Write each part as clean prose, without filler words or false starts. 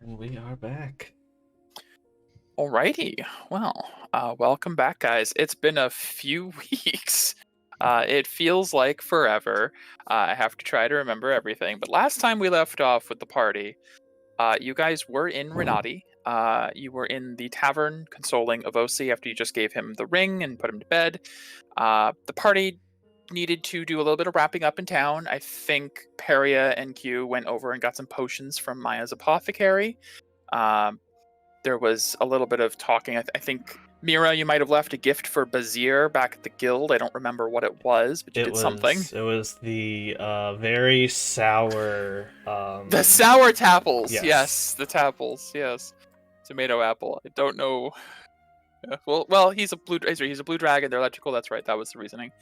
And we are back. Alrighty, well, welcome back, guys. It's been a few weeks. It feels like forever. I have to try to remember everything. But last time we left off with the party, you guys were in Renati. You were in the tavern consoling Avosi after you just gave him the ring and put him to bed. The party needed to do a little bit of wrapping up in town. I think Peria and Q went over and got some potions from Maya's apothecary. There was a little bit of talking. I think, Mira, you might have left a gift for Bazir back at the guild. I don't remember what it was, but you did something. It was the very sour... The sour tapples. Yes. The tapples. Yes. Tomato apple. I don't know. Yeah, well, he's a blue dragon. They're electrical. That's right. That was the reasoning.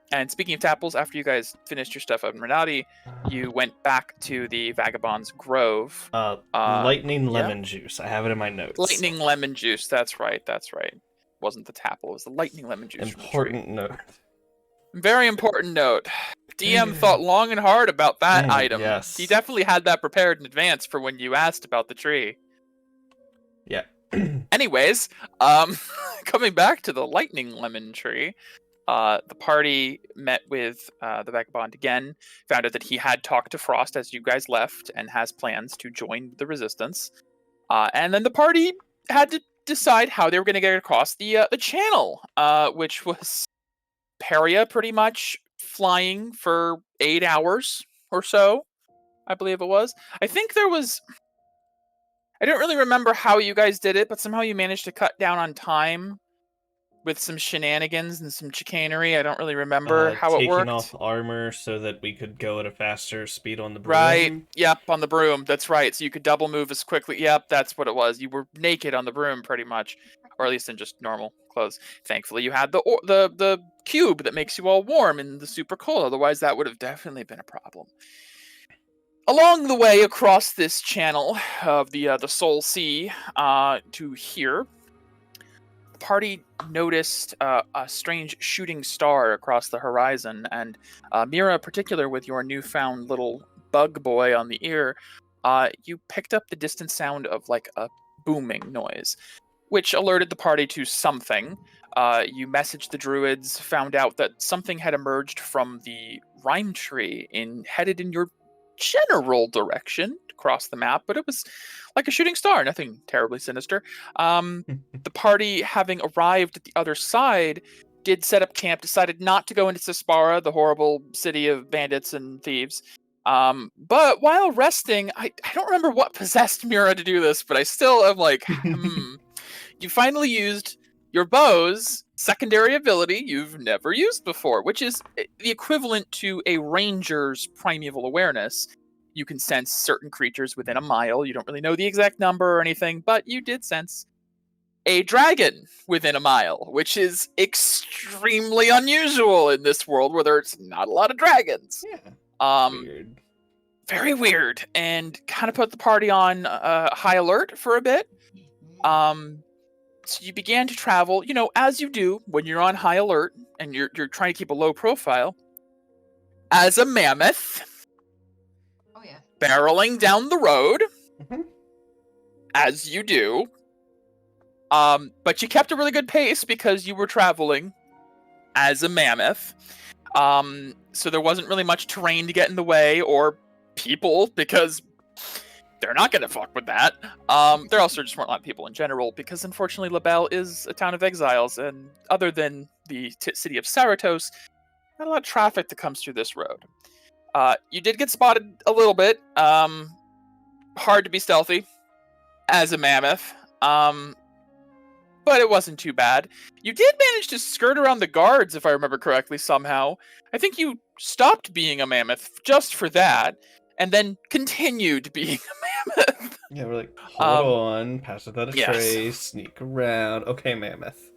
And speaking of tapples, after you guys finished your stuff up in Renati, you went back to the Vagabond's Grove. Lightning lemon juice. I have it in my notes. Lightning lemon juice. That's right. It wasn't the tapple. It was the lightning lemon juice. Important note. Very important note. DM thought long and hard about that item. Yes. He definitely had that prepared in advance for when you asked about the tree. Yeah. Anyways, coming back to the lightning lemon tree. The party met with the Vagabond again, found out that he had talked to Frost as you guys left and has plans to join the Resistance. And then the party had to decide how they were going to get across the channel, which was Peria pretty much flying for 8 hours or so, I believe it was. I think there was... I don't really remember how you guys did it, but somehow you managed to cut down on time with some shenanigans and some chicanery. I don't really remember how it worked. Taking off armor so that we could go at a faster speed on the broom. Right, yep, on the broom. That's right, so you could double move as quickly. Yep, that's what it was. You were naked on the broom, pretty much. Or at least in just normal clothes. Thankfully, you had the cube that makes you all warm in the super cold. Otherwise, that would have definitely been a problem. Along the way across this channel of the Soul Sea to here, the party noticed a strange shooting star across the horizon, and Mira, in particular, with your newfound little bug boy on the ear, you picked up the distant sound of like a booming noise, which alerted the party to something. You messaged the druids, found out that something had emerged from the rhyme tree headed in your general direction across the map, but it was like a shooting star, nothing terribly sinister. The party, having arrived at the other side, did set up camp, decided not to go into Saspara, the horrible city of bandits and thieves. But while resting, I don't remember what possessed Mira to do this, but I still am like, You finally used your bow's secondary ability you've never used before, which is the equivalent to a ranger's primeval awareness. You can sense certain creatures within a mile. You don't really know the exact number or anything, but you did sense a dragon within a mile, which is extremely unusual in this world where there's not a lot of dragons. Yeah. Weird. Very weird, and kind of put the party on high alert for a bit. So you began to travel, as you do when you're on high alert and you're trying to keep a low profile, as a mammoth. Oh yeah. Barreling down the road, as you do. But you kept a really good pace because you were traveling as a mammoth. So there wasn't really much terrain to get in the way, or people, because they're not going to fuck with that. There also just weren't a lot of people in general, because unfortunately LaBelle is a town of exiles, and other than the city of Saratos, not a lot of traffic that comes through this road. You did get spotted a little bit. Hard to be stealthy as a mammoth. But it wasn't too bad. You did manage to skirt around the guards, if I remember correctly, somehow. I think you stopped being a mammoth just for that, and then continued being a mammoth. Yeah, we're like, hold on, pass without a trace, sneak around. Okay, mammoth.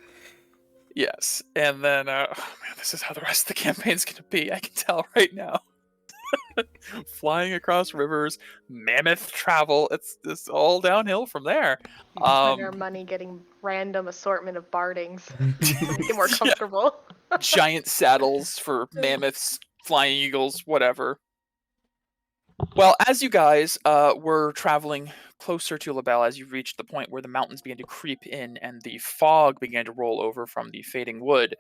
Yes, and then, this is how the rest of the campaign's gonna be, I can tell right now. Flying across rivers, mammoth travel, it's all downhill from there. Spend our money getting random assortment of bardings to make it more comfortable. Giant saddles for mammoths, flying eagles, whatever. Well, as you guys were traveling closer to LaBelle, as you reached the point where the mountains began to creep in and the fog began to roll over from the fading wood,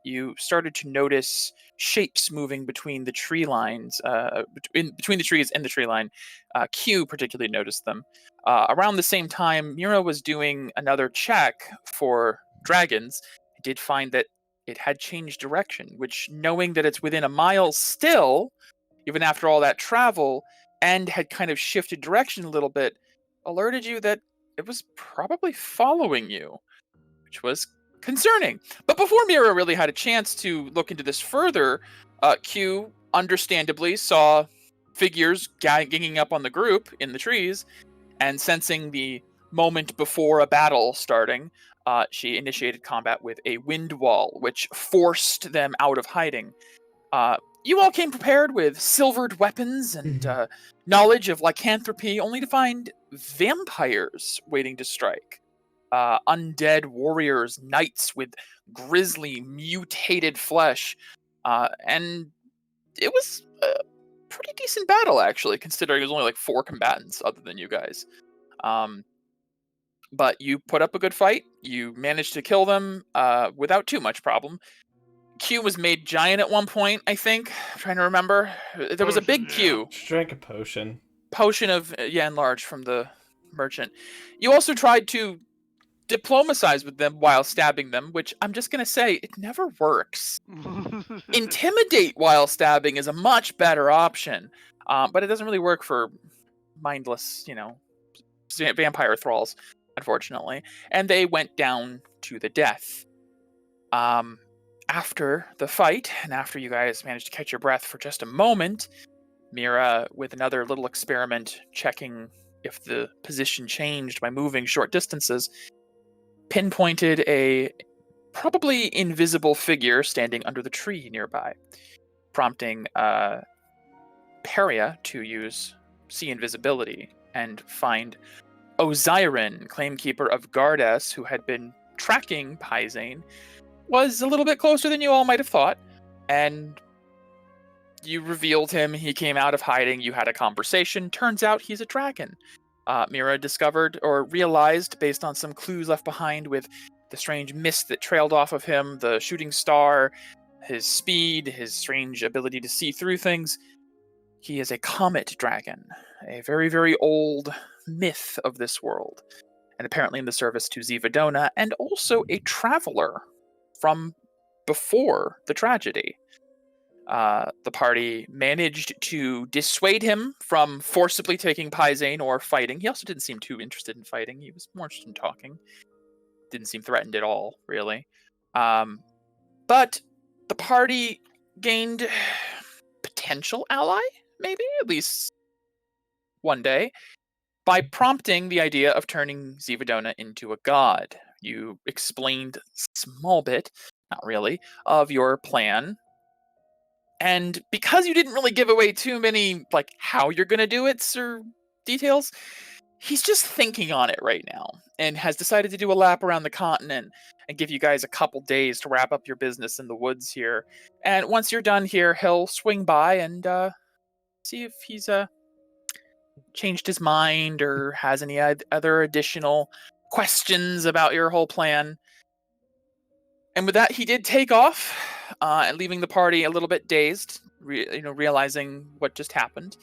you started to notice shapes moving between the tree lines, between the trees and the tree line. Q particularly noticed them. Around the same time, Mira was doing another check for dragons. It did find that it had changed direction, which, knowing that it's within a mile still, even after all that travel, and had kind of shifted direction a little bit, alerted you that it was probably following you, which was concerning. But before Mira really had a chance to look into this further, Q understandably saw figures ganging up on the group in the trees, and sensing the moment before a battle starting, she initiated combat with a wind wall, which forced them out of hiding. You all came prepared with silvered weapons and knowledge of lycanthropy, only to find vampires waiting to strike. Undead warriors, knights with grisly, mutated flesh. And it was a pretty decent battle, actually, considering it was only like 4 combatants other than you guys. But you put up a good fight. You managed to kill them without too much problem. Q was made giant at one point, I think. I'm trying to remember. There was a big Q. She drank a potion. Potion of enlarge from the merchant. You also tried to diplomatize with them while stabbing them, which I'm just going to say, it never works. Intimidate while stabbing is a much better option, but it doesn't really work for mindless, vampire thralls, unfortunately. And they went down to the death. After the fight, and after you guys managed to catch your breath for just a moment, Mira, with another little experiment, checking if the position changed by moving short distances, pinpointed a probably invisible figure standing under the tree nearby, prompting Peria to use see invisibility and find Osiren, claimkeeper of Gardas, who had been tracking Pyzane, was a little bit closer than you all might have thought, and you revealed him. He came out of hiding. You had a conversation. Turns out he's a dragon. Mira discovered or realized, based on some clues left behind with the strange mist that trailed off of him, the shooting star, his speed, his strange ability to see through things, he is a comet dragon, a very, very old myth of this world, and apparently in the service to Zivadona, and also a traveler from before the tragedy. The party managed to dissuade him from forcibly taking Pyzane or fighting. He also didn't seem too interested in fighting. He was more interested in talking. Didn't seem threatened at all, really. But the party gained potential ally, maybe, at least one day, by prompting the idea of turning Zivadona into a god. You explained a small bit, not really, of your plan. And because you didn't really give away too many, how you're going to do it or details, he's just thinking on it right now and has decided to do a lap around the continent and give you guys a couple days to wrap up your business in the woods here. And once you're done here, he'll swing by and see if he's changed his mind or has any other additional questions about your whole plan. And with that, he did take off, leaving the party a little bit dazed, realizing what just happened.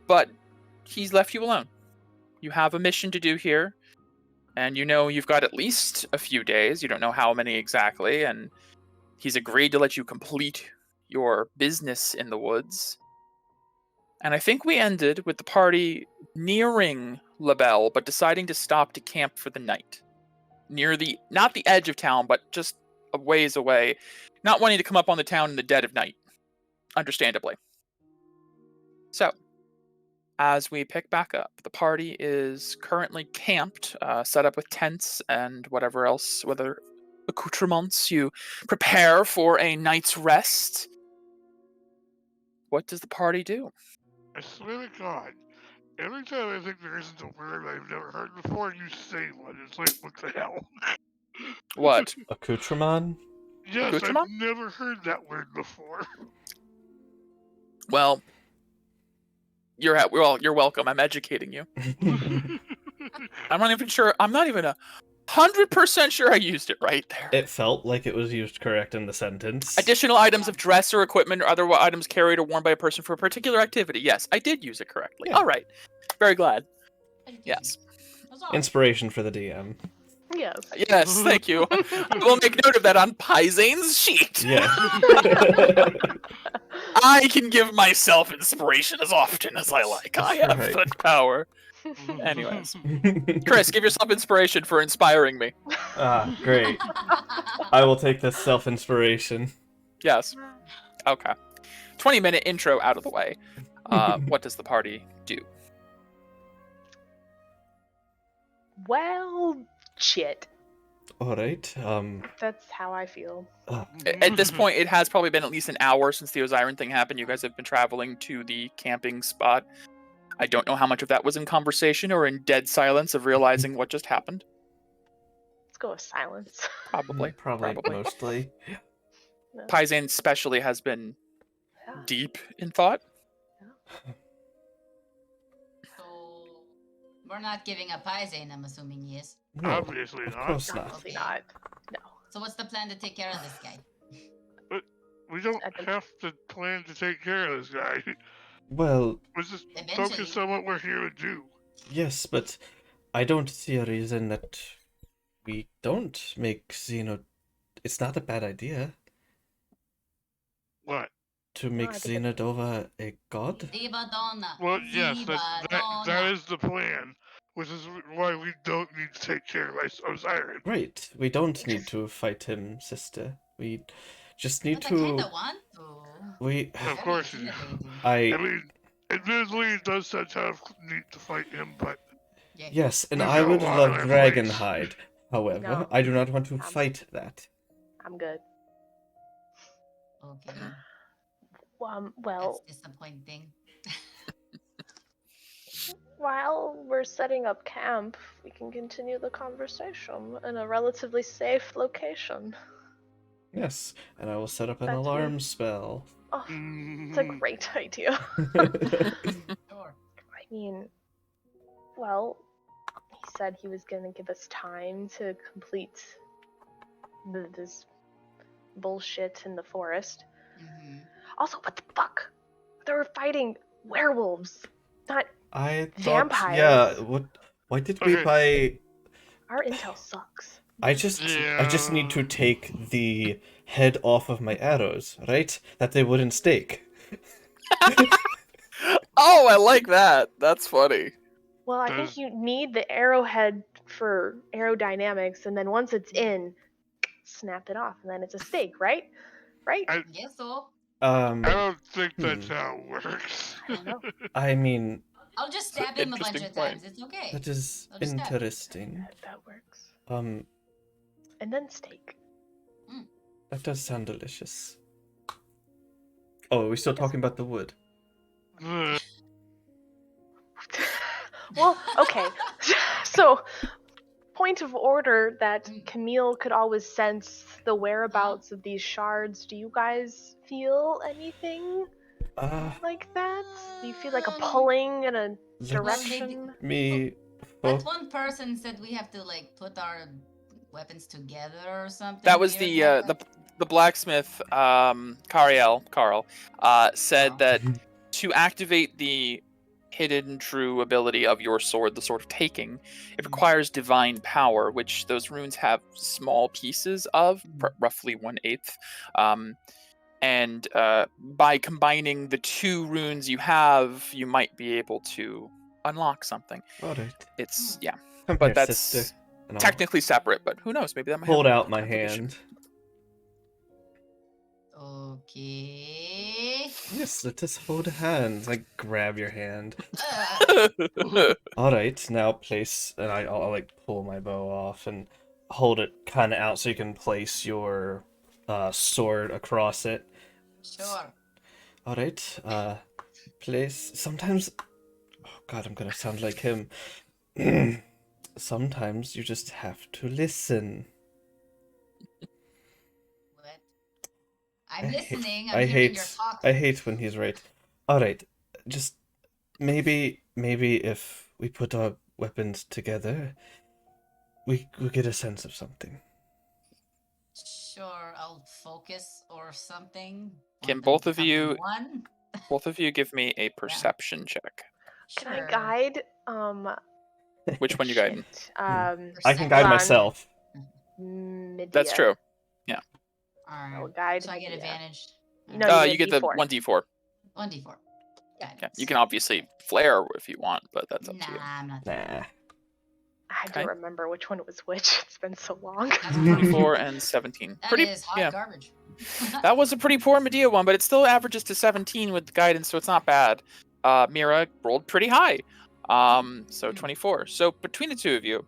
But he's left you alone. You have a mission to do here, and you've got at least a few days. You don't know how many exactly, and he's agreed to let you complete your business in the woods. And I think we ended with the party nearing LaBelle, but deciding to stop to camp for the night. Near not the edge of town, but just a ways away. Not wanting to come up on the town in the dead of night. Understandably. So, as we pick back up, the party is currently camped, set up with tents and whatever else, whether accoutrements you prepare for a night's rest. What does the party do? I swear to God, every time I think there isn't a word I've never heard before, you say one. It's like, what the hell? What? Accoutrement? Yes, Accoutrement? I've never heard that word before. Well, You're welcome. I'm educating you. I'm not even sure. I'm not even 100% sure I used it right there. It felt like it was used correct in the sentence. Additional items of dress or equipment or other items carried or worn by a person for a particular activity. Yes, I did use it correctly. Yeah. All right. Very glad. Yes. Inspiration for the DM. Yes. Yes, thank you. I will make note of that on Paizane's sheet. Yeah. I can give myself inspiration as often as I like. I have Right. such power. Anyways. Chris, give yourself inspiration for inspiring me. Ah, great. I will take this self-inspiration. Yes. Okay. 20-minute intro out of the way. What does the party do? Well, shit. Alright, That's how I feel. At this point, it has probably been at least an hour since the Osiren thing happened. You guys have been traveling to the camping spot. I don't know how much of that was in conversation or in dead silence of realizing what just happened. Let's go with silence. Probably. probably mostly. No. Paizane especially has been Yeah. deep in thought. So we're not giving up Paizane, I'm assuming, yes. No, Obviously of not. course not. Obviously not. No. So what's the plan to take care of this guy? We don't I think- have to plan to take care of this guy. Well, Let's just Eventually. focus on what we're here to do. yes, but I don't see a reason that we don't make Xeno... It's not a bad idea What? to make I think Xenodova a god. Diva Donna. Well, yes, Diva that Donna. is the plan, which is why we don't need to take care of Osiris. Right, we don't need to fight him, sister. We just need But I kinda to... want to. We... Of course you do. Very I... I mean, admittedly, it does sound kind of neat to fight him, but Yeah. Yes, and There's I a would lot love of Dragonhide. However, No. I do not want to I'm- fight that. I'm good. Okay. Well, That's disappointing. while we're setting up camp, we can continue the conversation in a relatively safe location. Yes, and I will set up an That's alarm me. spell. Oh, it's a great idea. Sure. I mean, well, he said he was going to give us time to complete this bullshit in the forest. Mm-hmm. Also, what the fuck? They were fighting werewolves, not I thought, Vampires. yeah, what? Why did we Okay. buy? our intel sucks. I just need to take the head off of my arrows, right? That they wouldn't stake. Oh, I like that. That's funny. Well, I think you need the arrowhead for aerodynamics, and then once it's in, snap it off, and then it's a stake, right? Right? I- Guess so. I don't think that's Hmm. how it works. I don't know. I mean, I'll just It's an stab him a bunch interesting of point. times. It's okay. that is I'll just stab him. interesting. That works. Um, And then steak. that does sound delicious. Oh, are we still talking about the wood? Well, okay. So, point of order that Mm. Camille could always sense the whereabouts of these shards. Do you guys feel anything like that? Do you feel like a pulling in a Let's direction? me. But one person said we have to like put our weapons together or something. That was weird like the blacksmith, Carl, said Oh. that to activate the hidden true ability of your sword, the Sword of Taking, it requires divine power, which those runes have small pieces of, roughly 1/8. And by combining the two runes you have, you might be able to unlock something. Alright. It's, yeah, Come but here, that's sister. And I'll technically separate, but who knows? Maybe that might hold have out my application. hand. Okay. Yes, let us hold hands. I grab your hand. Uh, Alright, now place, and I'll like pull my bow off and hold it kind of out so you can place your sword across it. sure. Alright, place, sometimes, oh god, I'm gonna sound like him. Sometimes you just have to listen. What? I'm listening. I'm I hearing your hate, talk. I hate when he's right. Alright, just maybe if we put our weapons together, we'll get a sense of something. Sure, I'll focus or something. Can Want them both to of come in you- one? Both of you give me a perception check. Can I Sure. guide? Which one you guiding? Shit, I can guide hold on. myself. Medea. That's true. Alright. I'll guide So I get Medea. advantage. No, Alright. you You get get the D4. 1d4. 1d4. Yeah, you can obviously flare if you want, but that's up Nah, to you. I'm not. Nah. I had to Okay. remember which one was which. It's been so long. That's 24 and 17. That Pretty, is hot yeah. garbage. That was a pretty poor Medea one, but it still averages to 17 with guidance, so it's not bad. Mira rolled pretty high. So 24. So between the two of you,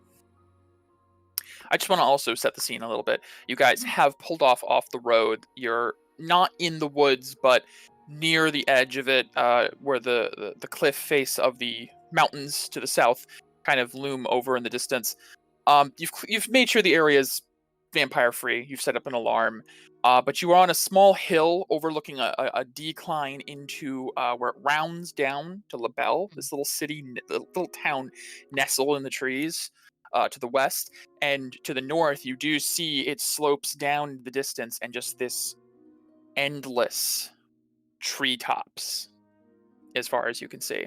I just want to also set the scene a little bit. You guys have pulled off the road. You're not in the woods, but near the edge of it, where the cliff face of the mountains to the south kind of loom over in the distance. You've made sure the area is vampire free. You've set up an alarm, but you are on a small hill overlooking a decline into where it rounds down to La Belle, this little city, little town nestled in the trees to the west, and to the north you do see it slopes down in the distance and just this endless treetops as far as you can see,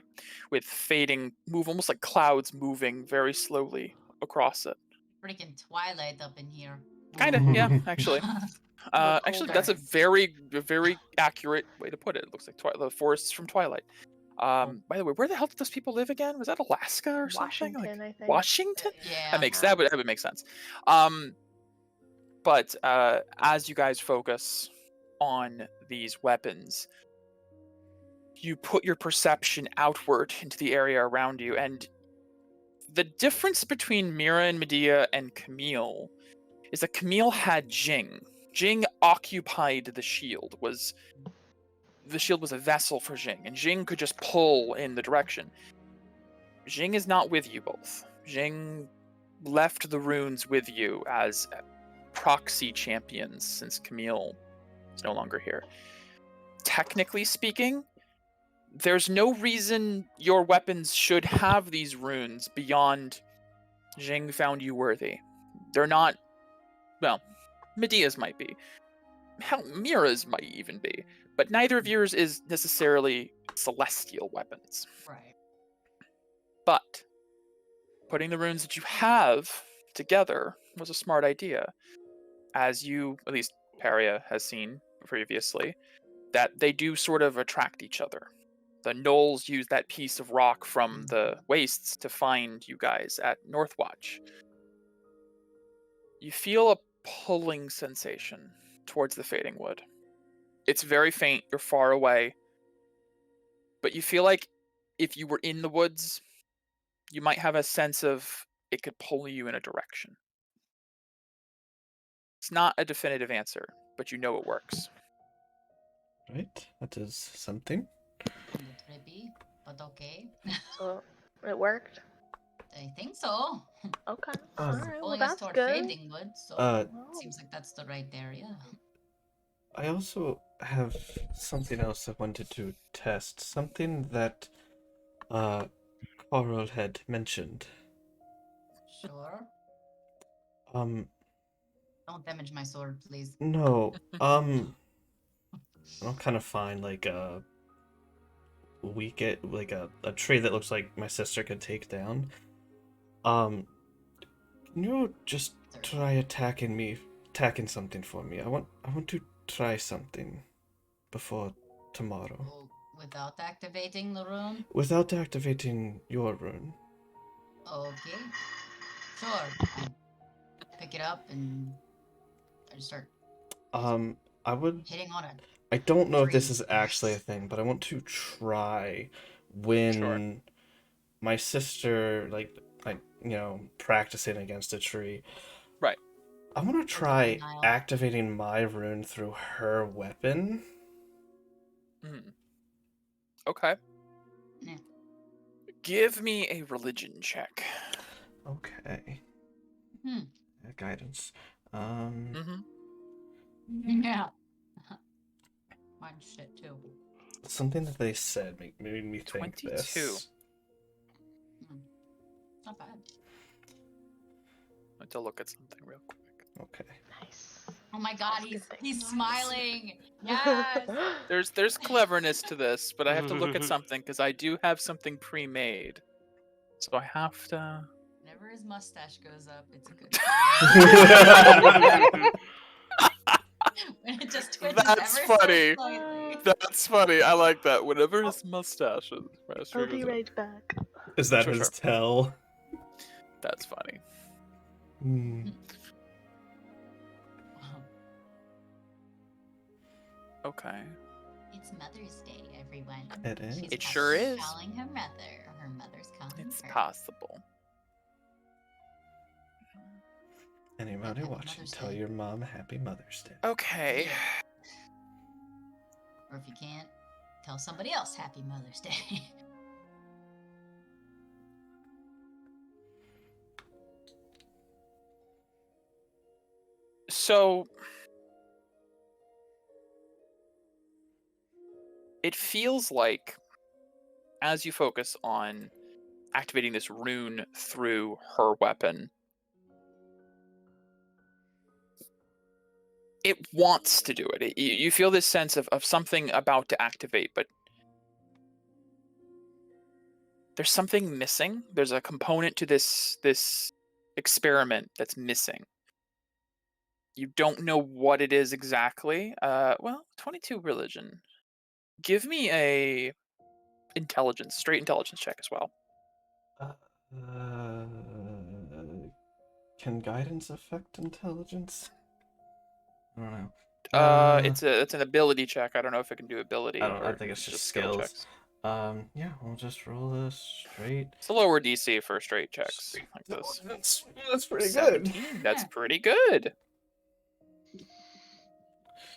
with fading almost like clouds moving very slowly across it. Freaking Twilight up in here. Kind of, yeah, actually. Little Actually, colder. that's a very accurate way to put it. It looks like the forests from Twilight. By the way, where the hell did those people live again? Was that Alaska or something? Washington, I think. Washington? Yeah. That would make sense. But as you guys focus on these weapons, you put your perception outward into the area around you, and the difference between Mira and Medea and Camille is that Camille had Jing. Jing occupied the shield. The shield was a vessel for Jing, and Jing could just pull in the direction. Jing is not with you both. Jing left the runes with you as proxy champions since Camille is no longer here. Technically speaking, there's no reason your weapons should have these runes beyond Jing found you worthy. They're not, well, Medea's might be. Hell, Mira's might even be. But neither of yours is necessarily celestial weapons. Right. But putting the runes that you have together was a smart idea. As you, at least Paria has seen previously, that they do sort of attract each other. The gnolls use that piece of rock from the wastes to find you guys at Northwatch. You feel a pulling sensation towards the fading wood. It's very faint, you're far away, but you feel like if you were in the woods, you might have a sense of it could pull you in a direction. It's not a definitive answer, but you know it works. Right, that is something. Trippy, but okay. So it worked. I think so. Okay. Um, All right. Well, Pulling us that's toward good. Fading Wood, so Well, seems like that's the right area. I also have something else I wanted to test. Something that Coral had mentioned. Sure. Um, Don't damage my sword, please. no. I'll kind of find like a a tree that looks like my sister could take down. Can you just try attacking something for me? I want to try something before tomorrow. Well, without activating the rune? Without activating your rune. Okay. Sure. I pick it up and I just start I would. hitting on it. I don't know if this Tree. is actually a thing, but I want to try when my sister, like practicing against a tree. Right. I want to try denial. activating my rune through her weapon. Okay. Yeah. Give me a religion check. Okay. Hmm. Guidance. Mm-hmm. Yeah. Mine shit too. something that they said made me think 22. this. Not bad. I have to look at something real quick. Okay. Nice. Oh my god, That's a good thing. he's smiling. Yes. There's cleverness to this, but I have to look at something because I do have something pre-made. So I have to. Whenever his mustache goes up, it's a good That's when it just twitches That's ever funny. so slightly. That's funny. I like that. Whenever his mustache is. I'll be right back. Is that Sure, his sure. tell? That's funny. Hmm. Okay. It's Mother's Day, everyone. It is. She's It sure probably is. calling her mother. Her mother's calling It's her. possible. Anybody Happy watching, Mother's tell Day. your mom Happy Mother's Day. Okay. Or if you can't, tell somebody else Happy Mother's Day. So it feels like as you focus on activating this rune through her weapon, it wants to do it. You feel this sense of something about to activate, but there's something missing. There's a component to this experiment that's missing. You don't know what it is exactly. Well, 22 religion. Give me a straight intelligence check as well. Can guidance affect intelligence? I don't know. It's an ability check. I don't know if it can do ability. I don't. I or think it's just skill skills. checks. Yeah, we'll just roll this straight. It's a lower DC for straight checks Straight like this. That's pretty good. 17, that's pretty good.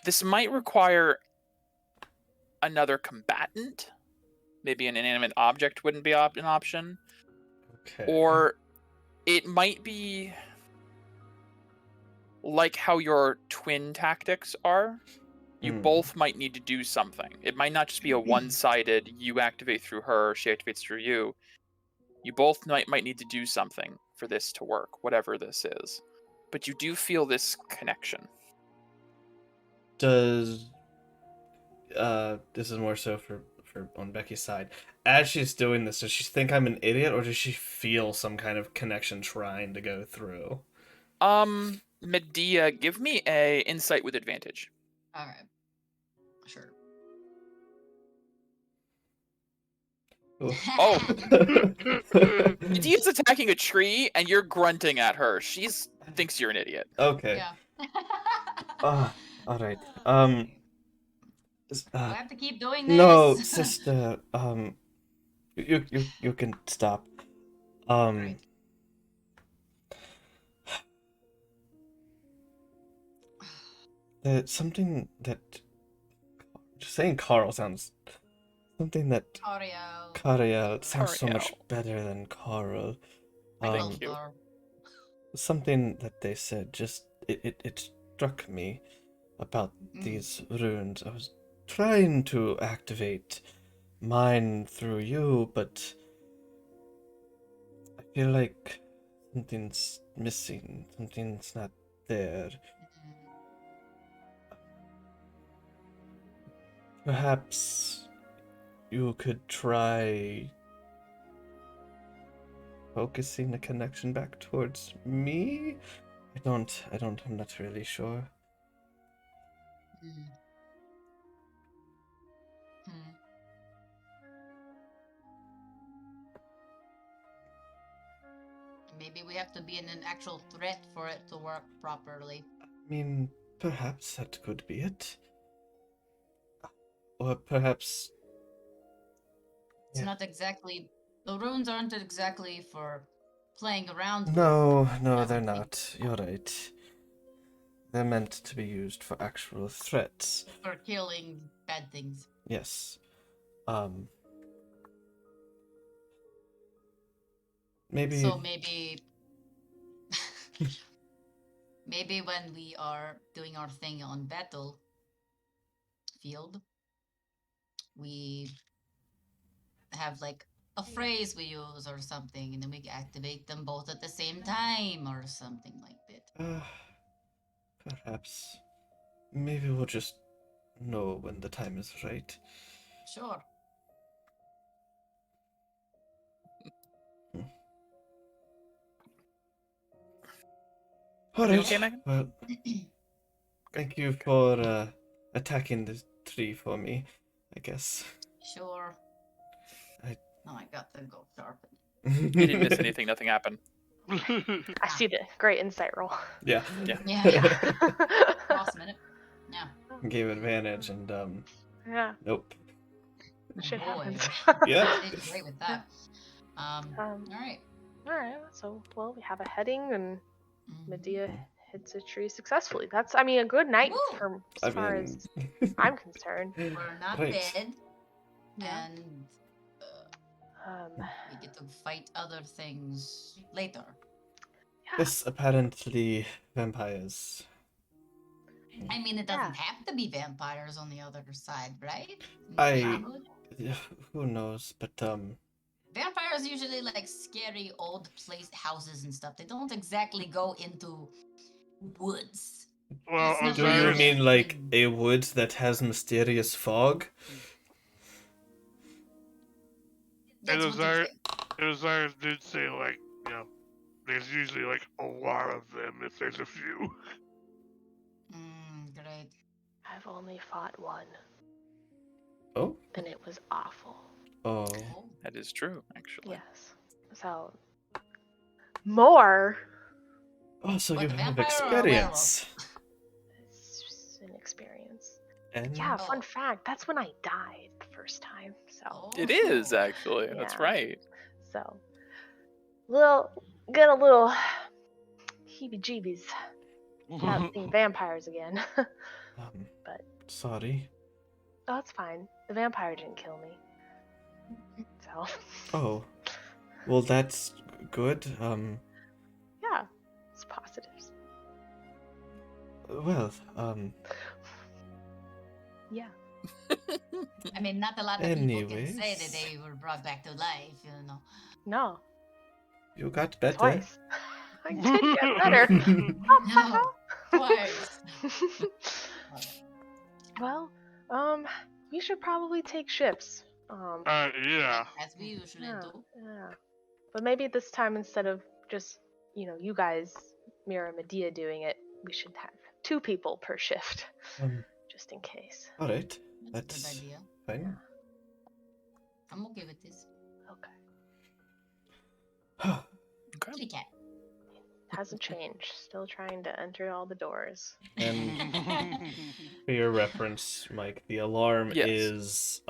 This might require another combatant. Maybe an inanimate object wouldn't be an option. Okay. Or it might be like how your twin tactics are. You both might need to do something. It might not just be a one-sided, you activate through her, she activates through you. You both might need to do something for this to work, whatever this is. But you do feel this connection. Does this is more so for on Becky's side. As she's doing this, does she think I'm an idiot, or does she feel some kind of connection trying to go through? Medea, give me a insight with advantage. Alright. Sure. Oh. Medea's attacking a tree, and you're grunting at her. She thinks you're an idiot. Okay. Yeah. All right. Do I have to keep doing this? No, sister. You can stop. Right. Something that just saying Carl sounds something that Audio. Cariel sounds so much Cariel. better than Carl. Thank you. Something that they said just it struck me about these runes. I was trying to activate mine through you, but I feel like something's missing. Something's not there. Perhaps you could try focusing the connection back towards me? I'm not really sure. Maybe we have to be in an actual threat for it to work properly. I mean, perhaps that could be it. Or perhaps... It's not exactly... The runes aren't exactly for playing around with. No, I they're don't not. think. You're right. They're meant to be used for actual threats. For killing bad things. Yes. Maybe... So maybe... maybe when we are doing our thing on battlefield, we have like a phrase we use or something, and then we activate them both at the same time or something like that. Perhaps. Maybe we'll just know when the time is right. Sure. All You right. okay, Megan? Well, thank you for attacking the tree for me, I guess. Sure. I- Oh, I got the gold sharpen. You didn't miss anything. Nothing happened. I see the great insight roll. Yeah. Yeah. Yeah. Last minute. Yeah. Gave advantage and Yeah, nope. shit Boy. happens. Yeah. Did great with that. All right. All right, so well, we have a heading, and Mhm. Medea hits a tree successfully. That's, I mean, a good night Woo! for I as far mean, as I'm concerned. We're not Right. dead, Yeah. and Um, we get to fight other things later. yeah. yes, apparently vampires. I mean, it doesn't Yeah. have to be vampires on the other side, right? I- Probably. Who knows? But Vampires usually like scary old houses and stuff. They don't exactly go into woods. Well, That's do not you really Osiris, mean like thing. a woods that has mysterious fog? That's what they're Osiris, saying. Osiris did say, like, you know, there's usually, like, a lot of them if there's a few. Great. I've only fought one, Oh, and it was awful. oh. Oh. That is true, actually. Yes. So more. Oh, so What, you the have vampire or a werewolf? experience. It's just an experience. And Yeah, Oh. fun fact. That's when I died the first time. So It is Oh. actually. That's Yeah. right. so get a little heebie-jeebies about seeing vampires again. But- sorry. Oh, it's fine. The vampire didn't kill me. So Oh, well, that's good. yeah, it's positives. Well, Yeah. I mean, not a lot of people can say that Anyways. they were brought back to life, you know. No, you got better. twice. I did get better. No, twice. Well, we should probably take shifts. Yeah. As we usually Yeah, do. yeah. But maybe this time, instead of just, you guys, Mira and Medea doing it, we should have 2 people per shift, just in case. All right. That's a That's good idea. fine. I'm okay with this. Okay. Okay. Kitty cat. Hasn't changed. Still trying to enter all the doors. And for your reference, Mike, the alarm Yes. is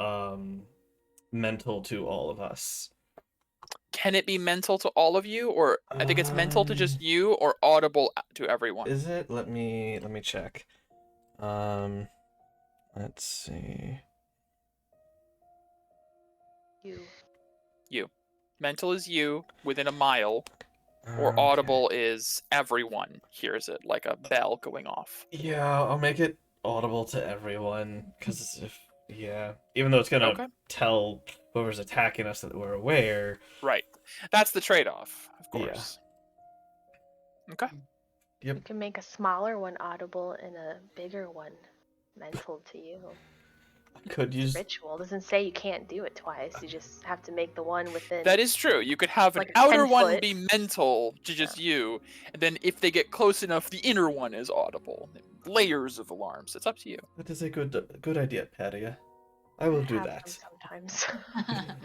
mental to all of us. Can it be mental to all of you, or I think it's mental to just you, or audible to everyone? Is it? Let me check. Let's see. You. Mental is you within a mile, or Okay. audible is everyone hears it, like a bell going off. Yeah, I'll make it audible to everyone, because even though it's gonna Okay. tell whoever's attacking us that we're aware. Right. That's the trade-off, of Yeah. course. Okay. You can make a smaller one audible and a bigger one mental to you. Could use. Ritual doesn't say you can't do it twice. You just have to make the one within. That is true. You could have Like an a outer 10 one foot. be mental to just you, and then if they get close enough, the inner one is audible. Layers of alarms. It's up to you. That is a good idea, Paria. I will do have that. them sometimes.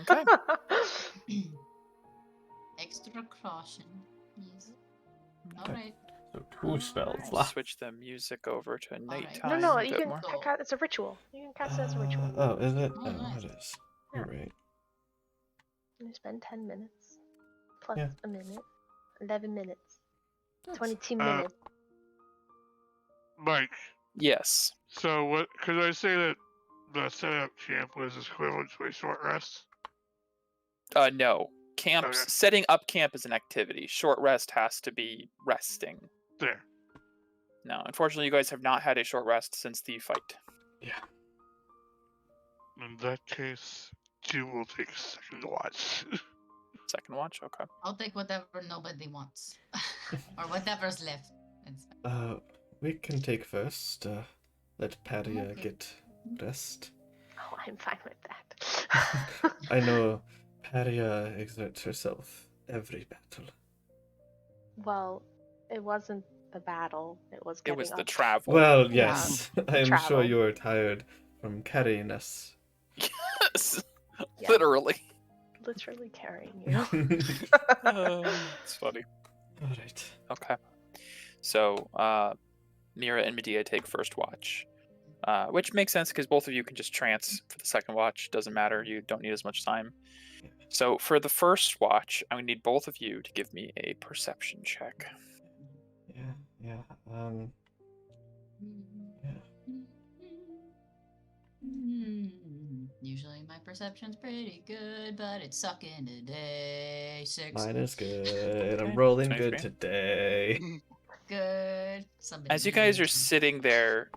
Okay. Extra caution. Yes. Okay. Alright. So 2 spells I'll left. switch the music over to right. nighttime. no, a you bit can. more. It's a ritual. You can cast it as a ritual. Oh, is it? Oh, Oh, nice. it is. You're right. You spend 10 minutes plus Yeah. a minute, 11 minutes, That's- 22 Uh, minutes. Mike, Yes. so what, could I say that the setup camp was equivalent to a short rest? No. Camps. Okay. Setting up camp is an activity. Short rest has to be resting. There. No, unfortunately, you guys have not had a short rest since the fight. Yeah. In that case, Q will take a second watch. Second watch. Okay. I'll take whatever nobody wants. Or whatever's left. It's We can take first. Let Paria Okay. get rest. Oh, I'm fine with that. I know Paria exerts herself every battle. Well, it wasn't the battle. It was It getting was the up. travel. Well, Yeah, yes, I am sure travel. you are tired from carrying us. Yes. Yeah. Literally. Literally carrying you. It's funny. All right. Okay. So, Mira and Medea take first watch, which makes sense because both of you can just trance for the second watch. Doesn't matter. You don't need as much time. So, for the first watch, I would need both of you to give me a perception check. Yeah. Yeah. Usually my perception's pretty good, but it's sucking today. 6. Mine is good. Okay, I'm rolling nice, good man. today. Good. Somebody As you guys are needs me. sitting there,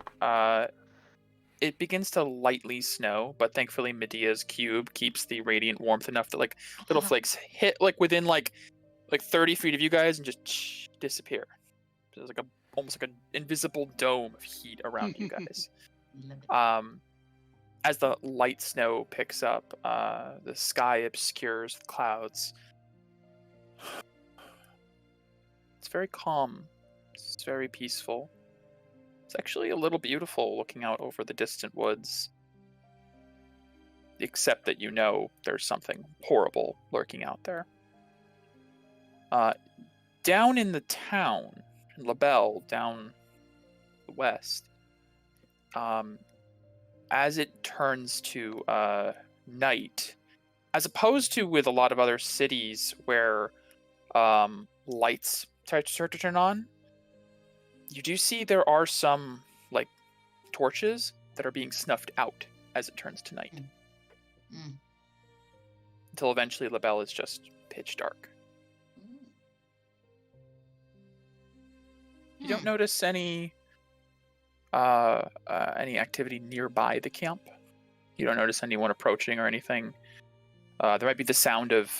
it begins to lightly snow, but thankfully Medea's cube keeps the radiant warmth enough that like little flakes hit like within like 30 feet of you guys and just disappear. There's like almost like an invisible dome of heat around you guys. Love it. As the light snow picks up, the sky obscures the clouds. It's very calm. It's very peaceful. It's actually a little beautiful looking out over the distant woods. Except that you know there's something horrible lurking out there. Down in the town, in LaBelle, down the west, as it turns to night, as opposed to with a lot of other cities where lights start to turn on, you do see there are some like torches that are being snuffed out as it turns to night. Mm. Until eventually LaBelle is just pitch dark. You don't notice any activity nearby the camp. You don't notice anyone approaching or anything. There might be the sound of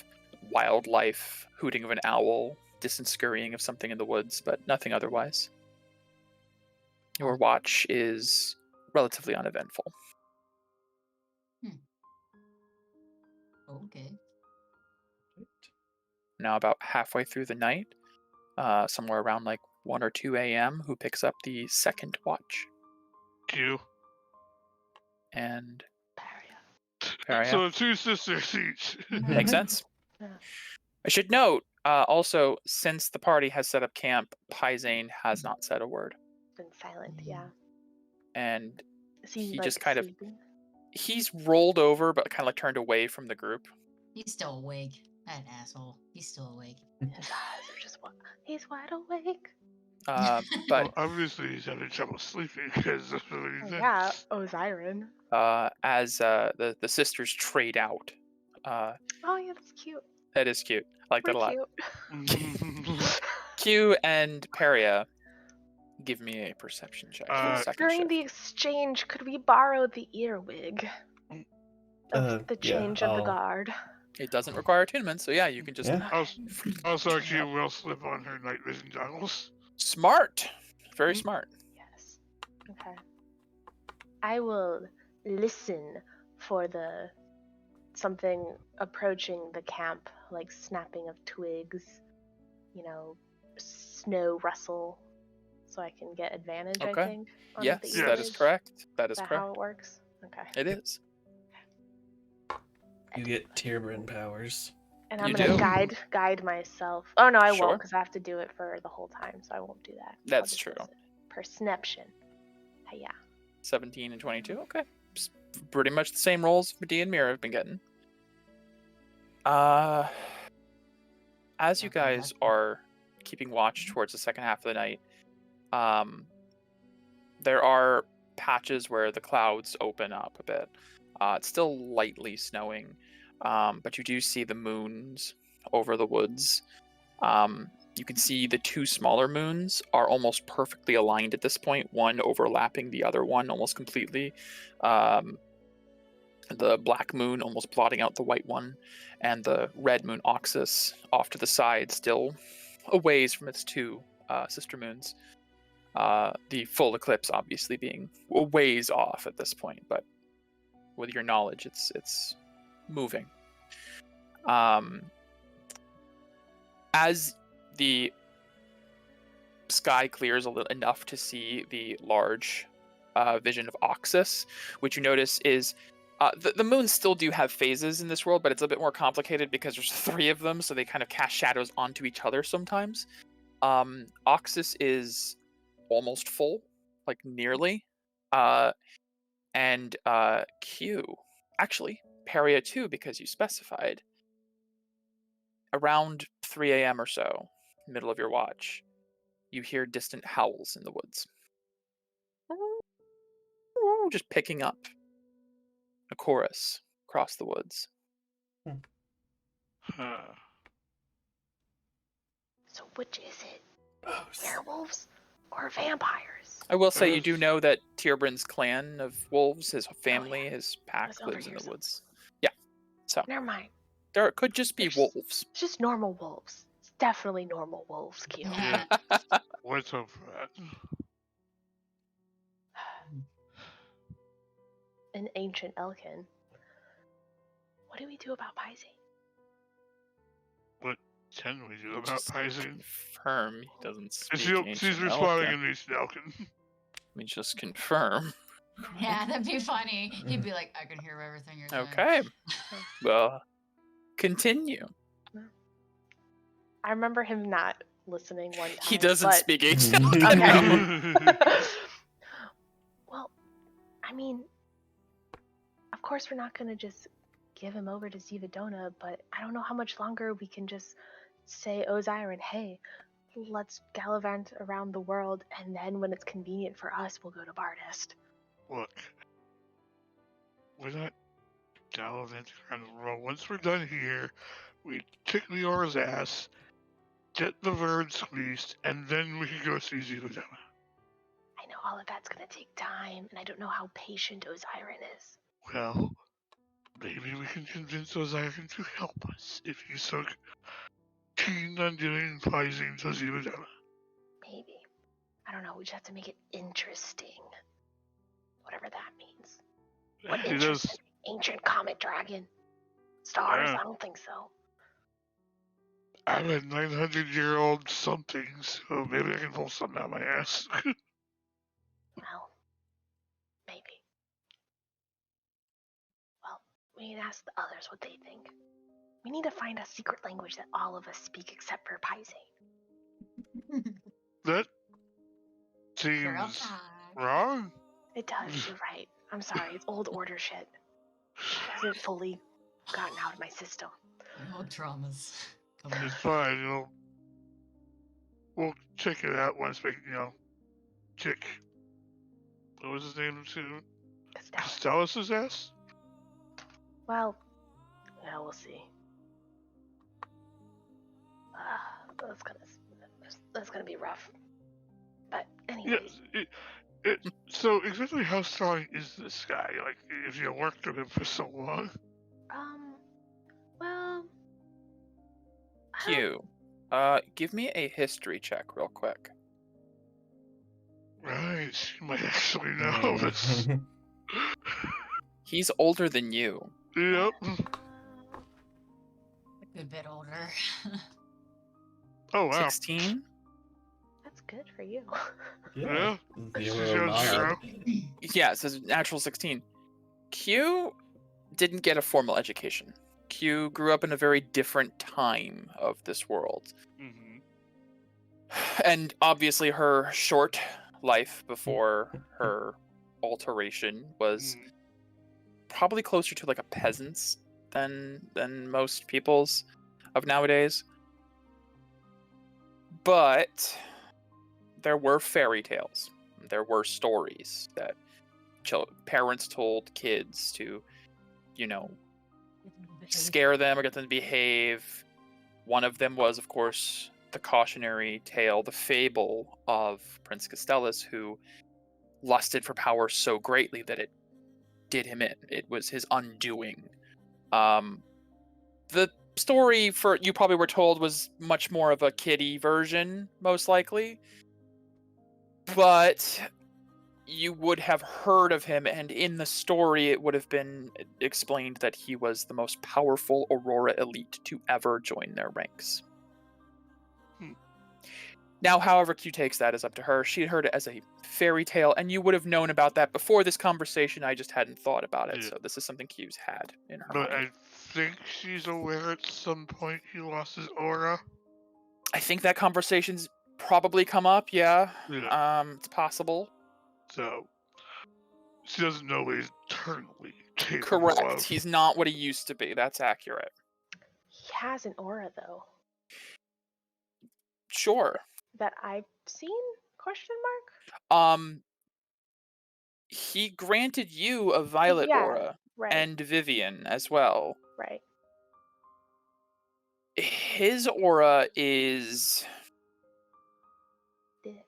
wildlife, hooting of an owl, distant scurrying of something in the woods, but nothing otherwise. Your watch is relatively uneventful. Okay. Now about halfway through the night, somewhere around like 1 or 2 a.m., who picks up the second watch? Q. And Paria. Paria. So 2 sisters each. Makes sense. Yeah. I should note, also, since the party has set up camp, Paisane has not said a word. Been silent, yeah. And Is he, he like, just kind of- sleeping? he's rolled over, but kind of like turned away from the group. He's still awake. That asshole. He's still awake. His eyes are just he's wide awake. But Well, obviously he's having trouble sleeping because that's what he Oh, did. yeah, Osiren. as the sisters trade out, Oh, yeah, that's cute. that is cute. I like that a lot. Cute. Q and Paria, give me a perception check for the second During shift. the exchange, could we borrow the earwig of the yeah, change of the I'll- guard? It doesn't require attunement, so yeah, you can just Yeah. Also, Q will slip on her night vision goggles. smart, very smart. Yes. Okay. I will listen for something approaching the camp, like snapping of twigs, snow rustle, so I can get advantage, Okay. I think. On Yes, the that is earwig. correct. That is Is that correct. how it works? Okay. It is. You get Tyrburn powers. And I'm You gonna do. guide myself. Oh no, I Sure. won't, because I have to do it for the whole time, so I won't do that. I'll That's just true. listen. Perception. Yeah. 17 and 22. Okay. Pretty much the same rolls Medea and Mira have been getting. As you guys are keeping watch towards the second half of the night, there are patches where the clouds open up a bit. It's still lightly snowing, but you do see the moons over the woods. You can see the two smaller moons are almost perfectly aligned at this point, one overlapping the other one almost completely. the black moon almost blotting out the white one, and the red moon Oxus off to the side, still a ways from its two sister moons. The full eclipse obviously being a ways off at this point, but with your knowledge, it's moving. As the sky clears a little enough to see the large vision of Oxus, which you notice is the moons still do have phases in this world, but it's a bit more complicated because there's 3 of them, so they kind of cast shadows onto each other sometimes. Oxus is almost full, like nearly, and Q, actually Peria too, because you specified. Around 3 a.m. or so, middle of your watch, you hear distant howls in the woods. Just picking up a chorus across the woods. Huh. So which is it? Werewolves or vampires? I will say you do know that Tierbrand's clan of wolves, his family, yeah. his pack It's over lives in here the woods. Yeah, so Never mind. there could just be There's- wolves. It's just normal wolves. It's definitely normal wolves, Q. Yeah. What's up for that? An ancient Elkin. What do we do about Pisces? What can we do about Just Pisces? confirm he doesn't speak She's ancient responding Elkin. in Ancient Elkin. Let me just confirm. Yeah, that'd be funny. He'd be like, I can hear everything you're saying. Okay. Well, continue. I remember him not listening one time. He doesn't but... speak ancient Okay. Elkin. Well, I mean, of course we're not gonna just give him over to Zivadona, but I don't know how much longer we can just say, Osiren, hey, let's gallivant around the world, and then when it's convenient for us, we'll go to Bardest. Look, we're not gallivanting around the world. Once we're done here, we kick Leora's ass, get the Vern squeezed, and then we can go see Zivadona. I know all of that's gonna take time, and I don't know how patient Osiren is. Well, maybe we can convince Osiren to help us if he's so keen on doing Pisces to Zivadona. Maybe. I don't know, we just have to make it interesting. Whatever that means. What He interesting? does. Ancient comet dragon? Stars? Yeah. I don't think so. I'm a 900-year-old something, so maybe I can pull something out of my ass. Well, maybe. Well, we need to ask the others what they think. We need to find a secret language that all of us speak except for Pisces. That Girl seems talk. wrong. It does, you're right. I'm sorry, it's old order shit. It hasn't fully gotten out of my system. No traumas. Come It's on. fine, we'll check it out once we, kick. What was his name? Costellus' ass? Well, yeah, we'll see. That's gonna be rough. But anyways, So exactly how strong is this guy? Like, if you worked with him for so long? well, Q. Give me a history check real quick. Right, you might actually know this. He's older than you. Yep. A good bit older. Oh wow. 16? that's good for you. Yeah. Zero Zero, mild. zero. Yeah, it says natural 16. Q didn't get a formal education. Q grew up in a very different time of this world. Mm-hmm. And obviously her short life before her alteration was probably closer to like a peasant's than most people's of nowadays. But there were fairy tales. There were stories that parents told kids to, scare them or get them to behave. One of them was, of course, the cautionary tale, the fable of Prince Castellus, who lusted for power so greatly that it did him in. It was his undoing. The story for you probably were told was much more of a kiddie version, most likely. But you would have heard of him, and in the story it would have been explained that he was the most powerful Aurora elite to ever join their ranks. Now, however Q takes that is up to her. She had heard it as a fairy tale, and you would have known about that before this conversation. I just hadn't thought about it, so this is something Q's had in her But mind. I think she's aware at some point he lost his aura. I think that conversation's probably come up, yeah. Yeah. It's possible. So she doesn't know what he's eternally capable Correct. of. He's not what he used to be. That's accurate. He has an aura though. Sure. That I've seen? Question mark? He granted you a violet Yeah, aura right. and Vivian as well. Right. His aura is Different.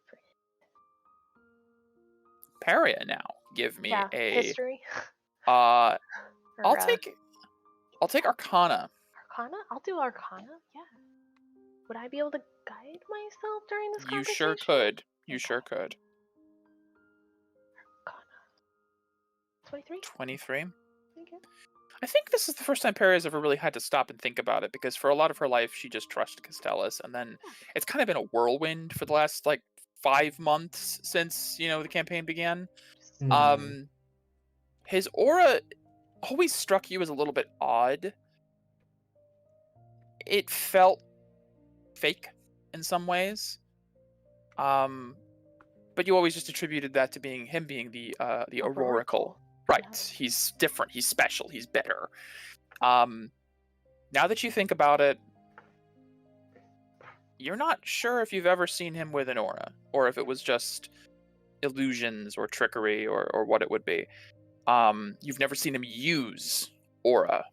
Paria now. Give me Yeah. a History. I'll Or, take Arcana. Arcana? I'll do Arcana. Yeah. Would I be able to guide myself during this You conversation? sure could. You Okay. sure could. Arcana. 23? 23. Okay. I think this is the first time Paria's ever really had to stop and think about it, because for a lot of her life she just trusted Castellus, and then it's kind of been a whirlwind for the last 5 months since the campaign began. His aura always struck you as a little bit odd. It felt fake in some ways, but you always just attributed that to him being the Aurorical. Right. Yeah. He's different. He's special. He's better. Now that you think about it, you're not sure if you've ever seen him with an aura, or if it was just illusions or trickery or what it would be. You've never seen him use aura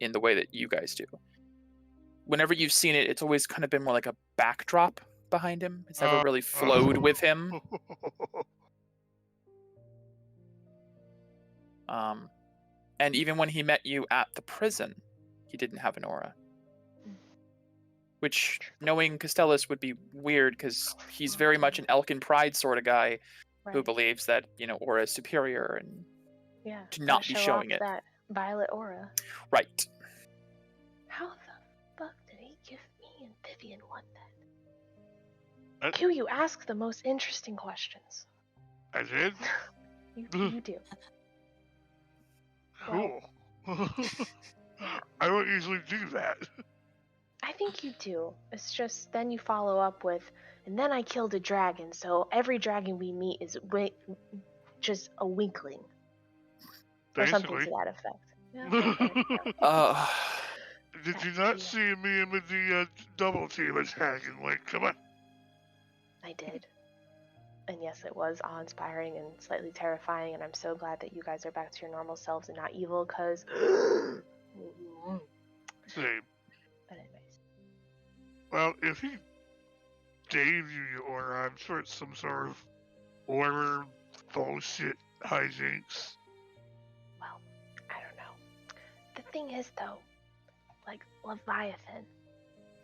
in the way that you guys do. Whenever you've seen it, it's always kind of been more like a backdrop behind him. It's never really flowed with him. And even when he met you at the prison, he didn't have an aura. Which, knowing Castellus, would be weird, because he's very much an Elkin Pride sort of guy who believes that, aura is superior and to not be showing it. That violet aura. Right. How the fuck did he give me and Vivian one then? Q, you ask the most interesting questions. I did? You do. Cool. I don't usually do that. I think you do. It's just then you follow up with, and then I killed a dragon, so every dragon we meet is just a weakling. Or something to that effect. Yeah, Did you not see me with the double team attacking? Come on. I did. And yes, it was awe-inspiring and slightly terrifying, and I'm so glad that you guys are back to your normal selves and not evil, because... Same. But anyways. Well, if he gave you your aura, I'm sure it's some sort of order bullshit hijinks. Well, I don't know. The thing is, though, Leviathan,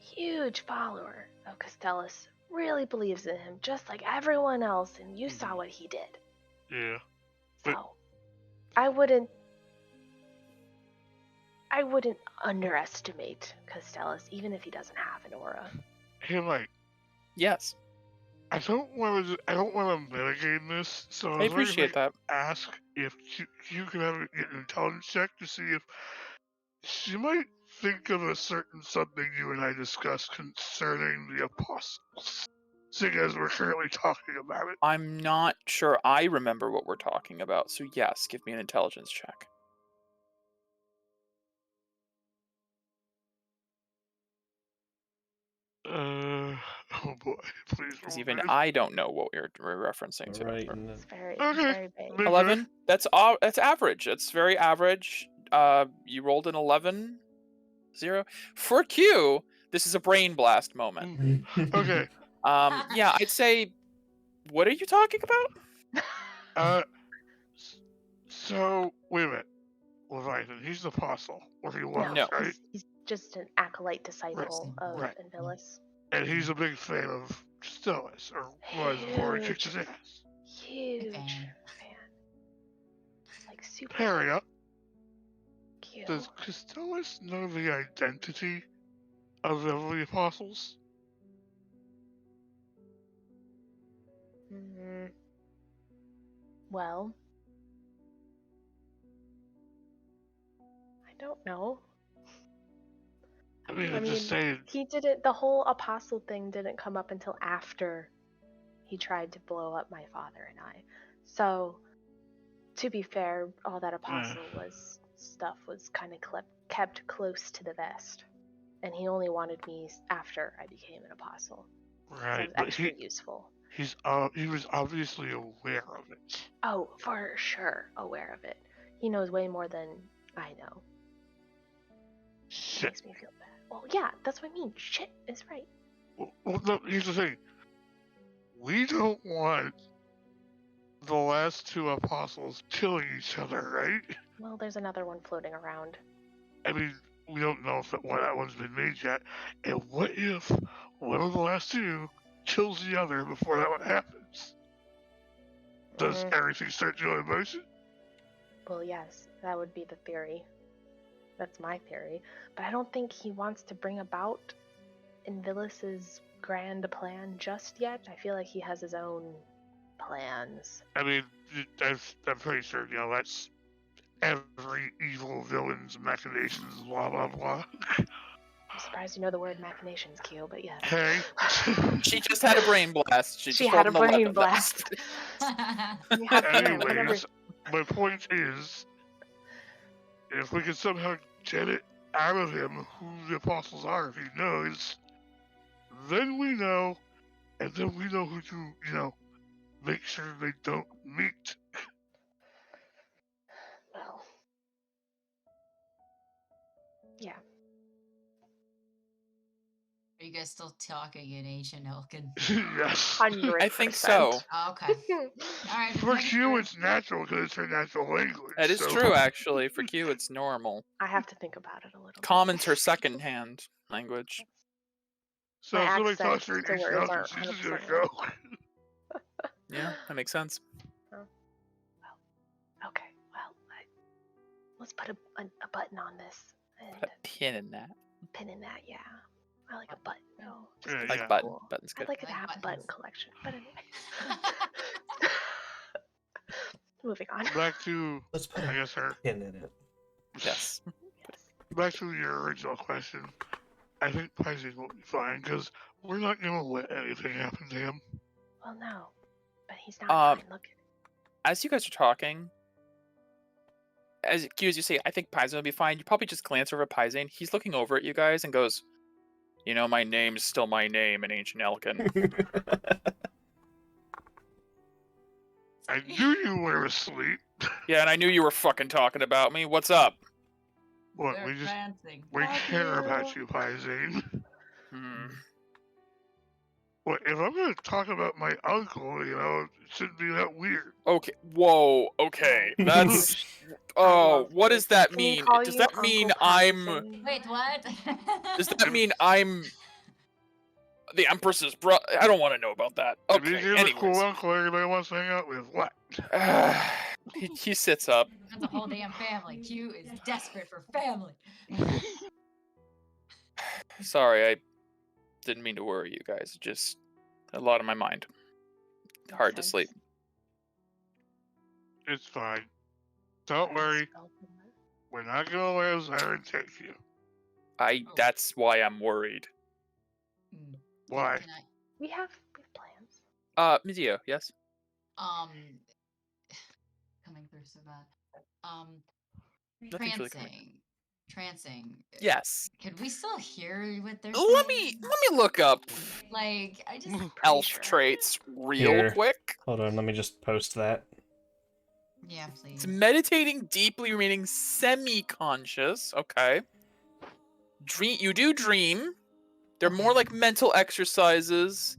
huge follower of Castellus, really believes in him, just like everyone else, and you saw what he did. Yeah. So, I wouldn't underestimate Castellus, even if he doesn't have an aura. Hey, Mike. Yes. I don't want to mitigate this, so I appreciate that. Ask if you can have an intelligence check to see if she might think of a certain something you and I discussed concerning the apostles, seeing as we're currently talking about it. I'm not sure I remember what we're talking about, so yes, give me an intelligence check. Oh boy, please. Because even I don't know what we're referencing to. Right. It's very big. 11. That's average. That's very average. You rolled an 11. 0. For Q, this is a brain blast moment. Okay. Yeah, I'd say, what are you talking about? So, wait a minute. Leviathan, he's the apostle, or he was, No. right? He's just an acolyte disciple of right. Anvilis. And he's a big fan of Stella's, or was before he kicked his ass. Huge fan. fan. Like super Pairing up, cute. does Castellus know the identity of the apostles? Well, I don't know. I mean, I I'm just mean, saying. he didn't. The whole apostle thing didn't come up until after he tried to blow up my father and I. So, to be fair, all that apostle stuff was kind of kept close to the vest, and he only wanted me after I became an apostle. So it Right, was but extra useful. he was obviously aware of it. Oh, for sure, aware of it. He knows way more than I know. Shit. Makes me feel bad. Well, yeah, that's what I mean. Shit is right. Well, no, here's the thing. We don't want the last two apostles killing each other, right? Well, there's another one floating around. I mean, we don't know if that one's been made yet. And what if one of the last two kills the other before that one happens? Does everything start to go in motion? Well, yes, that would be the theory. That's my theory. But I don't think he wants to bring about Anvilis's grand plan just yet. I feel like he has his own plans. I mean, I'm pretty sure, that's every evil villain's machinations, blah, blah, blah. I'm surprised you know the word machinations, Q, but yes. Hey. She just had a brain blast. She had a brain blast. Anyways, my point is, if we can somehow get it out of him who the apostles are, if he knows, then we know, and then we know who to, make sure they don't meet. Well, yeah. Are you guys still talking in ancient Elkin? Yes. 100%. I think so. Oh, okay. All right. For next Q, turn. it's natural because it's her natural language. That is so- true, actually. For Q, it's normal. I have to think about it a little Common's bit. her second-hand language. So My if somebody accent talks to her in to ancient words Elkin, aren't she's just gonna 100% go. Yeah, that makes sense. Okay, well, let's put a button on this. And Put a pin in that. pin in that, yeah. I like a button, though. Yeah, Like yeah. button. Cool. Button's I'd good. like it to I like have a button buttons. collection. But anyway. Moving on. Back to, Let's put I a guess, her. pin in it. Yes. Yes. Back to your original question. I think Pisces will be fine because we're not gonna let anything happen to him. Well, no. But he's not fine. Look at As you guys are talking, as Q, as you say, I think Paizen will be fine. You probably just glance over at Paizen. He's looking over at you guys and goes, my name's still my name in Ancient Elkin. I knew you were asleep. Yeah, and I knew you were fucking talking about me. What's up? Look, They're we advancing. care about you, Pisane. Hmm. Look, if I'm gonna talk about my uncle, it shouldn't be that weird. Okay. Whoa. Okay. That's. I Oh, love what this. does that Can we mean? call Does you that Uncle mean I'm? Paizen? Wait, what? Does that mean I'm the Empress's bro? I don't want to know about that. If you Okay. give a cool Anyways, uncle everybody wants to hang out with, what? he sits up. That's a whole damn family. Q is desperate for family. Sorry, I didn't mean to worry you guys. Just a lot on my mind. Hard to sense. sleep. It's fine. Don't worry, we're not gonna let Zyron take you. Oh. That's why I'm worried. Hmm. Why? Can We have plans. Mizio, yes? I, coming through so bad. Nothing's really coming. Trancing. Yes. Can we still hear what they're Let saying? me look up Like, I just. elf sure. traits real Here. quick. Hold on, let me just post that. Yeah, please. It's meditating deeply, remaining semi-conscious. Okay. You do dream. They're more like mental exercises.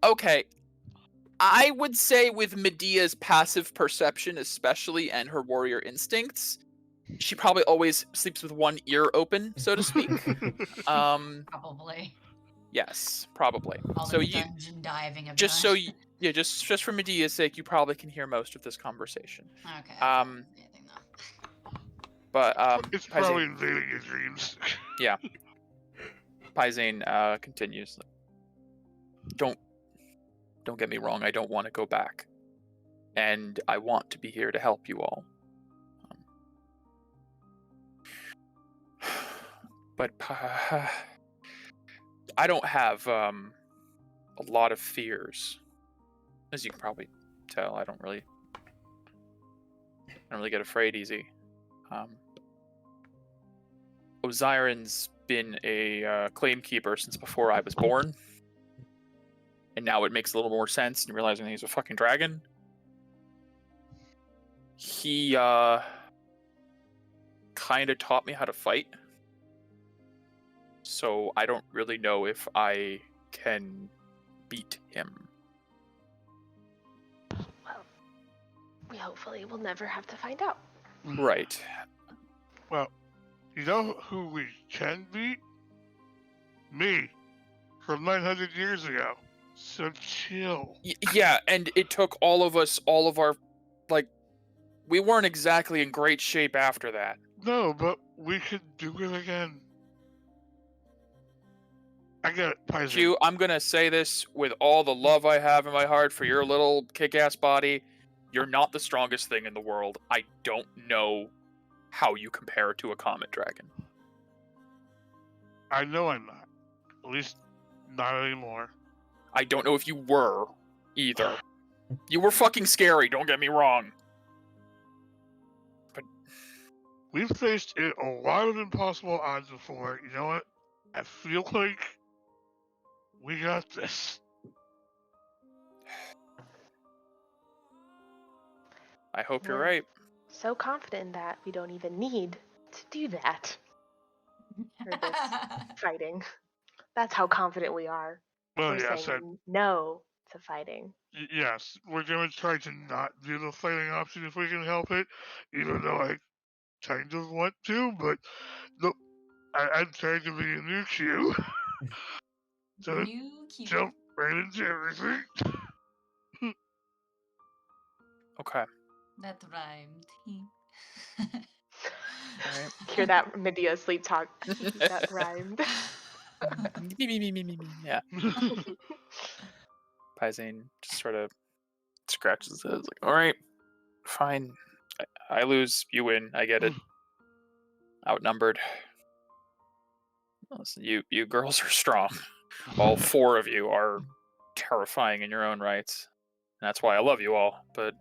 Okay. I would say with Medea's passive perception, especially, and her warrior instincts, she probably always sleeps with one ear open, so to speak. Probably. Yes, probably. All So the you dungeon diving I've just done. so yeah, just for Medea's sake, you probably can hear most of this conversation. Okay. I don't see anything though. But It's probably Paisane, invading your dreams. Paisane continues. Don't get me wrong. I don't want to go back, and I want to be here to help you all. But I don't have a lot of fears, as you can probably tell. I don't really get afraid easy. Osiren's been a claim keeper since before I was born, and now it makes a little more sense in realizing he's a fucking dragon. He kind of taught me how to fight. So I don't really know if I can beat him. Well, we hopefully will never have to find out. Right. Well, you know who we can beat? Me. From 900 years ago. So chill. Yeah, and it took all of our, like, we weren't exactly in great shape after that. No, but we could do it again. I get it, Paisane. Q, I'm gonna say this with all the love I have in my heart for your little kick-ass body. You're not the strongest thing in the world. I don't know how you compare to a comet dragon. I know I'm not. At least not anymore. I don't know if you were either. You were fucking scary, don't get me wrong. But We've faced a lot of impossible odds before. You know what? I feel like we got this. I hope you're We're right. So confident that we don't even need to do that for this fighting. That's how confident we are. Well, We're yes, saying no to fighting. yes, we're gonna try to not do the fighting option if we can help it, even though I kind of want to, but no, I'm trying to be a new Q. So New cute. jump right into everything. Okay. That rhymed. Alright. Hear that Medea sleep talk. That rhymed. Me. Yeah. Paisane just sort of scratches his head. Like, alright, fine. I lose, you win. I get it. Outnumbered. Listen, you girls are strong. All four of you are terrifying in your own rights. And that's why I love you all, but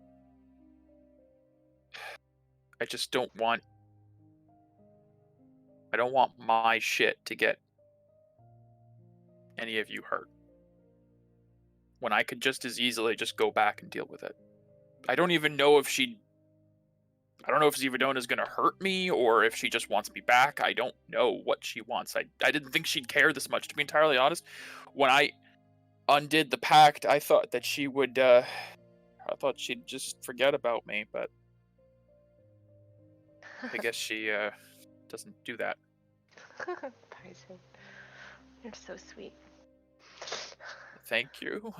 I just don't want my shit to get any of you hurt. When I could just as easily just go back and deal with it. I don't know if Zivadona's gonna hurt me or if she just wants me back. I don't know what she wants. I didn't think she'd care this much, to be entirely honest. When I undid the pact, I thought that she would I thought she'd just forget about me, but I guess she doesn't do that. Paisane, you're so sweet. Thank you.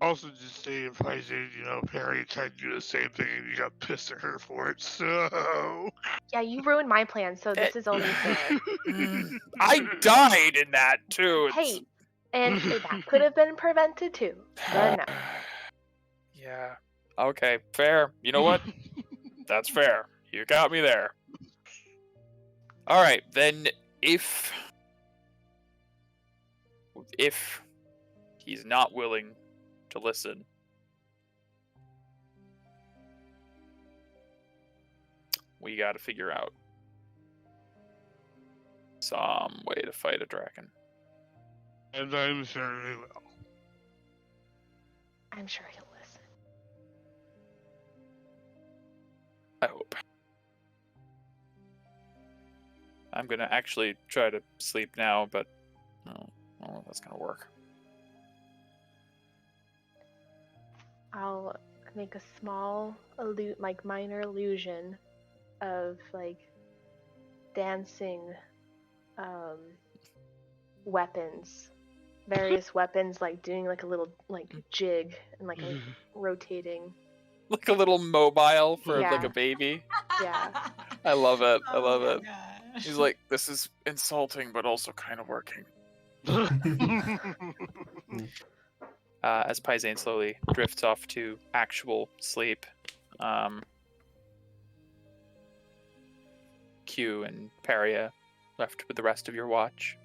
Also, just saying, Paisane, you know, Perry tried to do the same thing and you got pissed at her for it, so. Yeah, you ruined my plan, so this is only fair. I died in that too. Hey, and that could have been prevented too. But no. Yeah. Okay, fair. You know what? That's fair. You got me there. All right, then if he's not willing to listen, we got to figure out some way to fight a dragon. And I'm sure he will. I'm sure he'll listen. I hope. I'm gonna actually try to sleep now, but no, I don't know if that's gonna work. I'll make a small, minor illusion of like dancing weapons, various weapons, like doing like a little like jig and like a rotating. Like a little mobile for like Yeah. a baby. Yeah. I love it. I Oh love my it. gosh. He's like, this is insulting, but also kind of working. As Paisane slowly drifts off to actual sleep, Q and Paria left with the rest of your watch.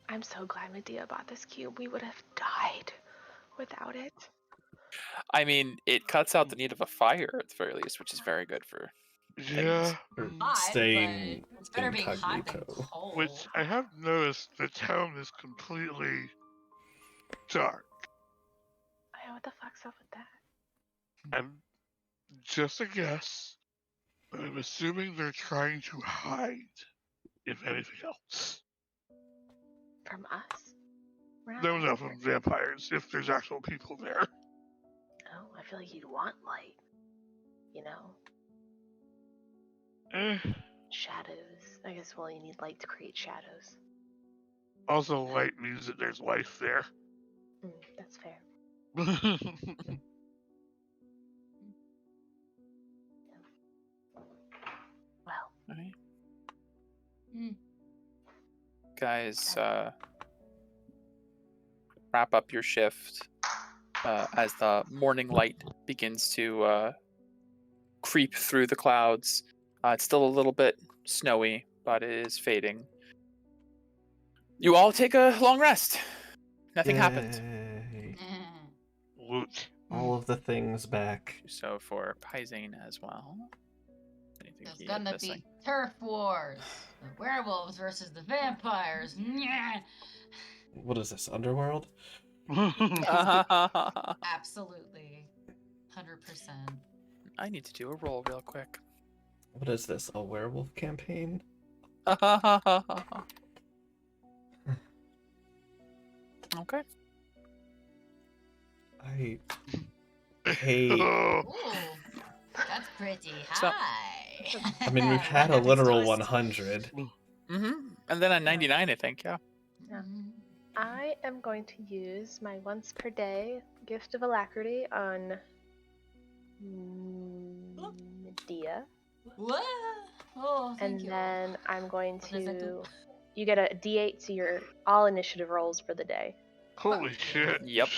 I'm so glad Medea bought this cube. We would have died without it. I mean, it cuts out the need of a fire at the very least, which is very good for Yeah. Or Hot, staying but it's better being hot than incognito. cold. Which I have noticed the town is completely dark. Oh, what the fuck's up with that? And just a guess, but I'm assuming they're trying to hide, if anything else. From us? We're not No, gonna no, get from there. vampires, if there's actual people there. Oh, I feel like you'd want light. You know? Shadows. I guess, well, you need light to create shadows. Also, light means that there's life there. That's fair. Well, Alright. Mm. Guys, wrap up your shift as the morning light begins to creep through the clouds. It's still a little bit snowy, but it is fading. You all take a long rest. Nothing happened. Yay. Loot. All of the things back. So for Paisane as well. Anything There's he is gonna missing? be turf wars. The werewolves versus the vampires. Nyeh. What is this, Underworld? Absolutely. 100%. I need to do a roll real quick. What is this, a werewolf campaign? Okay. I hate... Oh, Ooh, that's pretty So- high. I mean, we've had a Right literal next to us. 100. Mm-hmm. And then a 99, I think, yeah. Mhm. I am going to use my once per day gift of alacrity on Medea. What? Oh, thank And you. then I'm going What does that do? to. You get a d8 to your all initiative rolls for the day. holy shit. Yep.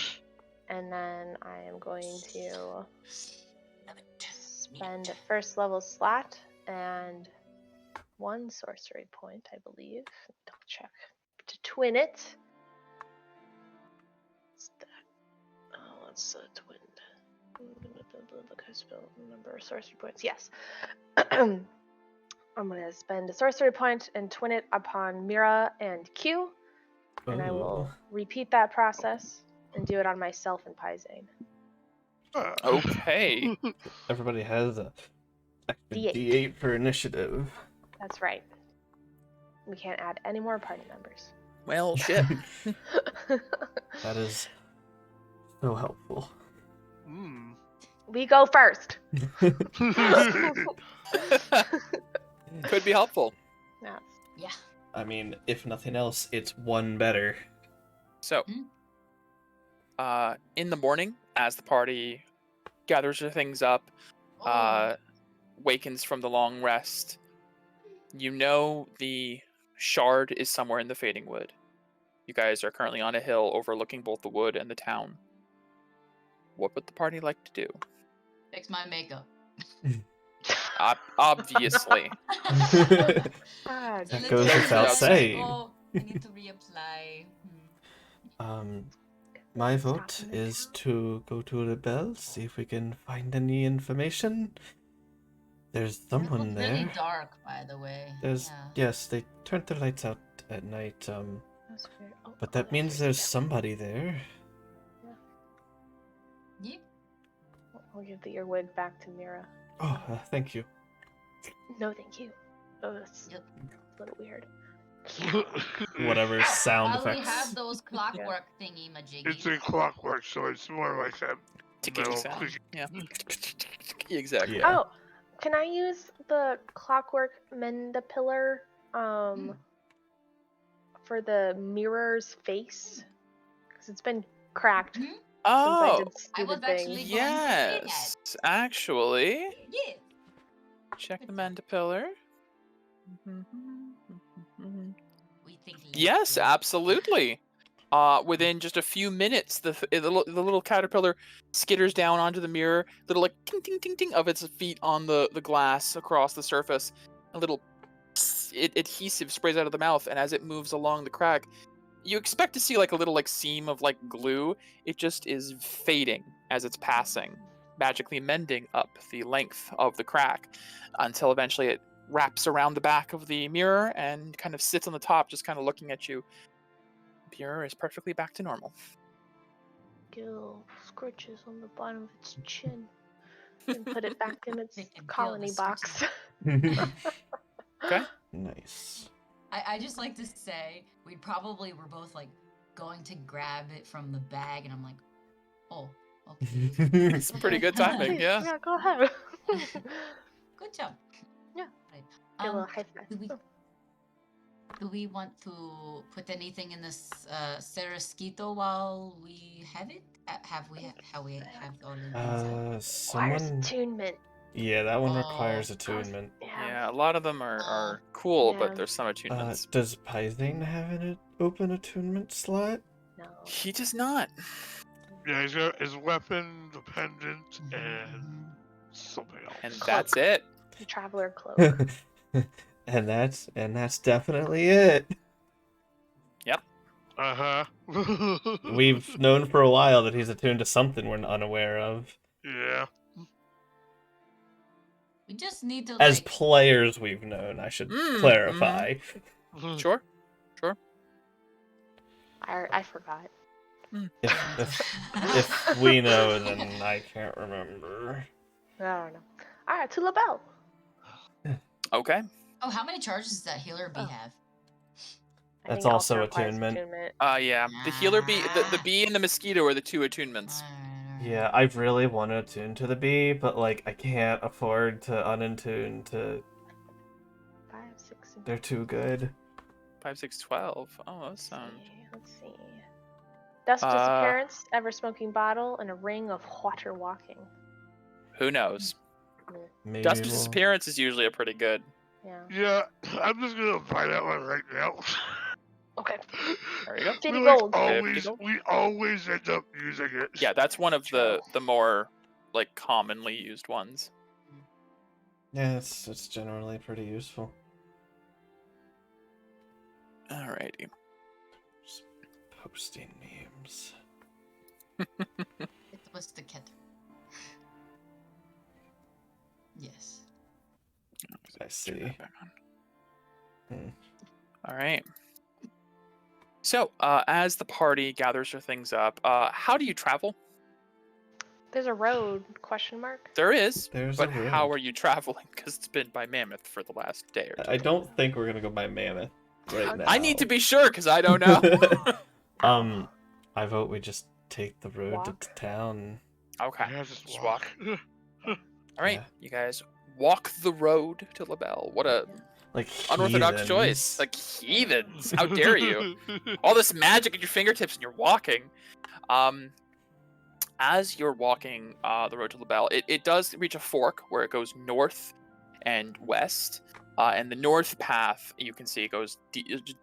And then I am going to spend a first level slot and 1 sorcery point, I believe. Double check. To twin it. What's that? Oh, that's twinned. Spell number of sorcery points. Yes. I'm going to spend a sorcery point and twin it upon Mira and Q. And I will repeat that process and do it on myself and Paisane. Okay. Everybody has a extra D8. D8 for initiative. That's right. We can't add any more party members. Well, shit. That is so helpful. Mm. We go first. Could be helpful. Yes. Yeah. I mean, if nothing else, it's one better. So, in the morning, as the party gathers their things up, Oh. wakens from the long rest, you know the shard is somewhere in the Fading Wood. You guys are currently on a hill overlooking both the wood and the town. What would the party like to do? Fix my makeup. Obviously. Ah, That goes goes Literally without outside. saying. Oh, I need to reapply. My Stop vote in the is to go to the bell, see if we can find any information. There's It someone looked there. really dark, by the way. There's Yeah. yes, they turned the lights out at night. That's fair. Oh, But that yeah, means here's there's the- somebody there. Yep. I'll give your wig back to Mira. Oh, thank you. No, thank you. Oh, that's Yep. a little weird. whatever sound We effects. have those clockwork thingy majiggy. It's a clockwork, so it's more like a Ticking metal sound. clicking. Yeah. Exactly. Yeah. Oh, can I use the clockwork mandapillar for the mirror's face? Because it's been cracked since I Oh, did I was stupid actually things. going to say that. yes. Actually, Yes. check the Good job. mandapillar. We think Yes, less. absolutely. Within just a few minutes, the little caterpillar skitters down onto the mirror. Little like ting ting ting ting of its feet on the glass across the surface. A little adhesive sprays out of the mouth, and as it moves along the crack, you expect to see like a little like seam of like glue. It just is fading as it's passing, magically mending up the length of the crack until eventually it wraps around the back of the mirror and kind of sits on the top, just kind of looking at you. Mirror is perfectly back to normal. Gill scritches on the bottom of its chin. And put it back in its They can feel the colony box. Okay. Nice. I just like to say we probably were both like going to grab it from the bag, and I'm like, oh, okay. It's pretty good timing, Please, yeah. Yeah, go ahead. Good job. Yeah. Right. Get a little high five. Do we want to put anything in this Sarasquito while we have it? Have we have all of these? Requires Someone. attunement. Yeah, that one Oh, requires attunement. Yeah, a lot of them are cool, Yeah. but there's some attunements. Does Pythane have an open attunement slot? No. He does not. Yeah, he's got his weapon, the pendant, and something else. And that's it. The traveler cloak. and that's definitely it. Uh-huh. We've known for a while that he's attuned to something we're unaware of. Yeah. We just need to As like. players, we've known. I should clarify. Sure. I forgot. If we know, then I can't remember. I don't know. Alright, to LaBelle. Okay. Oh, how many charges does that healer bee Oh. have? I That's think it also requires attunement. Yeah. The healer bee, the bee and the mosquito are the two attunements. Yeah, I really want to attune to the bee, but like I can't afford to unattune to. 5, 6, and They're too good. 5, 6, 12. Oh, that sounds. Let's see. Dust disappearance, ever smoking bottle, and a ring of water walking. Who knows? Maybe Dust we'll- disappearance is usually a pretty good. Yeah. Yeah, I'm just gonna buy that one right now. Okay. There you go. 50 we gold. we always end up using it. Yeah, that's one of the more like commonly used ones. Yeah, it's generally pretty useful. Alrighty. Just posting memes. It was the cat. Yes. I see. All right. So, as the party gathers their things up, how do you travel? There's a road, question mark. There is, There's but a road. how are you traveling? Because it's been by Mammoth for the last day or two. I don't think we're gonna go by Mammoth right now. I need to be sure because I don't know. I vote we just take the road to Walk? town. Okay. Yeah, just walk. All right, Yeah. you guys walk the road to LaBelle. What a Like unorthodox heathens. choice. Like heathens. How dare you? All this magic at your fingertips and you're walking. As you're walking the road to LaBelle, it does reach a fork where it goes north and west. And the north path, you can see, goes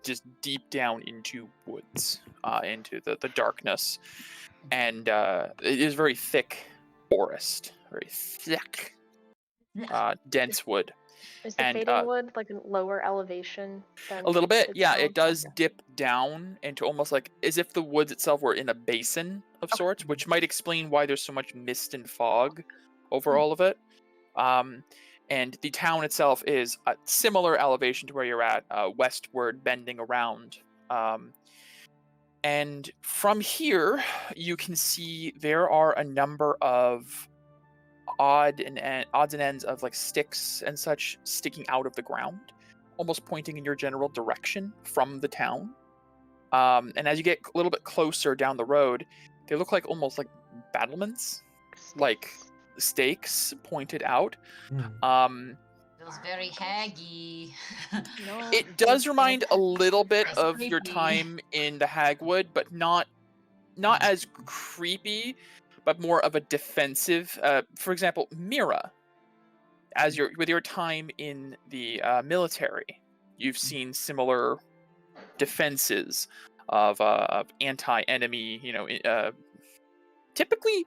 just deep down into woods, into the darkness. And it is very thick forest, very thick, dense wood. Is the and, fading wood like a lower elevation than A little bit, its yeah. own? It does Okay. dip down into almost like as if the woods itself were in a basin of sorts, which might explain why there's so much mist and fog over all of it. And the town itself is a similar elevation to where you're at, westward, bending around. And from here, you can see there are a number of odds and ends of like sticks and such sticking out of the ground. almost pointing in your general direction from the town. And as you get a little bit closer down the road, they look like almost like battlements, like stakes pointed out. Feels very haggy. No, It does remind a little bit It's of your creepy. time in the Hagwood, but not as creepy, but more of a defensive. For example, Mira, with your time in the military, you've seen similar defenses of anti-enemy. Typically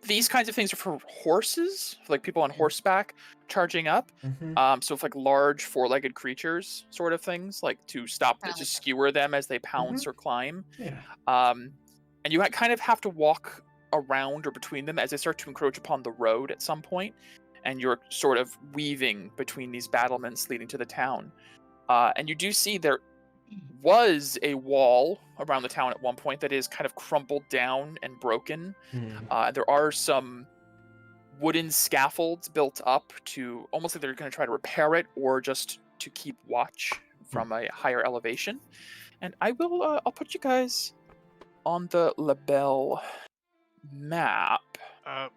these kinds of things are for horses, like people on horseback charging up. So if like large four-legged creatures, sort of things, like to stop, Kinda to like skewer them as they pounce or climb. Yeah. And you kind of have to walk around or between them as they start to encroach upon the road at some point, and you're sort of weaving between these battlements leading to the town. And you do see there was a wall around the town at one point that is kind of crumpled down and broken. There are some wooden scaffolds built up to almost like they're going to try to repair it or just to keep watch from a higher elevation. And I'll put you guys on the Labelle map.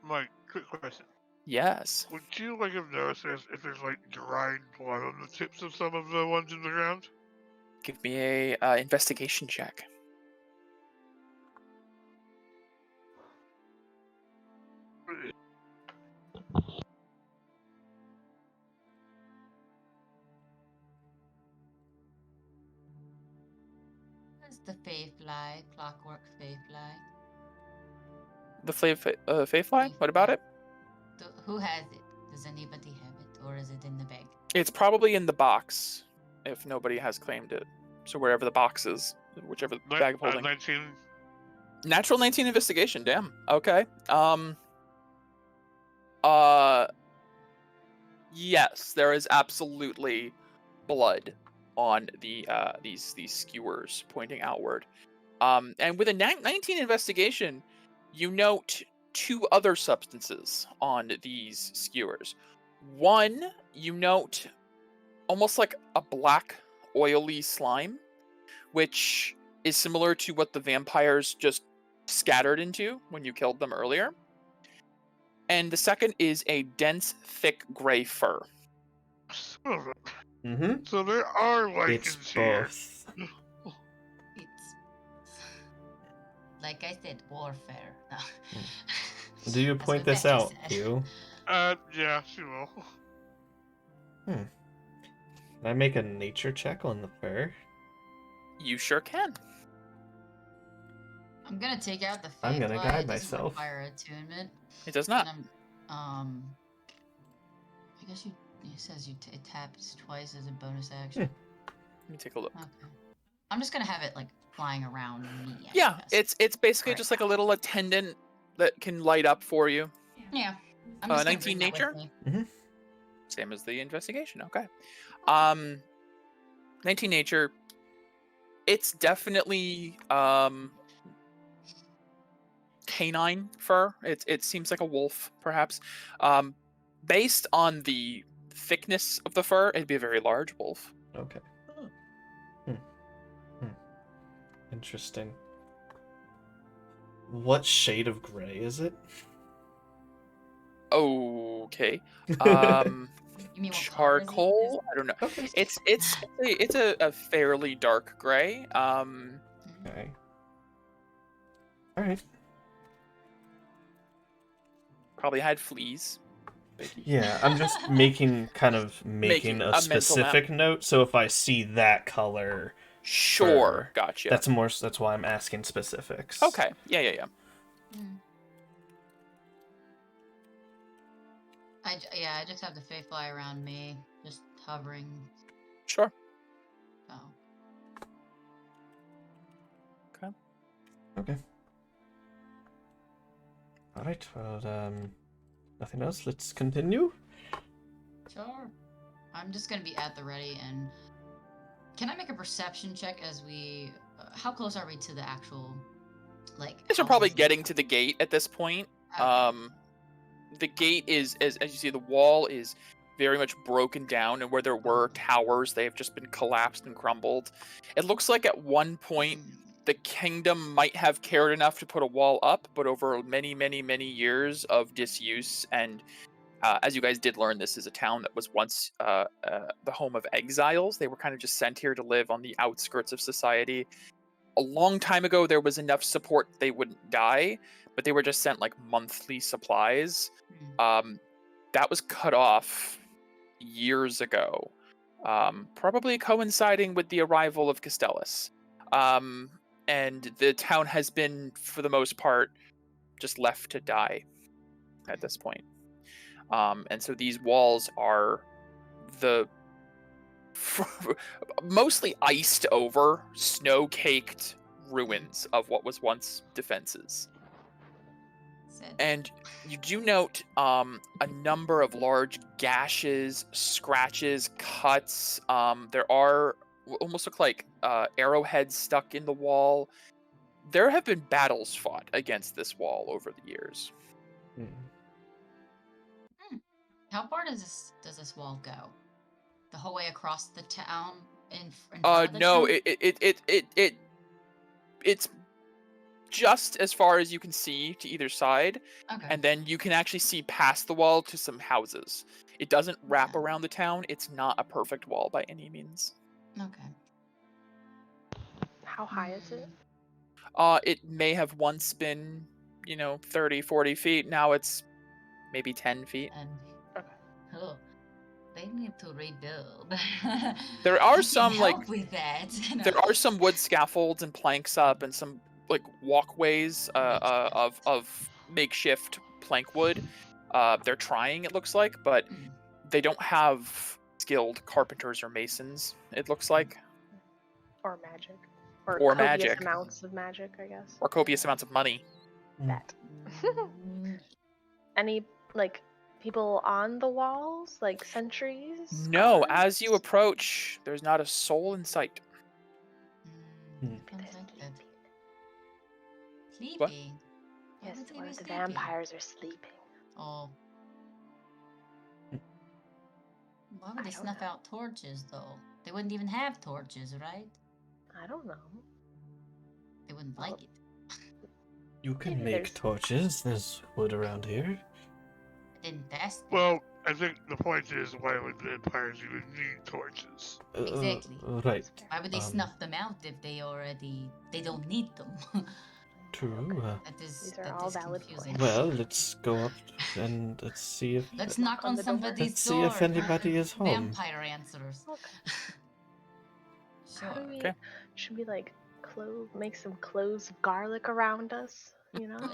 Mike, quick question. Yes. Would you have noticed if there's dried blood on the tips of some of the ones in the ground? Give me a investigation check. What's the Fae Fly? Clockwork Fae Fly? The Fae Fly? What about it? Who has it? Does anybody have it? Or is it in the bag? It's probably in the box, if nobody has claimed it. So wherever the box is, whichever bag of holding. 19. Natural 19 investigation, damn. Okay. Yes, there is absolutely blood on the these skewers pointing outward. And with a 19 investigation, you note 2 other substances on these skewers. One, you note almost like a black, oily slime, which is similar to what the vampires just scattered into when you killed them earlier. And the second is a dense, thick gray fur. So there are It's lichens here. both. It's like I said, warfare. No. Do you That's point what this Becky out, said. Hugh? Yeah, she will. Can I make a nature check on the fur? You sure can. I'm gonna take out the Fae I'm gonna Fly. guide It doesn't myself. require attunement. It does not. And I guess it says it taps twice as a bonus action. Let me take a look. Okay. I'm just gonna have it flying around me. I Yeah, guess. it's basically Right. just like a little attendant that can light up for you. Yeah. I'm just gonna 19 bring that nature? with me. Same as the investigation. Okay. 19 nature. It's definitely canine fur. It seems like a wolf, perhaps. Based on the thickness of the fur, it'd be a very large wolf. Okay. Interesting. What shade of gray is it? Okay. You mean what color is it? Charcoal? I don't know. Okay. It's a fairly dark gray. Okay. All right. Probably had fleas. Yeah, I'm just making a Making a mental specific note. So if I see that color, Sure, gotcha. that's why I'm asking specifics. Okay. Yeah. I just have the Fae Fly around me, just hovering. Sure. Oh. Okay. All right. Well, nothing else. Let's continue. Sure. I'm just gonna be at the ready, and can I make a perception check as we? How close are we to the actual, Guys are probably houses? getting to the gate at this point. Okay. The gate is, as you see, the wall is very much broken down, and where there were towers, they have just been collapsed and crumbled. It looks like at one point the kingdom might have cared enough to put a wall up, but over many, many, many years of disuse, and as you guys did learn, this is a town that was once the home of exiles. They were kind of just sent here to live on the outskirts of society. A long time ago, there was enough support they wouldn't die, but they were just sent like monthly supplies. That was cut off years ago, probably coinciding with the arrival of Castellus. And the town has been, for the most part, just left to die at this point. And so these walls are the mostly iced over, snow-caked ruins of what was once defenses. And you do note a number of large gashes, scratches, cuts. There are almost look like arrowheads stuck in the wall. There have been battles fought against this wall over the years. How far does this wall go? The whole way across the town in front of the no, town? it's just as far as you can see to either side, Okay. and then you can actually see past the wall to some houses. It doesn't wrap Okay. around the town. It's not a perfect wall by any means. Okay. How high is it? It may have once been, 30, 40 feet. Now it's maybe 10 feet. And oh, they need to rebuild. There are I can some, like- help with that. There are some wood scaffolds and planks up, and some like walkways of makeshift plank wood. They're trying, it looks like, but they don't have skilled carpenters or masons, it looks like. Or magic. Or Or copious magic. amounts of magic, I guess. Or copious amounts of money. That. Any, like, people on the walls? Like, sentries? No, guards? as you approach, there's not a soul in sight. Sounds They're like that. sleeping. What? Sleeping. Why Yes, would they one be of the sleeping? vampires are sleeping. Oh. Why would I they don't snuff know. out torches, though? They wouldn't even have torches, right? I don't know. They wouldn't Well, like it. You can Maybe make there's- torches. There's wood around here. I didn't test it. Well, I think the point is, why would vampires even need torches? Exactly. Right. Why would they um, snuff them out if they don't need them? True. These are all valid confusing. points. Well, let's go up and let's see if Let's knock on the door. somebody's let's see door. if anybody is home. Vampire answers. Okay. How Sure. do we? Okay. Should we like make some cloves of garlic around us? You know?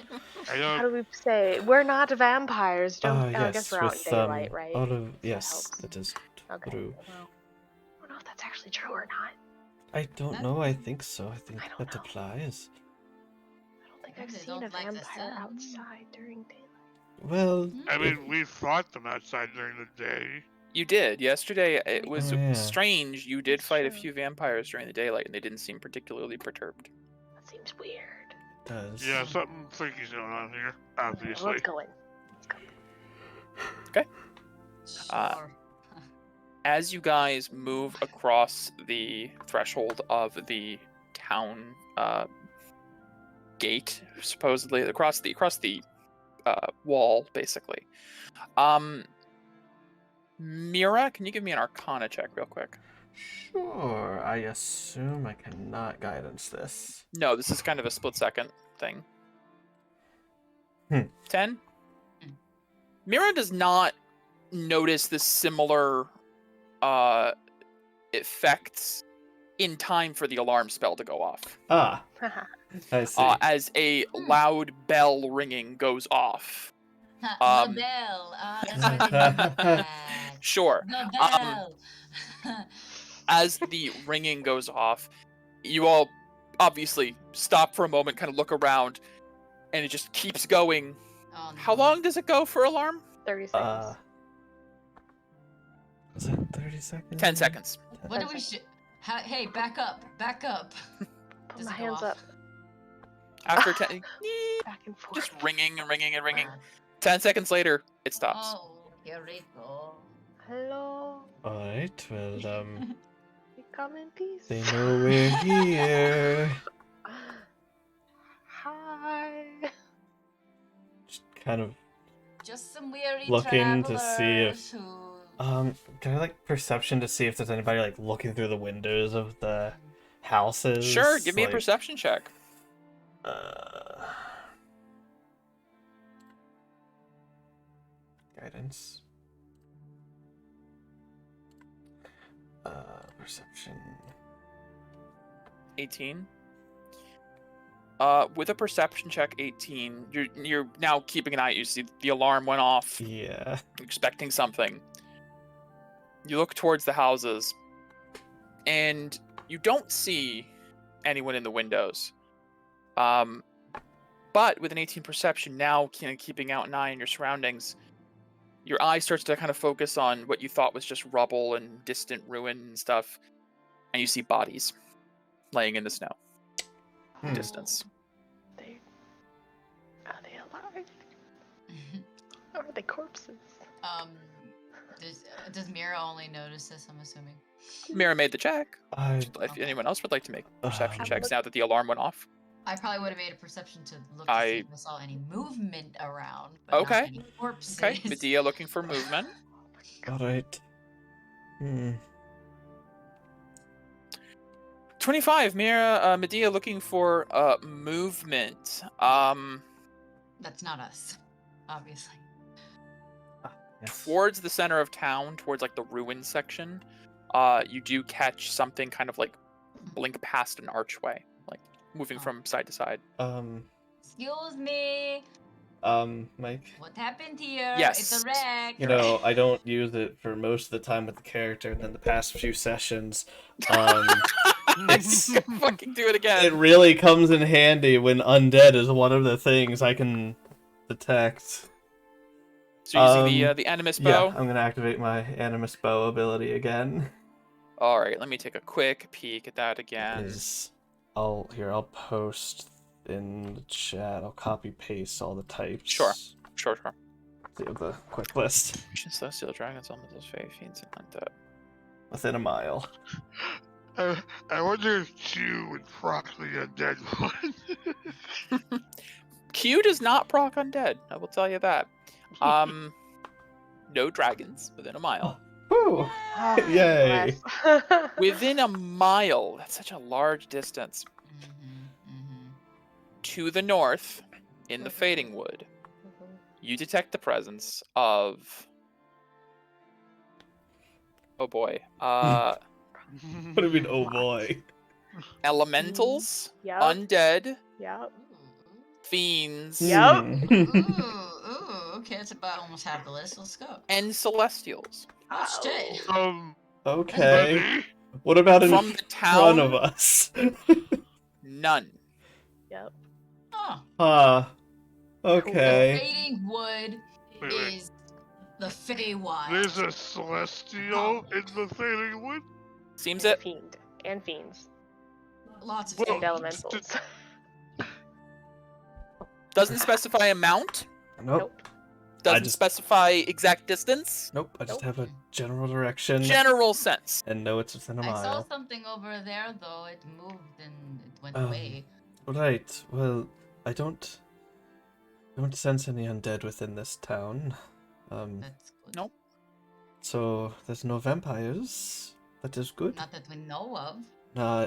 I How don't. do we say we're not vampires? Don't. I Yes, guess we're out in with daylight, right? all of So it yes, helps. that is Okay. true. Well, I don't know if that's actually true or not. I don't That- know. I think so. I think I don't that know. applies. I don't think Maybe I've they seen a don't like the vampire sun. outside during daylight. Well, I it- mean, we fought them outside during the day. You did. Yesterday, it was Oh, yeah. strange. You did That's fight a true. few vampires during the daylight, and they didn't seem particularly perturbed. That seems weird. it does. Yeah, something freaky's going on here. Okay, Obviously. let's go in. Let's go. Sure. As you guys move across the threshold of the town gate, supposedly across the wall, basically. Mira, can you give me an Arcana check real quick? Sure. I assume I cannot guidance this. No, this is kind of a split-second thing. 10? Mira does not notice the similar effects in time for the alarm spell to go off. Ah, I see. As a loud bell ringing goes off. the um, bell. That's why they did that. Sure. The bell. As the ringing goes off, you all obviously stop for a moment, kind of look around, and it just keeps going. Oh, How no. long does it go for alarm? 30 seconds. Was it 30 seconds? 10 seconds. What do we should? Hey, back up! Back up! Put Does my it go hands off? up. After 10, Back and forth. just ringing and ringing and ringing. 10 seconds later, it stops. Oh, qué rico. Alright, well, We come in peace. they know we're here. Hi. Just kind of Just some weary looking to see if travelers who... can I like perception to see if there's anybody like looking through the windows of the houses? Sure, give me a like, perception check. Guidance. Perception. 18. With a perception check 18, you're now keeping an eye. You see the alarm went off. Yeah. Expecting something. You look towards the houses, and you don't see anyone in the windows. But with an 18 perception, now kind of keeping out an eye on your surroundings, your eye starts to kind of focus on what you thought was just rubble and distant ruin and stuff, and you see bodies laying in the snow. Distance. Are they alive? Or are they corpses? Does Mira only notice this, I'm assuming? Mira made the check. If Okay. anyone else would like to make perception Um, checks now that the alarm went off. I probably would have made a perception to look to see if I saw any movement around, but Okay. not any corpses. Okay, Medea looking for movement. Alright. 25, Mira, Medea looking for movement. That's not us, obviously. Yes. Towards the center of town, towards like the ruin section, you do catch something kind of like blink past an archway, like moving from side to side. Excuse me. Mike. What happened here? Yes. It's a wreck. You know, I don't use it for most of the time with the character, and then the past few sessions, it's, Fucking do it again. it really comes in handy when undead is one of the things I can detect. So using the animus bow. Yeah, I'm gonna activate my animus bow ability again. All right, let me take a quick peek at that again. I'll post in the chat. I'll copy paste all the types. Sure. So you have the quick list Celestial dragons, almost fairy fiends, and undead. within a mile. I wonder if Q would proc the undead one. Q does not proc undead. I will tell you that. No dragons within a mile. Woo! Yay! Within a mile. That's such a large distance. To the north, in the Fading Wood, you detect the presence of... Oh boy. What do you mean, oh boy? Elementals, Yep. undead, Yep. fiends, Yep. Ooh, okay, it's about almost half the list. Let's go. and celestials. Oh, shit. Okay. Buddy? What about in From the front town, of us? none. Yep. Oh, Huh. Okay. the Fading Wood Wait. is the Feywild. There's a celestial in the Fading Wood? Seems And it. fiend. And fiends. Lots of Well, And Feywild. elementals. Doesn't specify amount. Nope. Nope. Doesn't just- specify exact distance. Nope. I just Nope. have a general direction General sense. and know it's within a I saw mile. something over there, though. It moved and it went Um, away. Right. Well, I don't sense any undead within this town. That's good. Nope. So there's no vampires. That is good. Not that we know of.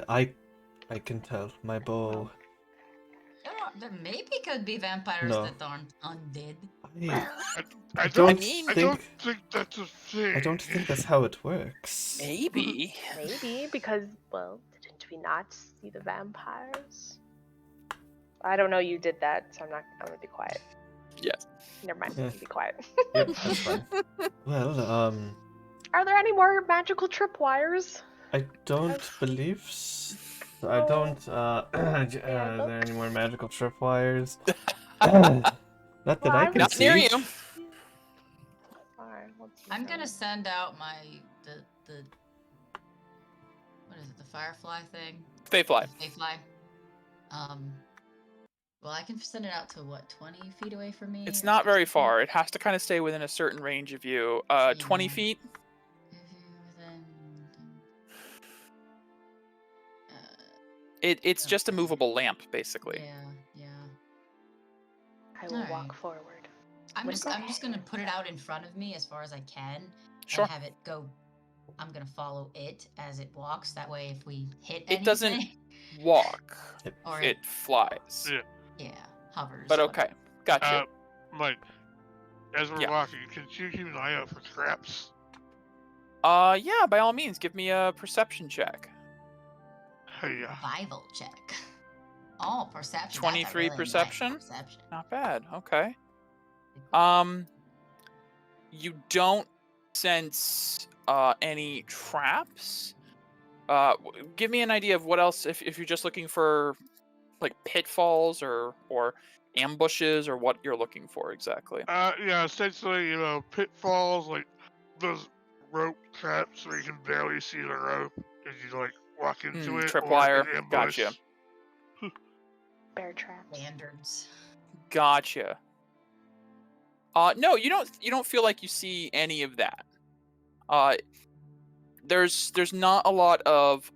I can tell. My bow. There maybe could be vampires No. that aren't undead. I don't don't think that's a thing. I don't think that's how it works. Maybe. Maybe because, well, didn't we not see the vampires? I don't know you did that, so I'm gonna be quiet. Yes. Never mind. Yeah. Be quiet. Yep, that's fine. Well, Are there any more magical tripwires? I don't believe. I don't. Are there any more magical tripwires? Not that Well, I I can Not see. near you. Alright, let's see. I'm gonna send out my the what is it, the firefly thing? They fly. Mayfly. Well, I can send it out to what, 20 feet away from me? It's or not very 60? far. It has to kind of stay within a certain range of you. 20 Yeah. feet. It's just a Okay. movable lamp, basically. Yeah. I will Alright. walk forward. I'm With just my I'm just gonna hands put it up. out in front of me as far as I can. Sure. And have it go. I'm gonna follow it as it walks. That way, if we hit It doesn't anything, walk. or It flies. Yeah. hovers. But whatever. okay, gotcha. Mike, as we're Yeah. walking, can you keep an eye out for traps? Yeah, by all means, give me a perception check. Hey, Survival check. Oh, perception. That's a 23 really perception? Nice perception. Not bad. Okay. You don't sense any traps. Give me an idea of what else, if you're just looking for like pitfalls or ambushes, or what you're looking for exactly. yeah, essentially, pitfalls, like those rope traps where you can barely see the rope as you, like, walk into it, or Tripwire. an ambush. Gotcha. Bear traps. Standards. Gotcha. No, you don't feel like you see any of that. There's not a lot of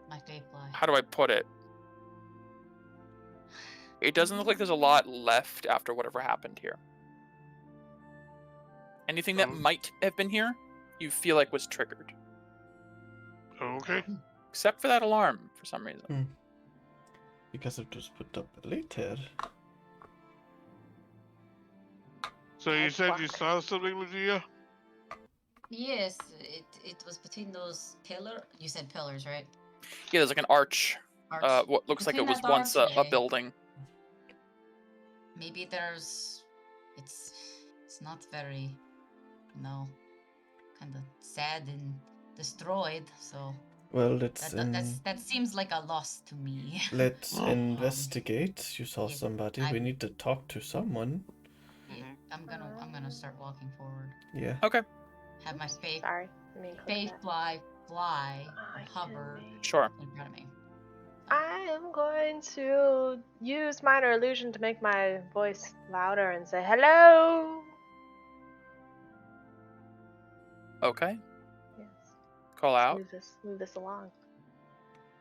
My fake fly. how do I put it? It doesn't look like there's a lot left after whatever happened here. Anything that Oh. might have been here, you feel like was triggered. Okay. Except for that alarm, for some reason. Because it was put up later. So you Nice said you walk. saw something, Medea? Yes, it was between those pillar. You said pillars, right? Yeah, there's like an arch. Arch. What looks like it Between was that once arch, a yeah. building. Maybe there's. It's not very, kind of sad and destroyed. So Well, let's that seems like a loss to me. let's investigate. You saw yes, somebody. We I'm- need to talk to someone. Yeah, I'm gonna start walking forward. Yeah. Okay, Have my fake Sorry. I mean, click that. fly I hover can make- sure. in front of me. I am going to use minor illusion to make my voice louder and say hello. Okay, Yes. call Let's out. move this along.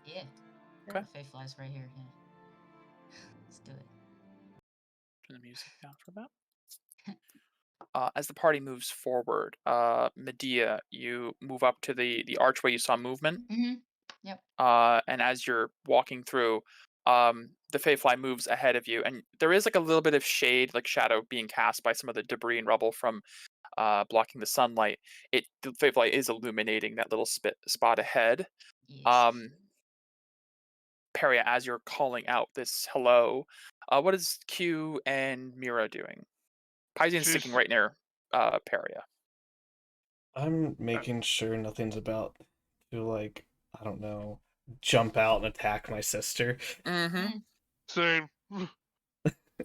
Yeah. Okay. Fake flies right here. Yeah. Let's do it. Turn the music down for a bit. As the party moves forward, Medea, you move up to the archway. You saw movement. Mm-hmm. Yep. And as you're walking through, the Feyfly moves ahead of you, and there is like a little bit of shade, like shadow, being cast by some of the debris and rubble from blocking the sunlight. The Feyfly is illuminating that little spot ahead. Yes. Peria, as you're calling out this hello, what is Q and Mira doing? Paizian's sticking She's- right near Peria. I'm making sure nothing's about to, like, I don't know, jump out and attack my sister. Mm-hmm. Same.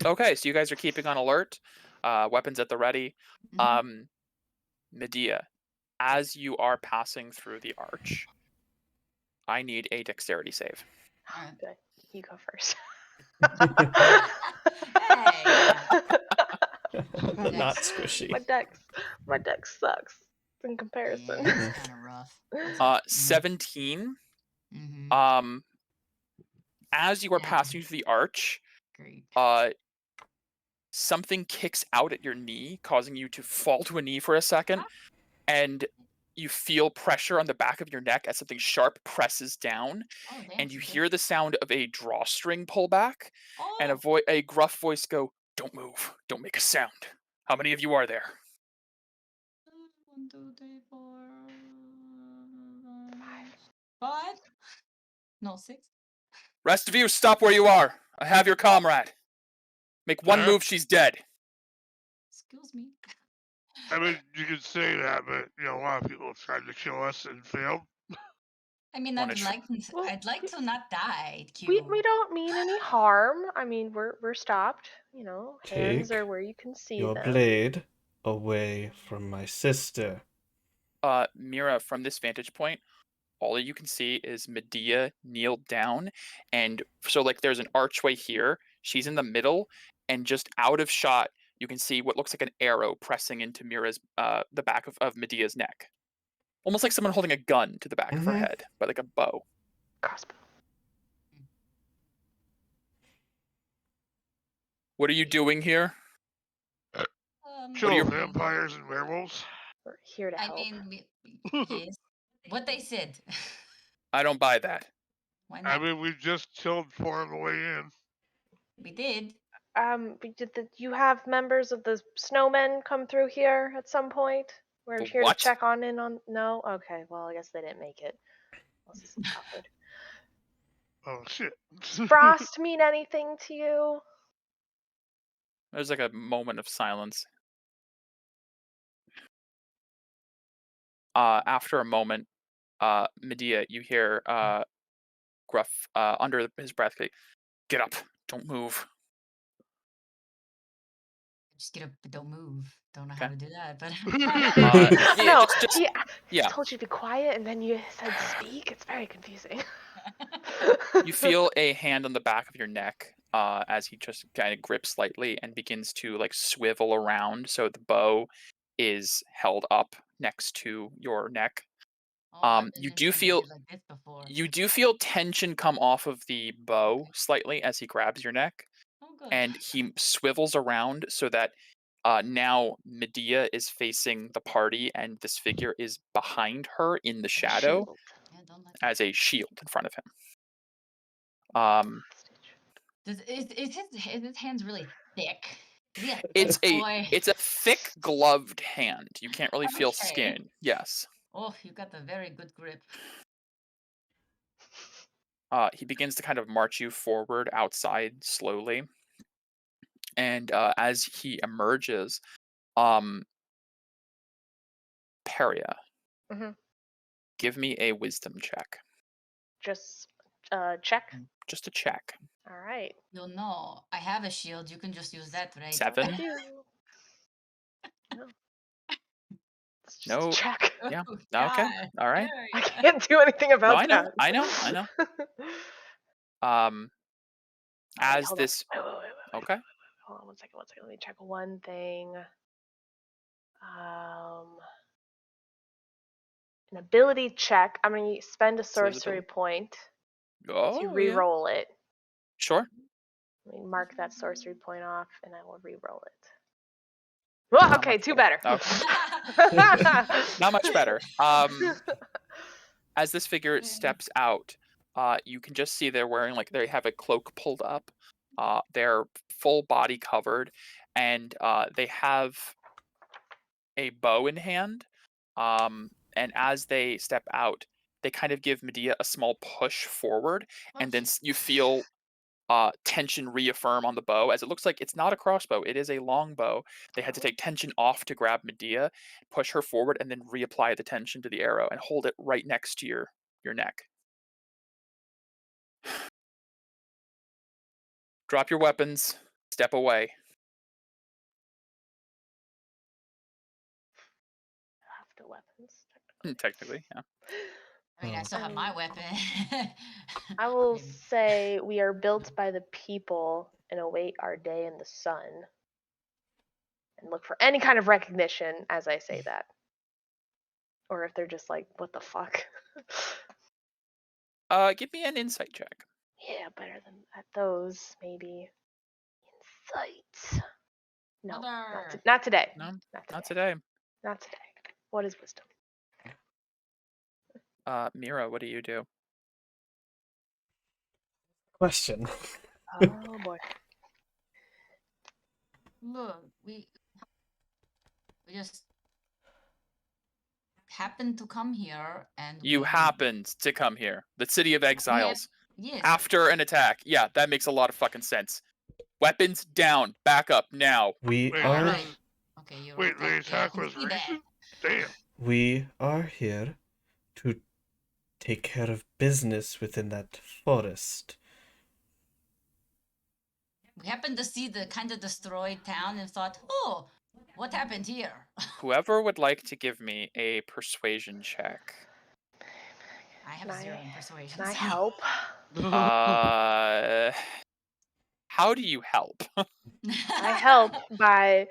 Okay, so you guys are keeping on alert, weapons at the ready. Mhm. Medea, as you are passing through the arch, I need a dexterity save. Alright. Good. You go first. Hey. Not squishy. My deck sucks in comparison. Yeah, it's kind of rough. 17. Mm-hmm. As you are Yeah. passing through the arch, Great. something kicks out at your knee, causing you to fall to a knee for a second, and you feel pressure on the back of your neck as something sharp presses down, Oh, damn, and you she's hear the sound of a drawstring pull back, Oh. and a gruff voice go, "Don't move, don't make a sound. How many of you are there?" 1, 2, 3, 4, 5. No, 6. Rest of you, stop where you are. I have your comrade. Make one Huh? move, she's dead. Excuse me. I mean, you could say that, but, a lot of people have tried to kill us and failed. I mean, Wanna Well, I'd like to not die. Q. we don't mean any harm. I mean, we're stopped. Hands Take are where you can see Your them. blade away from my sister. Mira, from this vantage point, all you can see is Medea kneeled down, and so like there's an archway here. She's in the middle, and just out of shot, you can see what looks like an arrow pressing into Mira's the back of Medea's neck. almost like someone holding a gun to the back of her Mhm. head, but like a bow. Crossbow. What are you doing here? Kill are your- vampires and werewolves. We're here to I help. mean, yes. What they said. I don't buy that. Why I not? mean, we just killed 4 on the way in. We did. You have members of the snowmen come through here at some point? We're The here what? to check on. No? Okay, well, I guess they didn't make it. This is awkward. Oh shit. Does frost mean anything to you? There's like a moment of silence. After a moment, Medea, you hear Gruff under his breath, "Get up! Don't move." Just get up, but don't move. Don't know Okay. how to do that, but Yeah, No, just he yeah. told you to be quiet, and then you said speak. It's very confusing. You feel a hand on the back of your neck as he just kind of grips lightly and begins to like swivel around, so the bow is held up next to your neck. Oh, I've been You do feel intimidated like this before. you do feel tension come off of the bow slightly as he grabs your neck, Oh, good. and he swivels around so that now Medea is facing the party, and this figure is behind her in the shadow Shield. Yeah, don't let as a shield in front of him. Is his hands really thick? Is he a It's thick a boy? it's a thick gloved hand. You can't really feel Okay. skin. Yes. Oh, you got a very good grip. He begins to kind of march you forward outside slowly, and as he emerges, Peria, Mhm. give me a wisdom check. Just check. Just a check. All right. You'll know. I have a shield. You can just use that, right? 7. I do. No. It's just No. a check. Yeah. Oh, Okay. God. All right. I Yeah. can't do anything No, about I know. that. I know. Alright, As hold this. on. Wait. Okay. Hold on one second. Let me check one thing. An ability check. I'm going to spend a sorcery ability. point to Oh, yeah. re-roll it. Sure. Let me mark that sorcery point off, and I will re-roll it. Well, Not okay, much 2 better. Not much better. As this figure steps out, you can just see they're wearing they have a cloak pulled up. They're full body covered, and they have a bow in hand. And as they step out, they kind of give Medea a small push forward, and then you feel tension reaffirm on the bow, as it looks like it's not a crossbow, it is a long bow. They had to take tension off to grab Medea, push her forward, and then reapply the tension to the arrow and hold it right next to your neck. Drop your weapons, step away. After weapons. Technically, yeah. I mean, I still have my weapon. I will Maybe. say we are built by the people and await our day in the sun. And look for any kind of recognition as I say that. Or if they're just like, what the fuck? Give me an insight check. Yeah, better than at those, maybe. Insight. No, not today. No, Not not today. today. Not today. What is wisdom? Mira, what do you do? Question. Oh boy. Look, we just happened to come here, and You we happened to come here, the city of exiles, yes. after an attack. Yeah, that makes a lot of fucking sense. Weapons down, back up now. We Wait, are Right. Okay, you're Wait, right. the attack Yeah, was see that. recent? Damn. we are here to take care of business within that forest. We happened to see the kind of destroyed town and thought, oh, what happened here? Whoever would like to give me a persuasion check. I have Can 0 in persuasion. Can I so- help? How do you help? I help by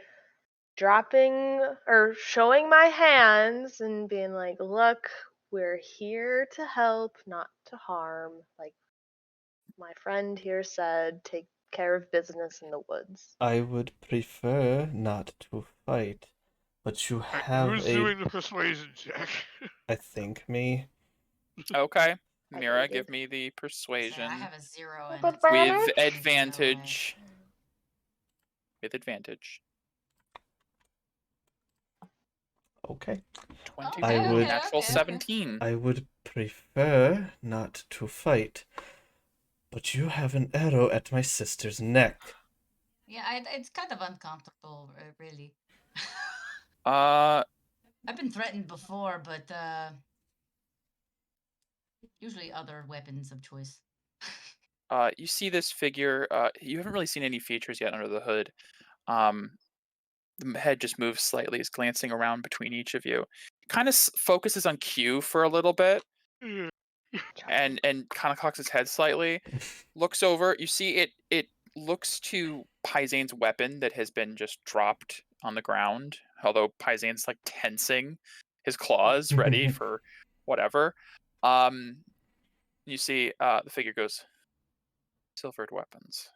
dropping or showing my hands and being like, look, we're here to help, not to harm. Like my friend here said, take care of business in the woods. I would prefer not to fight, but you have Who's doing the persuasion check? I think me. Okay. I Mira, figured. give me the So persuasion I have a 0 and With it's a with advantage? advantage. With advantage. Okay. 20. I would- Natural okay. 17. I would prefer not to fight, but you have an arrow at my sister's neck. Yeah, it's kind of uncomfortable, really. Uh, I've been threatened before, but usually other weapons of choice. you see this figure. You haven't really seen any features yet under the hood. The head just moves slightly, is glancing around between each of you. Kind of focuses on Q for a little bit, and kind of cocks its head slightly. Looks over. You see it looks to Paizane's weapon that has been just dropped on the ground. Although Paizane's like tensing his claws, ready for whatever. You see the figure goes, silvered weapons.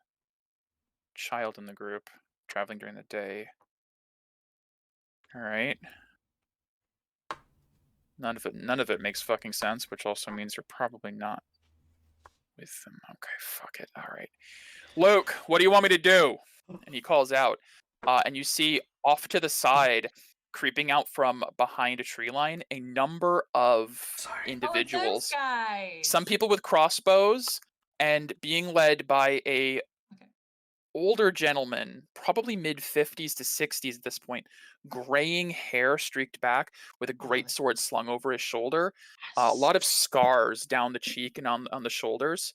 Child in the group, traveling during the day. All right. None of it makes fucking sense, which also means you're probably not with them. Okay, fuck it. All right. Luke, what do you want me to do? And he calls out. And you see off to the side, creeping out from behind a tree line, a number of individuals. Oh, guys. Some people with crossbows, and being led by a older gentleman, probably mid 50s to 60s at this point, graying hair streaked back with a great sword slung over his shoulder, a lot of scars down the cheek and on the shoulders.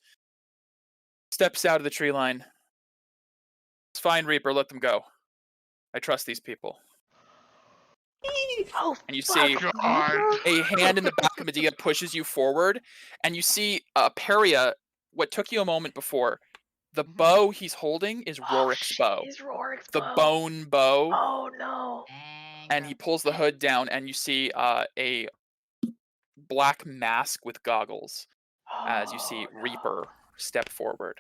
Steps out of the tree line. It's fine, Reaper, let them go. I trust these people. Oh, And you see God. a hand in the back of Medea pushes you forward, and you see Peria, what took you a moment before, the bow he's holding is Rorik's bow. Is Rorik's The bow. bone bow. Oh no. And he pulls the hood down, and you see a black mask with goggles as you see Reaper step forward.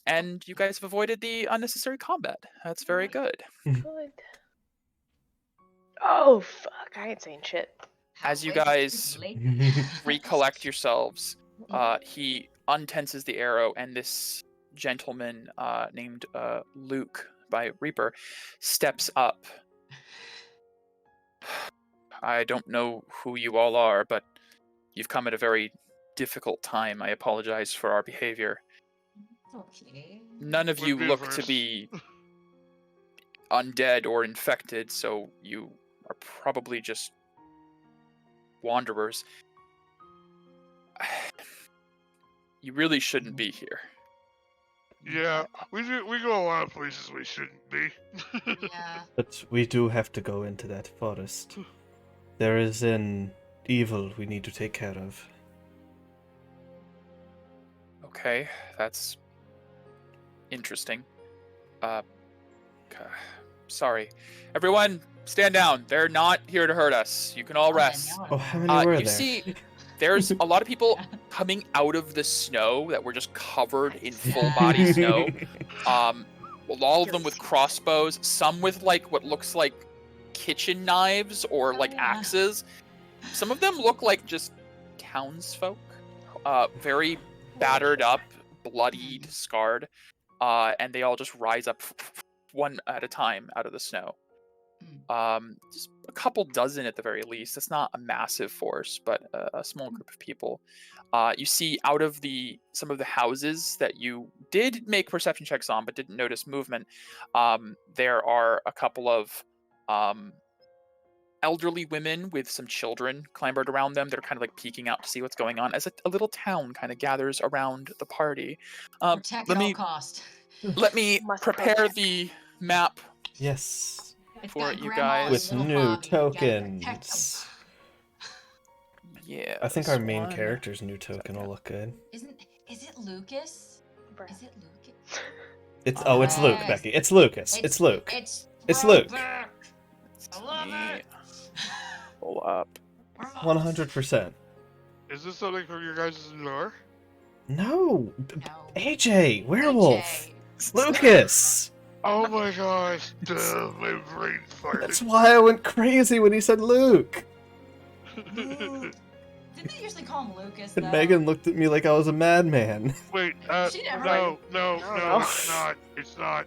And you guys have avoided the unnecessary combat. That's very good. Good. Oh fuck! I ain't saying shit. As you guys recollect yourselves, he untenses the arrow, and this gentleman named Luke by Reaper steps up. I don't know who you all are, but you've come at a very difficult time. I apologize for our behavior. Okay. None of you Would be look to averse. be undead or infected, so you are probably just wanderers. You really shouldn't be here. Yeah, we go a lot of places we shouldn't be. Yeah. But we do have to go into that forest. There is an evil we need to take care of. Okay, that's interesting. Sorry. Everyone, stand down. They're not here to hurt us. You can all rest. Oh, how many were You there? see, there's a lot of people coming out of the snow that were just covered in full body snow. All of them with crossbows, some with like what looks like kitchen knives or like axes. Some of them look like just townsfolk, very battered up, bloodied, scarred, and they all just rise up one at a time out of the snow. Just a couple dozen at the very least. It's not a massive force, but a small group of people. You see out of some of the houses that you did make perception checks on but didn't notice movement, there are a couple of elderly women with some children clambered around them. They're kind of like peeking out to see what's going on as a little town kind of gathers around the party. Protect at all cost. Let me Must prepare protect. the map Yes. It's for got you Grandma and With little new Bobby. You gotta protect 'em. tokens. Yeah. I think our this main one. character's new token will look good. Is it Lucas? Bruh. Is it Lucas? It's Luke, Yes. Becky. It's Lucas. It's Luke. It's Luke. throwback. I love Me it. pull up. 100%. Is this something from your guys' lore? No. No. AJ, werewolf. AJ. Lucas. Oh my gosh, duh, my brain That's farted. why I went crazy when he said Luke. Didn't they usually call him Lucas, And though? Megan looked at me like I was a madman. Wait, She never- no, No. it's not. It's not.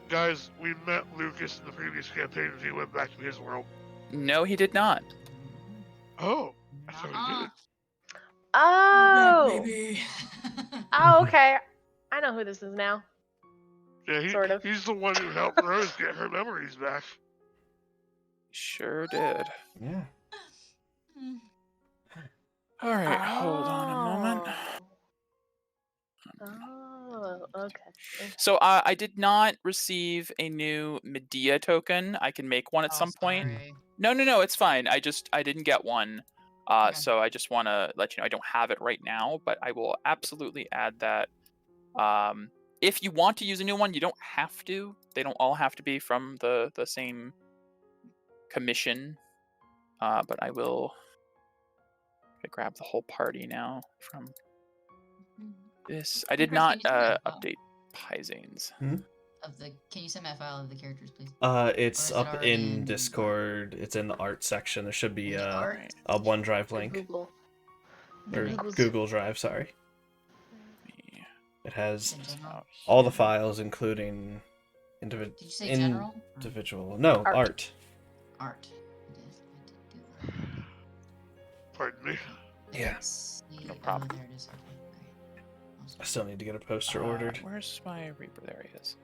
Guys, we met Lucas in the previous campaign and he went back to his world. No, he did not. Oh, I thought he Uh-uh. did. Oh. Baby. Oh, okay. I know who this is now. Yeah, Sort of. he's the one who helped Rose get her memories back. Sure did. Yeah. All right, hold on a moment. Oh, okay. So I did not receive a new Medea token. I can make one at Oh, some point. sorry. No, it's fine. I didn't get one. Okay. So I just want to let you know I don't have it right now, but I will absolutely add that. If you want to use a new one, you don't have to. They don't all have to be from the same commission. But I will grab the whole party now from this. I did Chris, not can you send me a file update Pyzanes. Can you send me a file of the characters, please? It's Or is it up already in in- Discord. It's in the art section. There should be In the a art? OneDrive link Google. or Google's- Google Drive. Sorry. Yeah. It has In general? all the files, including Did you say general? individual. No, Art. art. Art. It is. I did do that. Pardon me. Yeah. Let's see. No problem. Oh, there it is. Okay. I still need to get a poster ordered. Where's my Reaper? There he is.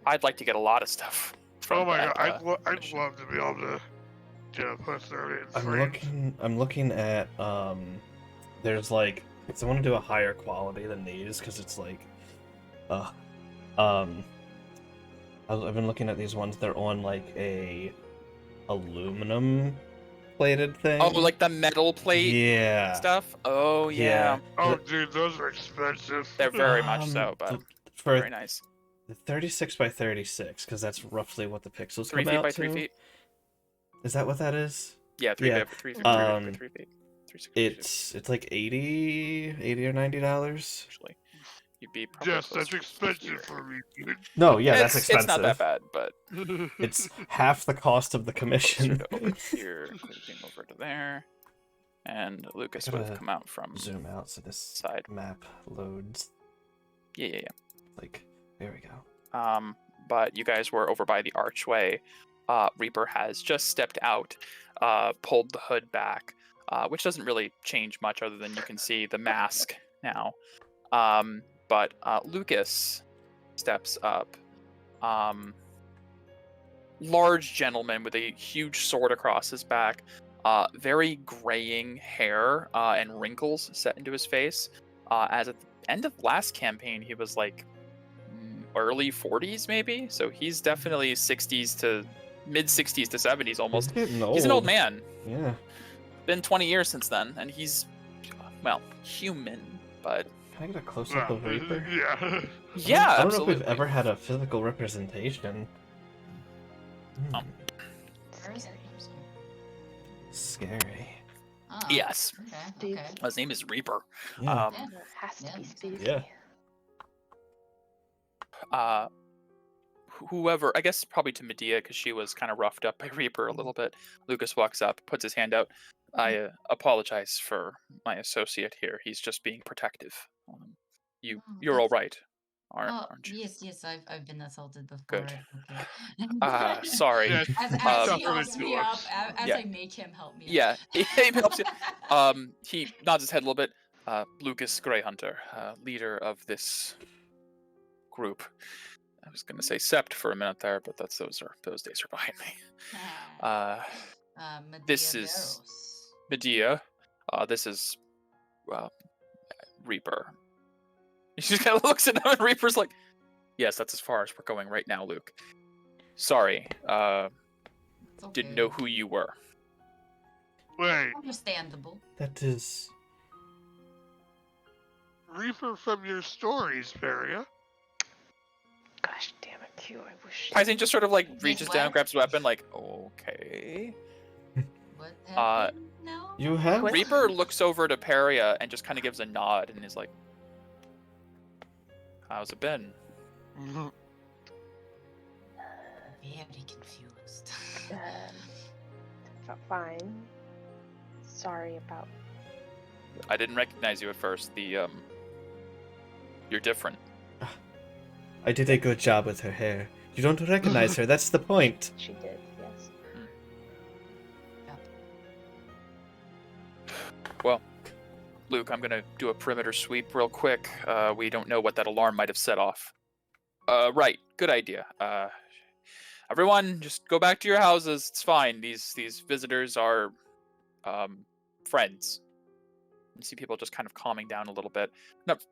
I'd like to get a lot of stuff. From Oh my that, god, I'd mission. love to be able to get a poster in I'm frames. looking at there's like, because I want to do a higher quality than these because it's like I've been looking at these ones. They're on like a aluminum plated thing. Oh, like the metal plate yeah. stuff? Oh, yeah. Oh dude, those are expensive. They're very much so, but for very nice. the 36 by 36, because that's roughly what the pixels 3 come feet out by to. 3 feet. Is that what that is? Yeah, 3 Yeah. feet by 3 feet. 3 feet by 3 feet. 3 It's like $80 or $90. Actually, you'd be probably Yes, that's closer expensive here. for me, dude. No, yeah, that's It's expensive. not that bad, but It's half the cost of the closer commission. to over here, clicking over to there, and Lucas would have Gotta come out from Zoom out so this side. map loads. Yeah. Like, there we go. But you guys were over by the archway. Reaper has just stepped out, pulled the hood back, which doesn't really change much other than you can see the mask now. But Lucas steps up. Large gentleman with a huge sword across his back, very graying hair and wrinkles set into his face. As at the end of last campaign, he was like early 40s maybe, so he's definitely 60s to mid 60s to 70s almost. He's getting old. He's an old man. Yeah. Been 20 years since then, and he's, well, human, but Can I get a close up of Reaper? Yeah. yeah, I don't know absolutely. if we've ever had a physical representation. Where is it? I'm sorry. Scary. Oh, Yes, Okay. Okay. his name is Reaper. Yeah. Um, Yeah. It has to Yeah, be that's fine. spacey. Yeah. Whoever, I guess probably to Medea, because she was kind of roughed up by Reaper a little bit. Lucas walks up, puts his hand out. I apologize for my associate here. He's just being protective. Oh, You're all that's- right, Oh, aren't you? yes, I've been assaulted before. Good. Okay. Sorry. Yes, As Uh, he suffered helps it me to up, us. as Yeah. I make him help me. Yeah, he helps you. He nods his head a little bit. Lucas Greyhunter, leader of this group. I was gonna say Sept for a minute there, but those days are behind me. This is Medea. This is Reaper. He just kind of looks at him, and Reaper's like, "Yes, that's as far as we're going right now, Luke. Sorry, didn't know who you were." Wait, Understandable. That is. Reaper from your stories, Peria. Thank you. I wish. Paisin just sort of like Wait, reaches down, what? grabs a weapon, like, okay. What happened now? You have What? Reaper looks over to Peria and just kind of gives a nod and is like, how's it been? Mhm. Very confused. Fine. Sorry about. I didn't recognize you at first. You're different. I did a good job with her hair. You don't recognize her, that's the point. She did. Yes. Well, Luke, I'm gonna do a perimeter sweep real quick. We don't know what that alarm might have set off. Right, good idea. Everyone, just go back to your houses. It's fine. These visitors are, friends. You see people just kind of calming down a little bit, not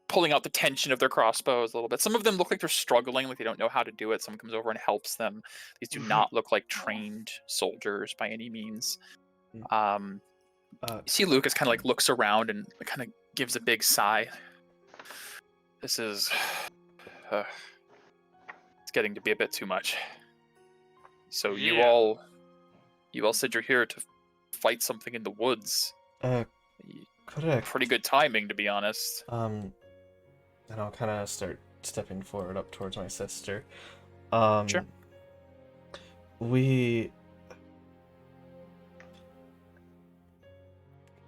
pulling out the tension of their crossbows a little bit. Some of them look like they're struggling, like they don't know how to do it. Someone comes over and helps them. These do not look like trained soldiers by any means. You see Lucas kind of like looks around and kind of gives a big sigh. This is it's getting to be a bit too much. So you Yeah. all said you're here to fight something in the woods. Correct. Pretty good timing, to be honest. And I'll kind of start stepping forward up towards my sister. Sure.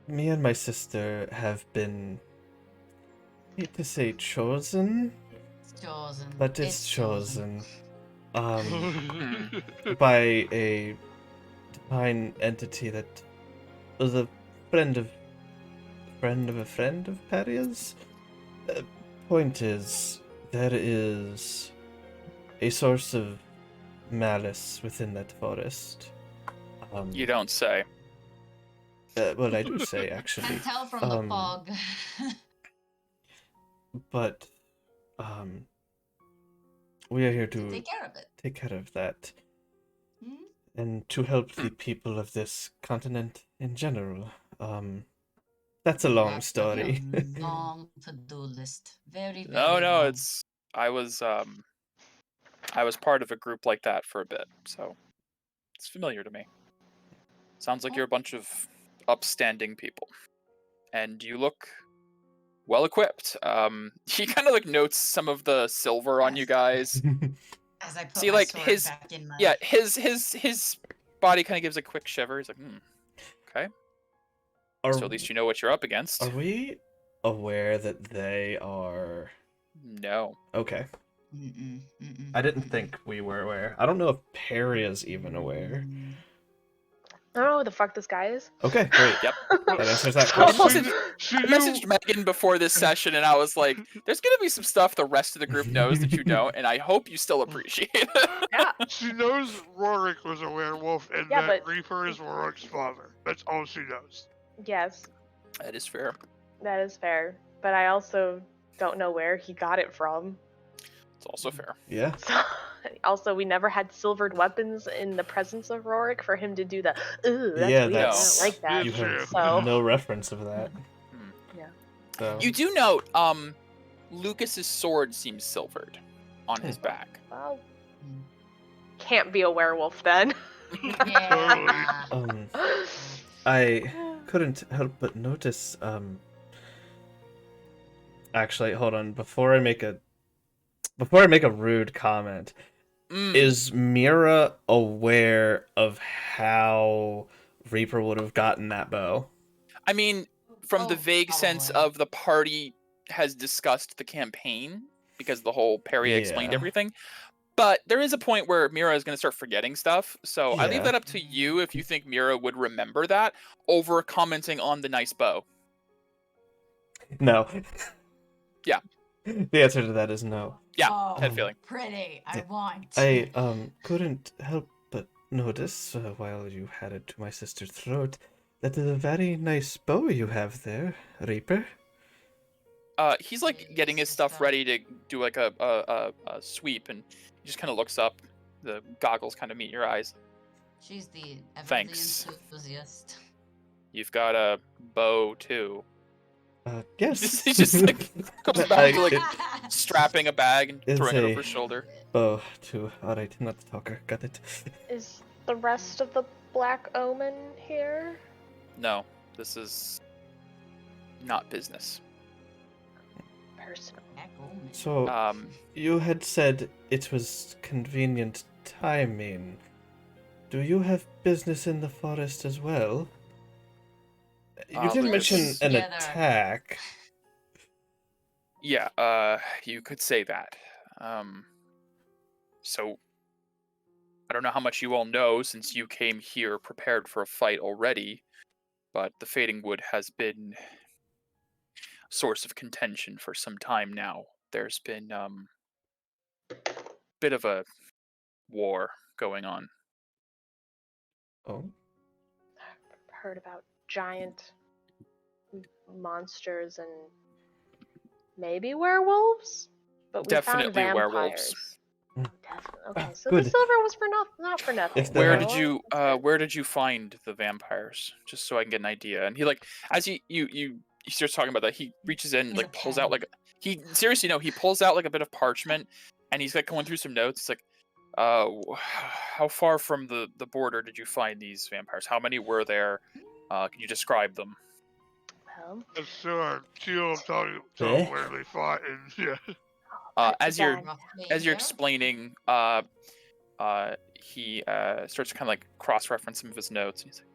Me and my sister have been, I hate to say chosen, It's chosen. but it's chosen. Hmm. By a divine entity that was a friend of a friend of Peria's. Point is, there is a source of malice within that forest. You don't say. Well, I do say, actually. Can tell from the fog. But, we are here to Take care of it. take care of that. Hmm? And to help the people of this continent in general. That's a long That's gonna be story. a long to-do list. Very, very No, long. it's I was part of a group like that for a bit, so it's familiar to me. Sounds like you're a bunch of upstanding people, and you look well equipped. He kind of like notes some of the silver on you guys. As I put See, my like sword his back in my... yeah, his body kind of gives a quick shiver. He's like, okay. So at least you know what you're up against. Are we aware that they are... No. Okay. Mm-mm, mm-mm, I didn't mm-mm. think we were aware. I don't know if Peria's even aware. I don't know who the fuck this guy is. Okay, great. Yep. That answers that I question. messaged Megan before this session, and I was like, "There's gonna be some stuff the rest of the group knows that you don't, and I hope you still appreciate it." Yeah. She knows Rorik was a werewolf and Yeah, that but- Reaper is Rorik's father. That's all she knows. Yes, That is fair. that is fair. But I also don't know where he got it from. It's also fair. Yeah. So, also, we never had silvered weapons in the presence of Rorik for him to do the, ooh, that's Yeah, weird. that's- I don't like that. You have So, no reference of that. Hmm. Yeah. So, You do note, Lucas's sword seems silvered on his back. well, can't be a werewolf then. Yeah. I couldn't help but notice, actually, hold on, before I make a rude comment, Mm. is Mira aware of how Reaper would have gotten that bow? I mean, from the Oh, vague sense probably. of the party has discussed the campaign because the whole Peria explained Yeah. everything. But there is a point where Mira is going to start forgetting stuff. So I leave Yeah. that up to you if you think Mira would remember that over commenting on the nice bow. No. Yeah. The answer to that is no. Yeah, Oh, that feeling. pretty. I Yeah. want. I couldn't help but notice while you had it to my sister's throat that is a very nice bow you have there, Reaper. He's like getting his stuff ready to do like a sweep, and he just kind of looks up. The goggles kind of meet your eyes. She's the ever Thanks. the enthusiast. You've got a bow too. Yes. He just like comes back to like It strapping a bag and It's throwing it a- over his shoulder. bow too. Alright, not the talker. Got it. Is the rest of the Black Omen here? No, this is not business. Personal. Black Omen. So, you had said it was convenient timing. Do you have business in the forest as well? You didn't Lucas. mention an Together. attack. Yeah, you could say that. So I don't know how much you all know since you came here prepared for a fight already, but the Fading Wood has been a source of contention for some time now. There's been bit of a war going on. Oh, I've heard about giant monsters and maybe werewolves, but we found Definitely vampires. werewolves. Definitely. Okay, so good. the silver was for not for nothing. If the- Where Uh, did you where did you find the vampires? Just so I can get an idea. And he like as he starts talking about that, he reaches in, He's like a pulls pen. out like he seriously no, he pulls out like a bit of parchment and he's like going through some notes. It's like how far from the border did you find these vampires? How many were there? Can you describe them? Well, So our Teal tell Eh? where they fought, and yeah. As you're Roughly, as you're yeah. explaining, he starts to kind of like cross-reference some of his notes. And he's like,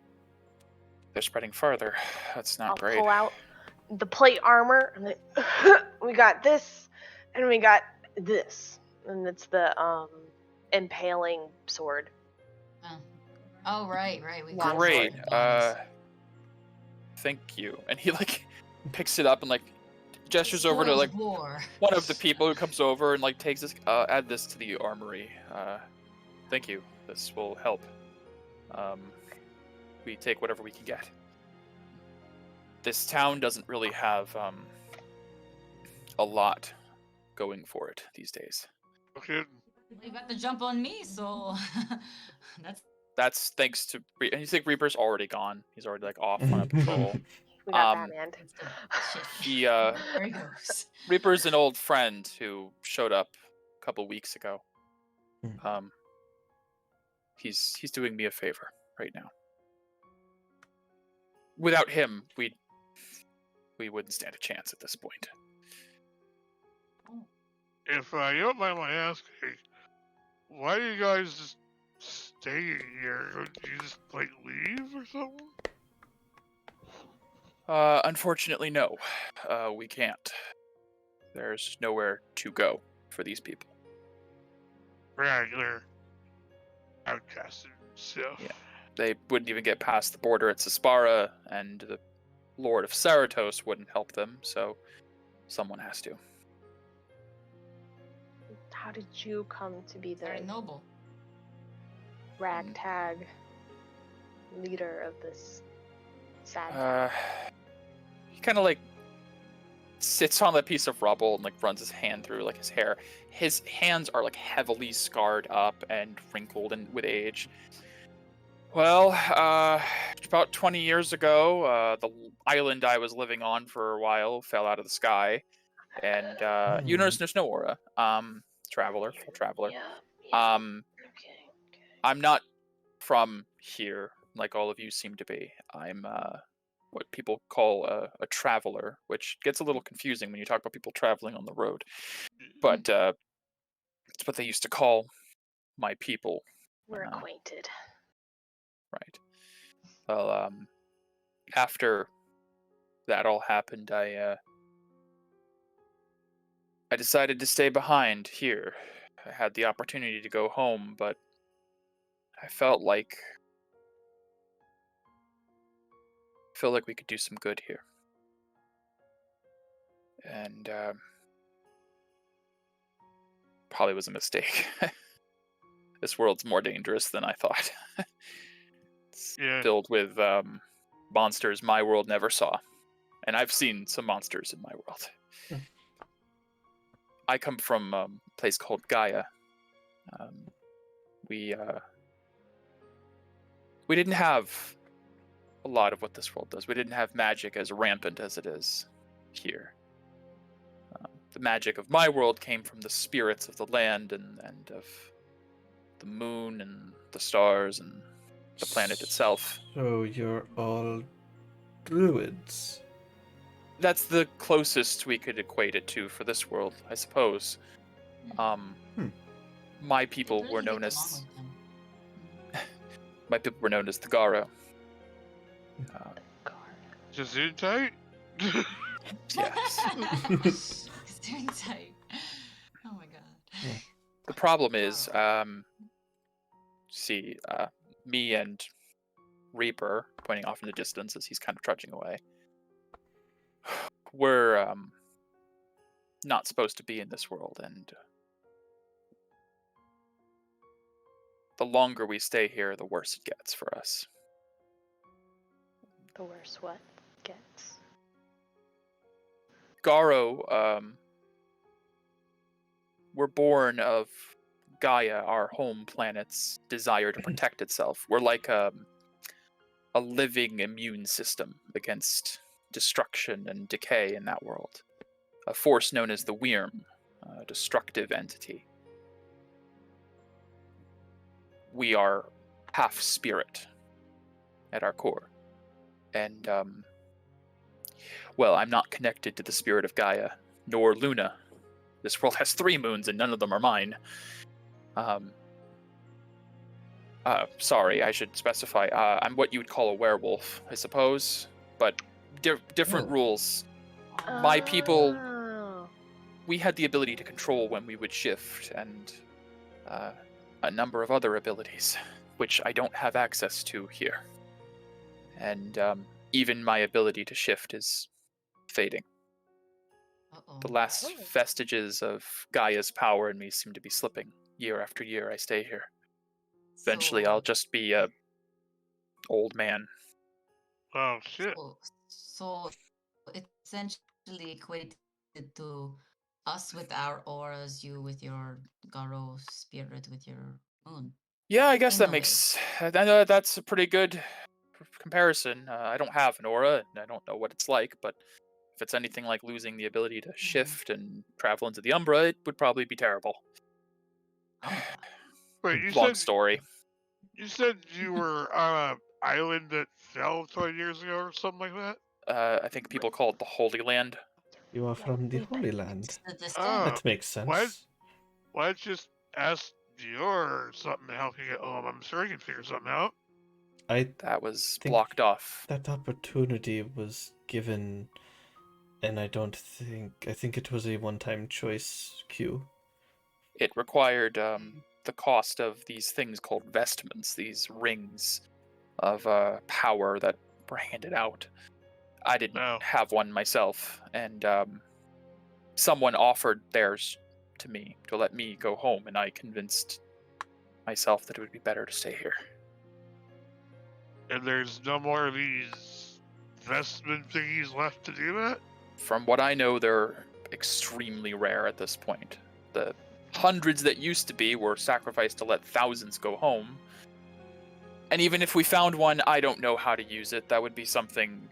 "They're spreading farther. That's not I'll great." pull out the plate armor, and then we got this, and we got this, and it's the impaling sword. Oh, right. We got Great. sword ones. Thank you. And he like picks it up and like gestures over to Spoils like war. one of the people who comes over and like takes this. Add this to the armory. Thank you. This will help. We take whatever we can get. This town doesn't really have a lot going for it these days. Okay. You got the jump on me, so That's thanks to and you think Reaper's already gone. He's already like off on a patrol. We got Um, Batman. that's the shit. He There he goes. Reaper's an old friend who showed up a couple weeks ago. He's doing me a favor right now. Without him, we wouldn't stand a chance at this point. If you don't mind my asking, why do you guys just stay here? Do you just like leave or something? Unfortunately, no. We can't. There's nowhere to go for these people. Regular outcasted stuff. Yeah. They wouldn't even get past the border at Saspara, and the Lord of Ceratos wouldn't help them, so someone has to. How did you come to be the Very noble. ragtag leader of this sad town? He kind of like sits on that piece of rubble and like runs his hand through like his hair. His hands are like heavily scarred up and wrinkled and with age. Well, about 20 years ago, the island I was living on for a while fell out of the sky, and you notice there's no aura. Traveler, full traveler. Yeah. Okay. I'm not from here, like all of you seem to be. I'm what people call a traveler, which gets a little confusing when you talk about people traveling on the road. But it's what they used to call my people. We're acquainted. Right. Well, after that all happened, I decided to stay behind here. I had the opportunity to go home, but I felt like we could do some good here. And probably was a mistake. This world's more dangerous than I thought. It's filled with monsters my world never saw. And I've seen some monsters in my world. I come from a place called Gaia. We didn't have a lot of what this world does. We didn't have magic as rampant as it is. here. The magic of my world came from the spirits of the land and of the moon and the stars and the planet itself. So you're all druids. That's the closest we could equate it to for this world, I suppose. My people were known as the Garo. Just in tight? Yes. Staring tight. Oh my god. The problem is, me and Reaper, pointing off in the distance as he's kind of trudging away, we're not supposed to be in this world, and the longer we stay here, the worse it gets for us. The worse what gets? Garo, we're born of Gaia, our home planet's desire to protect itself. We're like a living immune system against destruction and decay in that world. A force known as the Wyrm, a destructive entity. We are half spirit at our core. And, well, I'm not connected to the spirit of Gaia, nor Luna. This world has 3 moons and none of them are mine. Sorry, I should specify. I'm what you would call a werewolf, I suppose, but different rules. My people, we had the ability to control when we would shift, and a number of other abilities, which I don't have access to here. And even my ability to shift is fading. The last vestiges of Gaia's power in me seem to be slipping. Year after year I stay here. Eventually I'll just be a old man. Oh, shit. So it's essentially equated to us with our auras, you with your Garo spirit with your moon. Yeah, I guess In that a makes... that's a pretty good comparison. I don't have an aura, and I don't know what it's like, but if it's anything like losing the ability to shift and travel into the Umbra, it would probably be terrible. Wait, Long story. You said you were on an island that fell 20 years ago or something like that? I think people call it the Holy Land. You are from the Holy Land. Oh, That makes sense. why don't you just ask Dior or something to help you get home? I'm sure he can figure something out. That was think blocked off. That opportunity was given, and I think it was a one-time choice, Q. It required the cost of these things called vestments, these rings of power that were handed out. I didn't have one myself, and someone offered theirs to me to let me go home, and I convinced myself that it would be better to stay here. And there's no more of these vestment thingies left to do that? From what I know, they're extremely rare at this point. The hundreds that used to be were sacrificed to let thousands go home. And even if we found one, I don't know how to use it. That would be something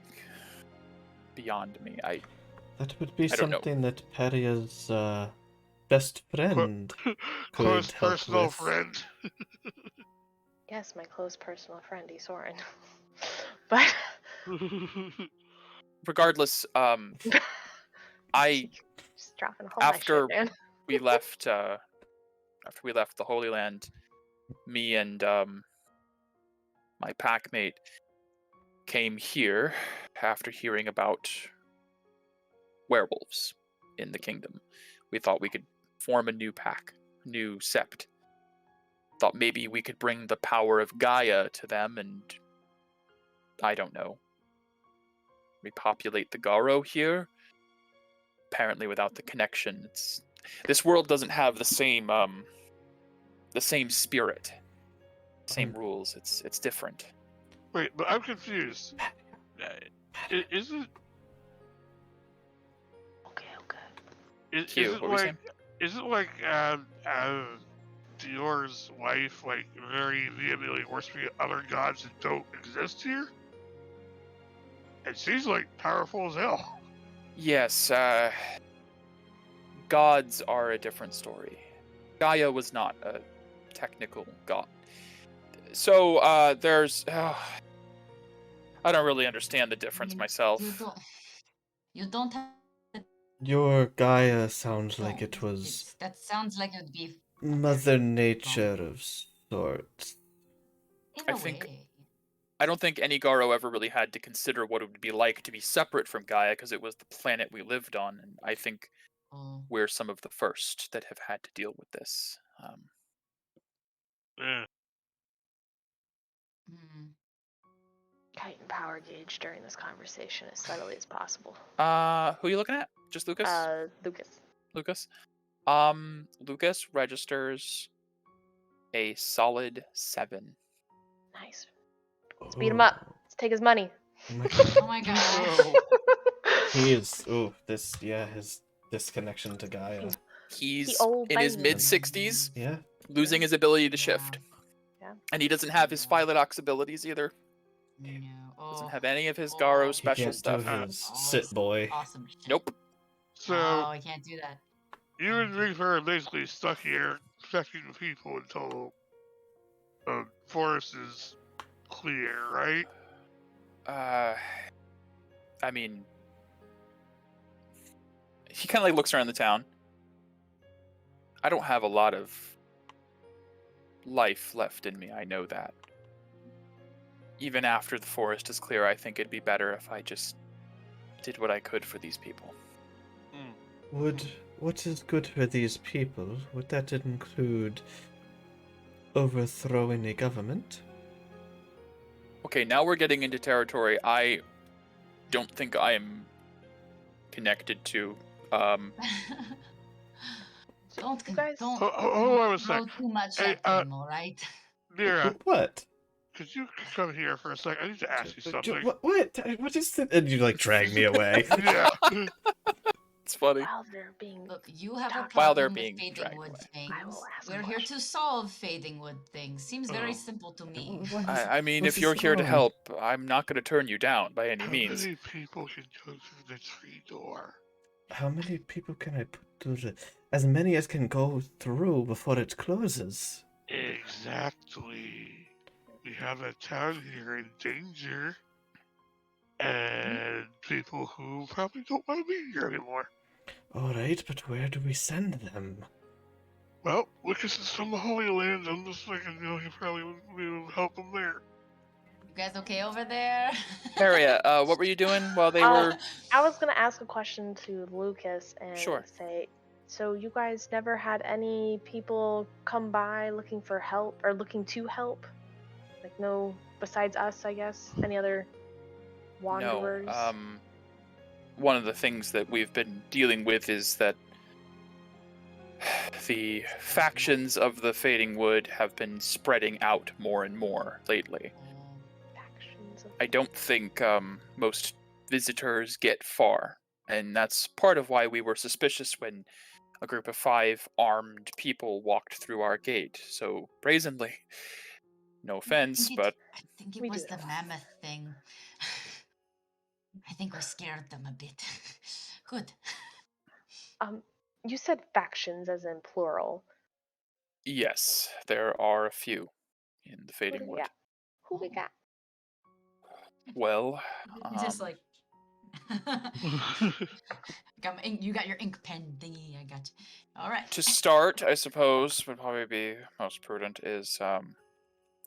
beyond me. That would be something that Peria's best friend could Close help personal with. friend. Yes, my close personal friend, Soren. But regardless, I just dropping all my shit, man. we left after we left the Holy Land, me and my packmate came here after hearing about werewolves in the kingdom. We thought we could form a new pack, new sept. Thought maybe we could bring the power of Gaia to them and, I don't know, repopulate the Garo here. Apparently without the connection, this world doesn't have the same spirit, same rules. It's different. Wait, but I'm confused. Is it? Okay. Is it like Dior's wife like very vehemently worshipping other gods that don't exist here? It seems like powerful as hell. Yes, gods are a different story. Gaia was not a technical god. So, there's... I don't really understand the difference myself. You don't have to. Your Gaia sounds like Don't. it was That sounds like it would be Mother very Nature wrong. of sorts. In I a think- way. I don't think any Garo ever really had to consider what it would be like to be separate from Gaia, because it was the planet we lived on, and I think Oh. we're some of the first that have had to deal with this. Yeah. Hmm. Tighten power gauge during this conversation as subtly as possible. Who are you looking at? Just Lucas? Lucas. Lucas? Lucas registers a solid 7. Nice. Let's beat him up. Oh. Let's take his money. Oh my god. Oh my god. Oh. He is. Oh, his disconnection to Gaia. He's old in his man. mid-60s, Yeah. losing his ability to shift. Yeah. And he doesn't have his Phylodox abilities either. No. Doesn't Oh, have any of his Oh. Garo He special Can't stuff. do his sit boy. awesome shit. Nope. So Oh, I can't do that. you and Reaper are basically stuck here protecting the people until the forest is clear, right? I mean, he kind of like looks around the town. I don't have a lot of life left in me, I know that. Even after the forest is clear, I think it'd be better if I just did what I could for these people. What is good for these people? Would that include overthrowing a government? Okay, now we're getting into territory I don't think I am connected to. Don't You guys- don't Hold on a sec. throw too much Hey, at him, all right? Mira, What? could you come here for a sec? I need to ask you something. What? What is it? And you like drag me away. Yeah. It's funny. While they're being Look, you have a While While they're problem with being fading dragged wood away. things. I will ask a We're here question. to solve fading wood things. Seems very Oh. simple to me. I mean, what's if you're this here to wrong? help, I'm not going to turn you down by any How means. many people can go through the tree door? How many people can I put through the... As many as can go through before it closes. Exactly. We have a town here in danger, and people who probably don't want to be here anymore. Alright, but where do we send them? Well, Lucas is from the Holy Land. I'm just thinking, he probably would help them there. You guys okay over there? Harriet, what were you doing while they Uh, were... I was gonna ask a question to Lucas and Sure. say, so you guys never had any people come by looking for help or looking to help? Like no, besides us, I guess. Any other wanderers? No, one of the things that we've been dealing with is that the factions of the Fading Wood have been spreading out more and more lately. Factions of- I don't think most visitors get far, and that's part of why we were suspicious when a group of 5 armed people walked through our gate so brazenly. No offense, but I think it We do was the know. mammoth thing. I think we scared them a bit. Good. You said factions as in plural. yes, there are a few in the Who Fading do we Wood. got? Who we got? Well, Just like you got your ink pen thingy. I got you. All right. to start, I suppose, would probably be most prudent is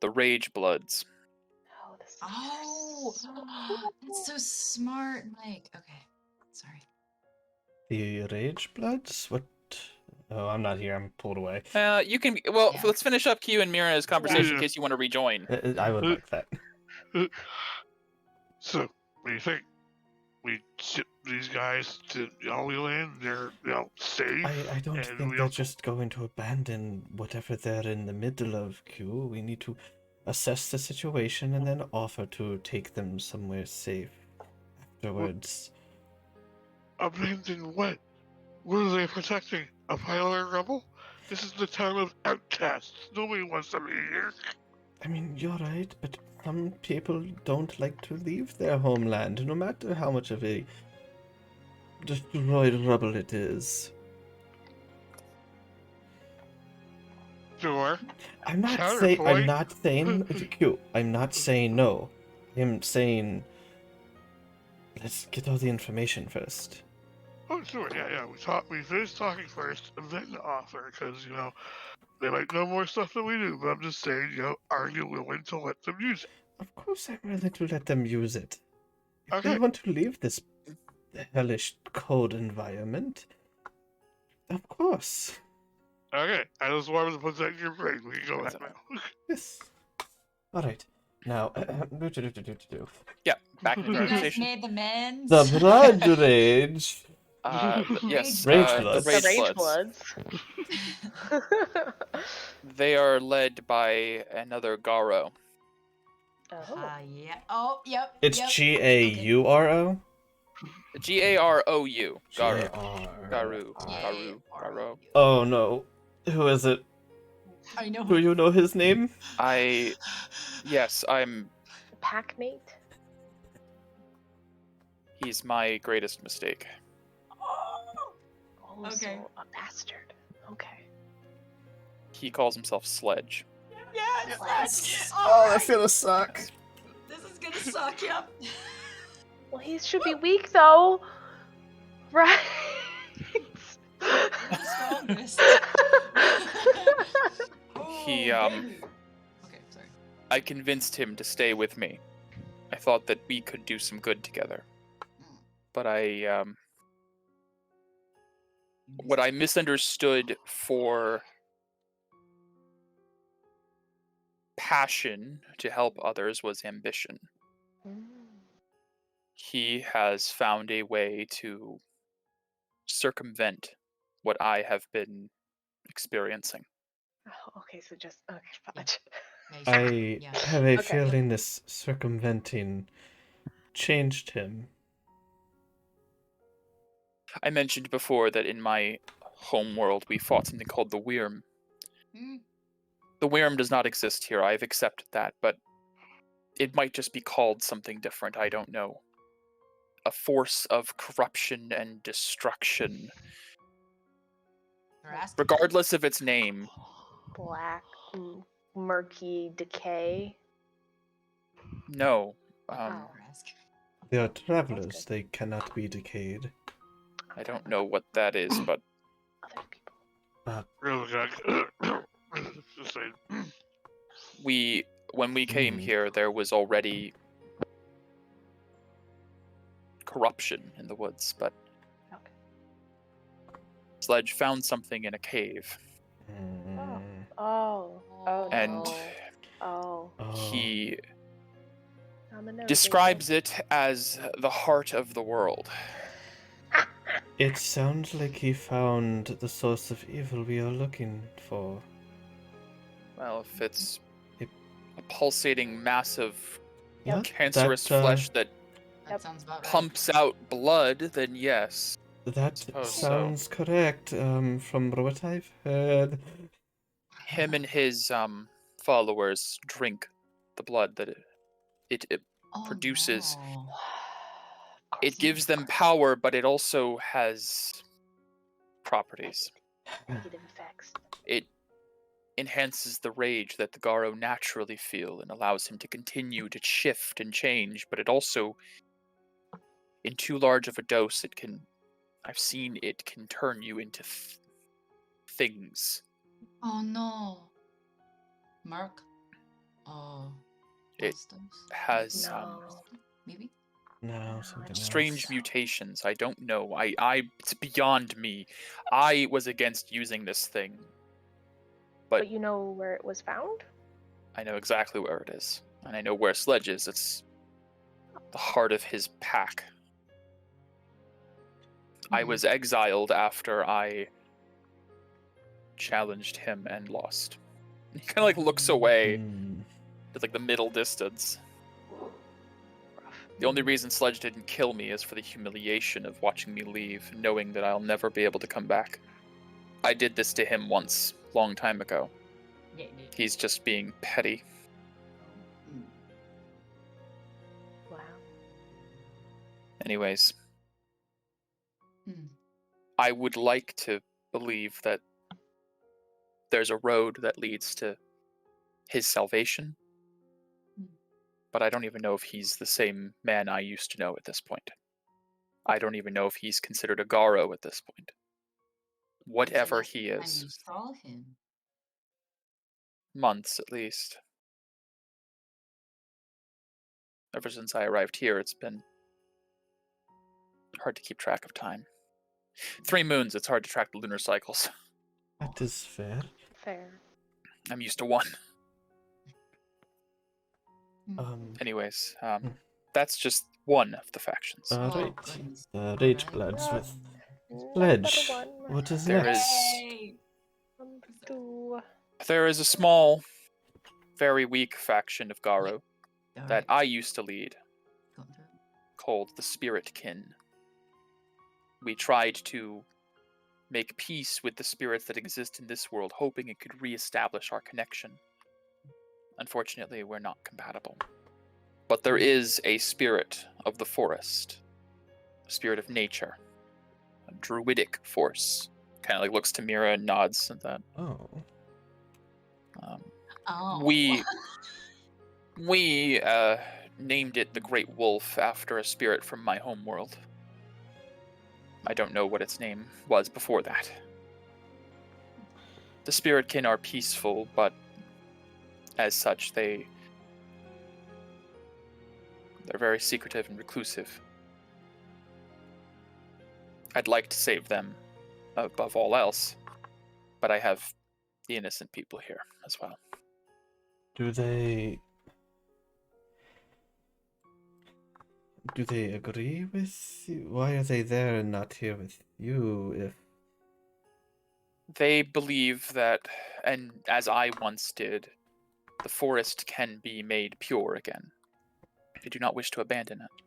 the Rage Bloods. Oh, this is Oh, so that's so smart, Mike. Okay, sorry. The Rage Bloods? What? Oh, I'm not here. I'm pulled away. You can. Well, Yeah. let's finish up Q and Mira's conversation in Yeah. case you want to rejoin. I would like that. So, what do you think? We ship these guys to the Holy Land. They're, safe. I don't and think we they're also- just going to abandon whatever they're in the middle of, Q. We need to assess the situation and then offer to take them somewhere safe afterwards. Abandon what? What are they protecting? A pile of rubble? This is the town of outcasts. Nobody wants to be here. I mean, you're right, but some people don't like to leave their homeland, no matter how much of a destroyed rubble it is. Sure. I'm not Counterpoint. saying Q. I'm not saying no. I'm saying let's get all the information first. Oh, sure. Yeah. We finished talking first, and then the offer, because they might know more stuff than we do. But I'm just saying, are you willing to let them use it? Of course I'm willing to let them use it. If they Okay. want to leave this hellish cold environment, of course. Okay. I just wanted to put that in your brain. We can go ahead now. Yes. Alright. Now, Back in the You guys conversation. made the men's. the blood rage. Yes, Rage the Bloods. The Rage Rage Bloods. Bloods. They are led by another Garo. Oh. Yeah. Oh, yep. It's yep. Gauro? Garou. Garo. Garu. Garo. Oh no. Who is it? I know. Do you know his name? Yes, Packmate? he's my greatest mistake. Oh, Okay. so a bastard. Okay. He calls himself Sledge. Yes. Oh, that's gonna suck. This is gonna suck. Yep. Well, he should be weak, though. Right? The strongest. He, Okay, sorry. I convinced him to stay with me. I thought that we could do some good together. But what I misunderstood for passion to help others was ambition. He has found a way to circumvent what I have been experiencing. Oh, okay, so just okay, fudge. I Yeah. have a Okay. feeling this circumventing changed him. I mentioned before that in my home world we fought something called the Wyrm. Mm. The Wyrm does not exist here, I've accepted that, but it might just be called something different, I don't know. A force of corruption and destruction. You're asking. Regardless of its name, Black, murky decay. no. Oh. You're asking. They are That's travelers, good. they cannot be decayed. I don't know what that is, but Other people. Really good. Just saying. when we came here, there was already corruption in the woods, but Okay. Sledge found something in a cave, Oh. and No. Oh. he On the nose, describes it as the heart of the world. It sounds like he found the source of evil we are looking for. Well, if it's Yep. a pulsating mass of Yeah, cancerous that, flesh that That sounds about right. pumps out blood, then yes. That suppose so. sounds correct, from what I've heard. Him and his followers drink the blood that it Oh, produces. no. It gives them power, but it also has properties. Negative effects. It enhances the rage that the Garo naturally feel and allows him to continue to shift and change, but it also, in too large of a dose, I've seen it can turn you into things. Oh no. Mark. Oh. It Monsters? has No. Maybe. No, something strange else. mutations. I don't know. It's beyond me. I was against using this thing, But you know where it was found? I know exactly where it is, and I know where Sledge is. It's the heart of his pack. I was exiled after I challenged him and lost. He kind of like looks away to like the middle distance. The only reason Sledge didn't kill me is for the humiliation of watching me leave, knowing that I'll never be able to come back. I did this to him once, long time ago. Yeah, He's just being petty. Wow. Anyways, I would like to believe that there's a road that leads to his salvation, but I don't even know if he's the same man I used to know at this point. I don't even know if he's considered a Garo at this point. Whatever he When you is. saw him. Months, at least. Ever since I arrived here, it's been hard to keep track of time. 3 moons, it's hard to track the lunar cycles. That is fair. Fair. I'm used to 1. Anyways, Hmm. that's just one of the factions. Alright. goodness. Rage Alright. Bloodsmith. Number Pledge. 1. What is There next? is- Number 2. There is a small, very weak faction of Garo that Alright, I used to lead, go through. called the Spirit Kin. We tried to make peace with the spirits that exist in this world, hoping it could re-establish our connection. Unfortunately, we're not compatible. But there is a spirit of the forest, a spirit of nature, a druidic force. Kind of like looks to Mira and nods at that. Oh. Oh. We named it the Great Wolf after a spirit from my home world. I don't know what its name was before that. The Spirit Kin are peaceful, but as such, they're very secretive and reclusive. I'd like to save them above all else, but I have the innocent people here as well. Do they agree with you? Why are they there and not here with you if They believe that, and as I once did, the forest can be made pure again. They do not wish to abandon it.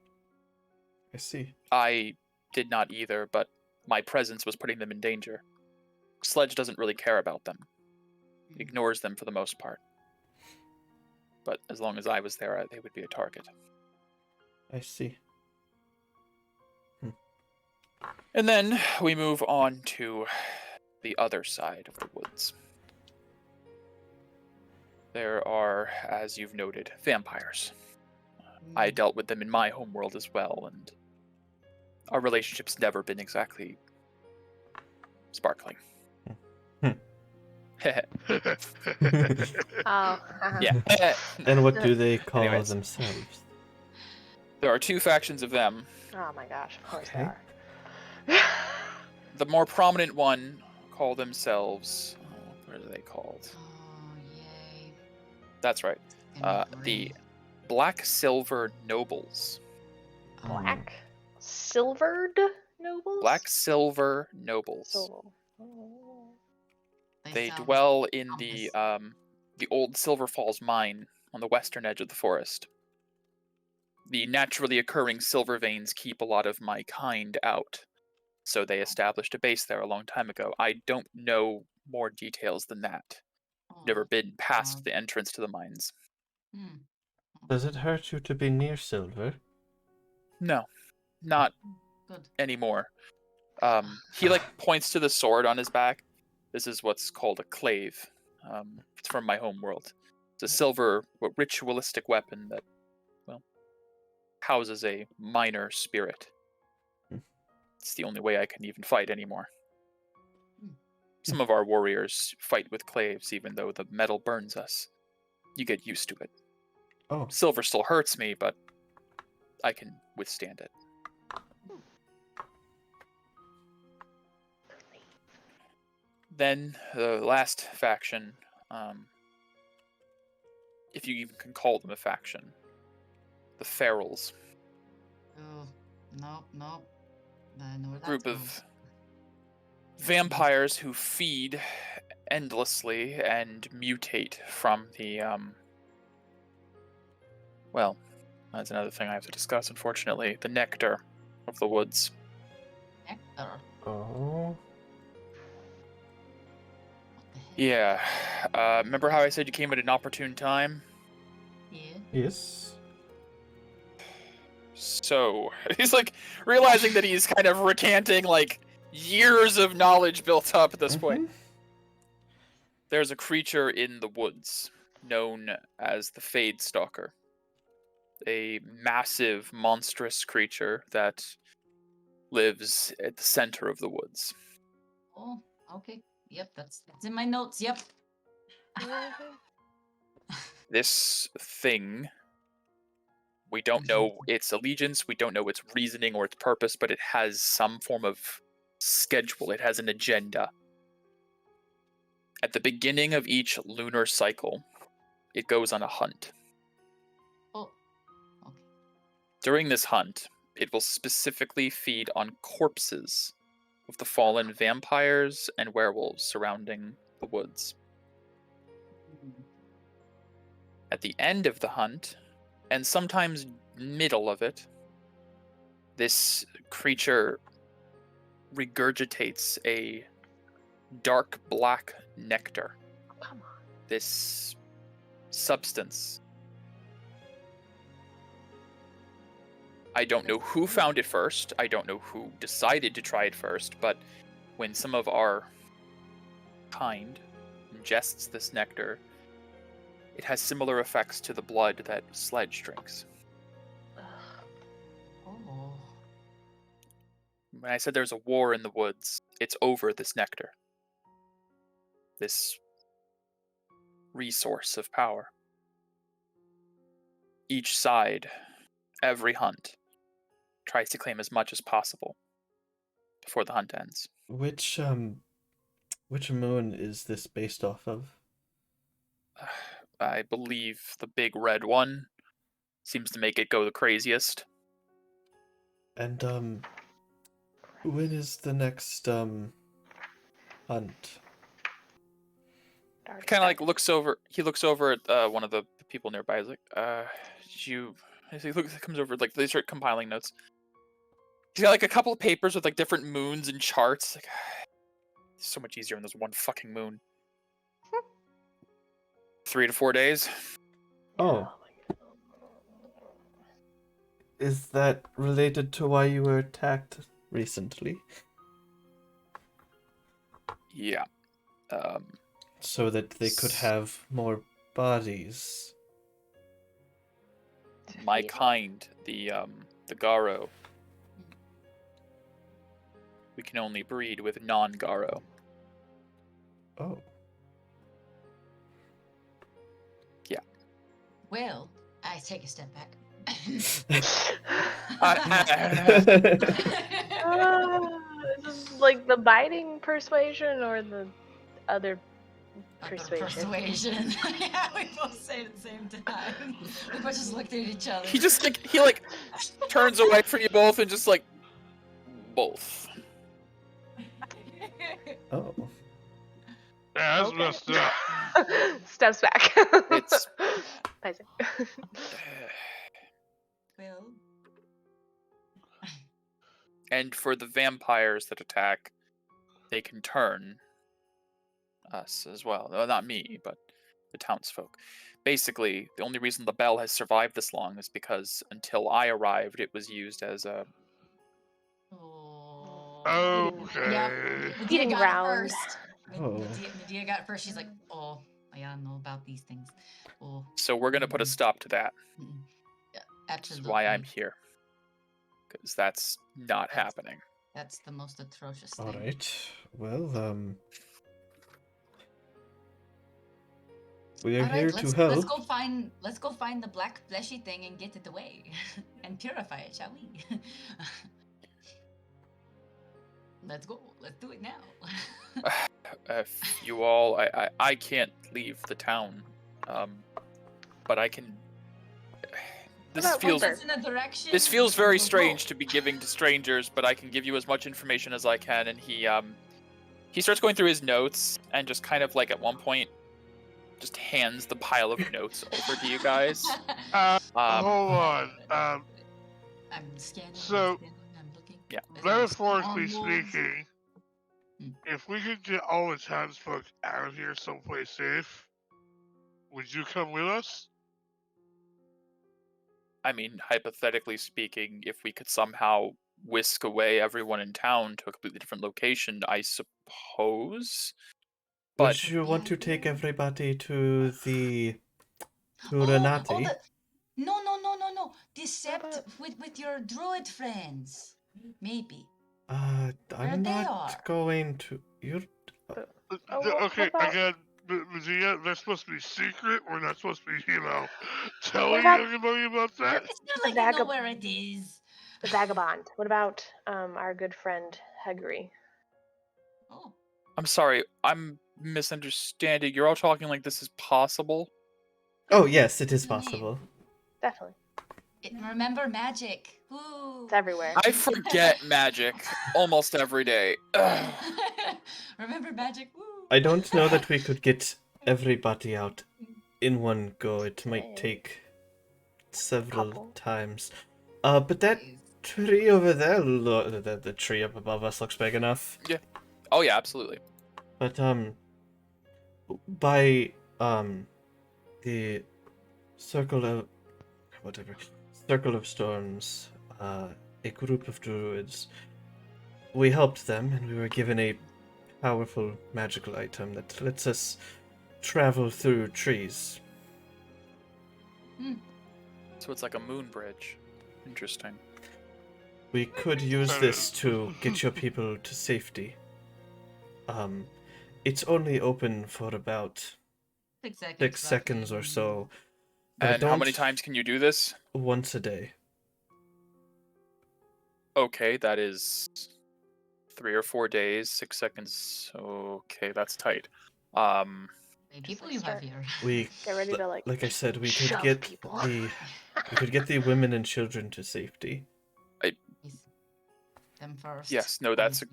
I see. I did not either, but my presence was putting them in danger. Sledge doesn't really care about them. He ignores them for the most part. But as long as I was there, they would be a target. I see. And then we move on to the other side of the woods. There are, as you've noted, vampires. I dealt with them in my homeworld as well, and our relationship's never been exactly sparkling. Oh. Yeah. And what do they call Anyways. themselves? There are 2 factions of them. Oh my gosh, of course Okay. they are. The more prominent one call themselves... what are they called? Oh, yay. That's right. Gonna The raid. Black Silver Nobles. Oh, Black silvered nobles? Black Silver Nobles. So, oh. They sound dwell in ominous. the old Silver Falls mine on the western edge of the forest. The naturally occurring silver veins keep a lot of my kind out, so they established a base there a long time ago. I don't know more details than that. Never been past the entrance to the mines. Hmm. Does it hurt you to be near silver? No, not Good. anymore. He points to the sword on his back. This is what's called a clave. It's from my home world. It's a silver ritualistic weapon that, well, houses a minor spirit. It's the only way I can even fight anymore. Some of our warriors fight with claves, even though the metal burns us. You get used to it. Oh. Silver still hurts me, but I can withstand it. Then the last faction, if you even can call them a faction, the Ferals. Oh, nope. I know where Group that of goes. vampires who feed endlessly and mutate from the, well, that's another thing I have to discuss, unfortunately, the nectar of the woods. Nectar. Oh. What the heck? Yeah, remember how I said you came at an opportune time? Yeah. Yes. So, he's realizing that he's kind of recanting, years of knowledge built up at this point. Mhm. There's a creature in the woods known as the Fade Stalker. A massive, monstrous creature that lives at the center of the woods. Oh, okay. Yep, that's in my notes. Yep. This thing, we don't know its allegiance, we don't know its reasoning or its purpose, but it has some form of schedule. It has an agenda. At the beginning of each lunar cycle, it goes on a hunt. Oh, okay. During this hunt, it will specifically feed on corpses of the fallen vampires and werewolves surrounding the woods. At the end of the hunt, and sometimes middle of it, this creature regurgitates a dark black nectar. Come on. This substance. I don't know who found it first. I don't know who decided to try it first, but when some of our kind ingests this nectar, it has similar effects to the blood that Sledge drinks. Oh. When I said there's a war in the woods, it's over this nectar. This resource of power. Each side, every hunt, tries to claim as much as possible before the hunt ends. Which moon is this based off of? I believe the big red one seems to make it go the craziest. And when is the next hunt? Kind of like looks over. He looks over at one of the people nearby. He's like, he comes over. Like they start compiling notes. He's got like a couple of papers with like different moons and charts. Like, it's so much easier when there's one fucking moon. 3 to 4 days. Oh. Is that related to why you were attacked recently? Yeah. So that they could have more bodies. My kind, the Garo. We can only breed with non-Garo. Oh. Yeah. Well, I take a step back. This is like the biting persuasion or the other persuasion? Yeah, we both say it at the same time. We both just looked at each other. He just like turns away from you both and just like both. Oh. Yeah, that's messed up. Steps back. It's- Amazing. Well, And for the vampires that attack, they can turn us as well. No, not me, but the townsfolk. Basically, the only reason the bell has survived this long is because until I arrived, it was used as a... oh. Okay. Yeah. Medea Eating got round. it first. Oh. Medea got it first. She's like, oh, I gotta know about these things. Oh, So we're going to put a stop to that. yeah, That's absolutely. why I'm here. Because that's not happening. That's the most atrocious thing. Alright. Well, we are here to help. Let's go find the black fleshy thing and get it away. And purify it, shall we? Let's go. Let's do it now. If you all... I can't leave the town. But I can... This about feels... Whisper? It's in a direction. This feels very We'll go. strange to be giving to strangers, but I can give you as much information as I can. And he starts going through his notes and just kind of like at one point just hands the pile of notes over to you guys. Hold on. I'm scanning. So- I'm scanning, I'm looking. Yeah. Is there Metaphorically strong wolves? speaking, if we could get all the townsfolk out of here someplace safe, would you come with us? I mean, hypothetically speaking, if we could somehow whisk away everyone in town to a completely different location, I suppose. But Would you want to take everybody to the Oh, Renati? no. Decept with your druid friends. Maybe. There I'm they not are. going to. You're. Okay, about- again, Mazia, that's supposed to be secret. We're not supposed to be, telling about- everybody about that. It's not like you know where it is. The vagabond. What about our good friend Hegri? Oh. I'm sorry, I'm misunderstanding. You're all talking like this is possible. Oh yes, it is Your name. possible. Definitely. Remember magic. Ooh. It's everywhere. I forget magic almost every day. Ugh. Remember magic. Woo. I don't know that we could get everybody out in one go. It might take several Couple. times. But that tree over there, the tree up above us looks big enough. Oh yeah, absolutely. But by the circle of storms, a group of druids. We helped them, and we were given a powerful magical item that lets us travel through trees. So it's like a moon bridge. Interesting. We could use this to get your people to safety. It's only open for about 6 seconds or so. But And how many times can you do this? Once a day. Okay, that is 3 or 4 days, 6 seconds. Okay, that's tight. How many people you have here? We Get ready to like I said, we could shove get people. the women and children to safety. Them first. Yes, no, that's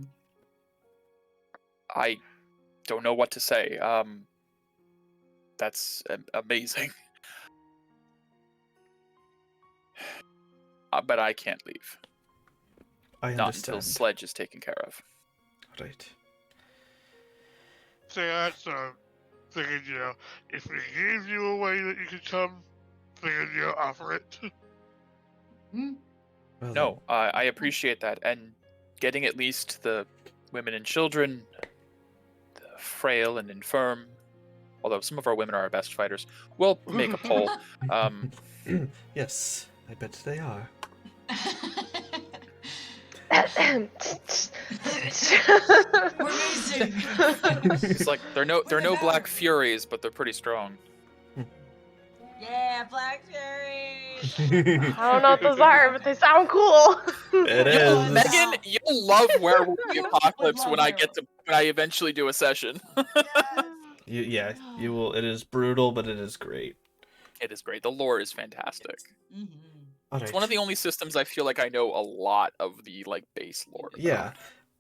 I don't know what to say. That's amazing. But I can't leave. I Not understand. until Sledge is taken care of. Right. So that's thinking, if we gave you a way that you could come, thinking, offer it. Well, No, I appreciate that, and getting at least the women and children, the frail and infirm, although some of our women are our best fighters, we'll make a poll. Yes, I bet they are. We're amazing. It's like they're no black furies, but they're pretty strong. Yeah, Black Fury. I don't know what those are, but they sound cool. It is. Megan, you'll love Werewolf the You Apocalypse would when love I eventually do a session. You will. It is brutal, but it is great. It is great. The lore is fantastic. All It's one of the only systems I feel like I know a lot of the base lore. about. Yeah,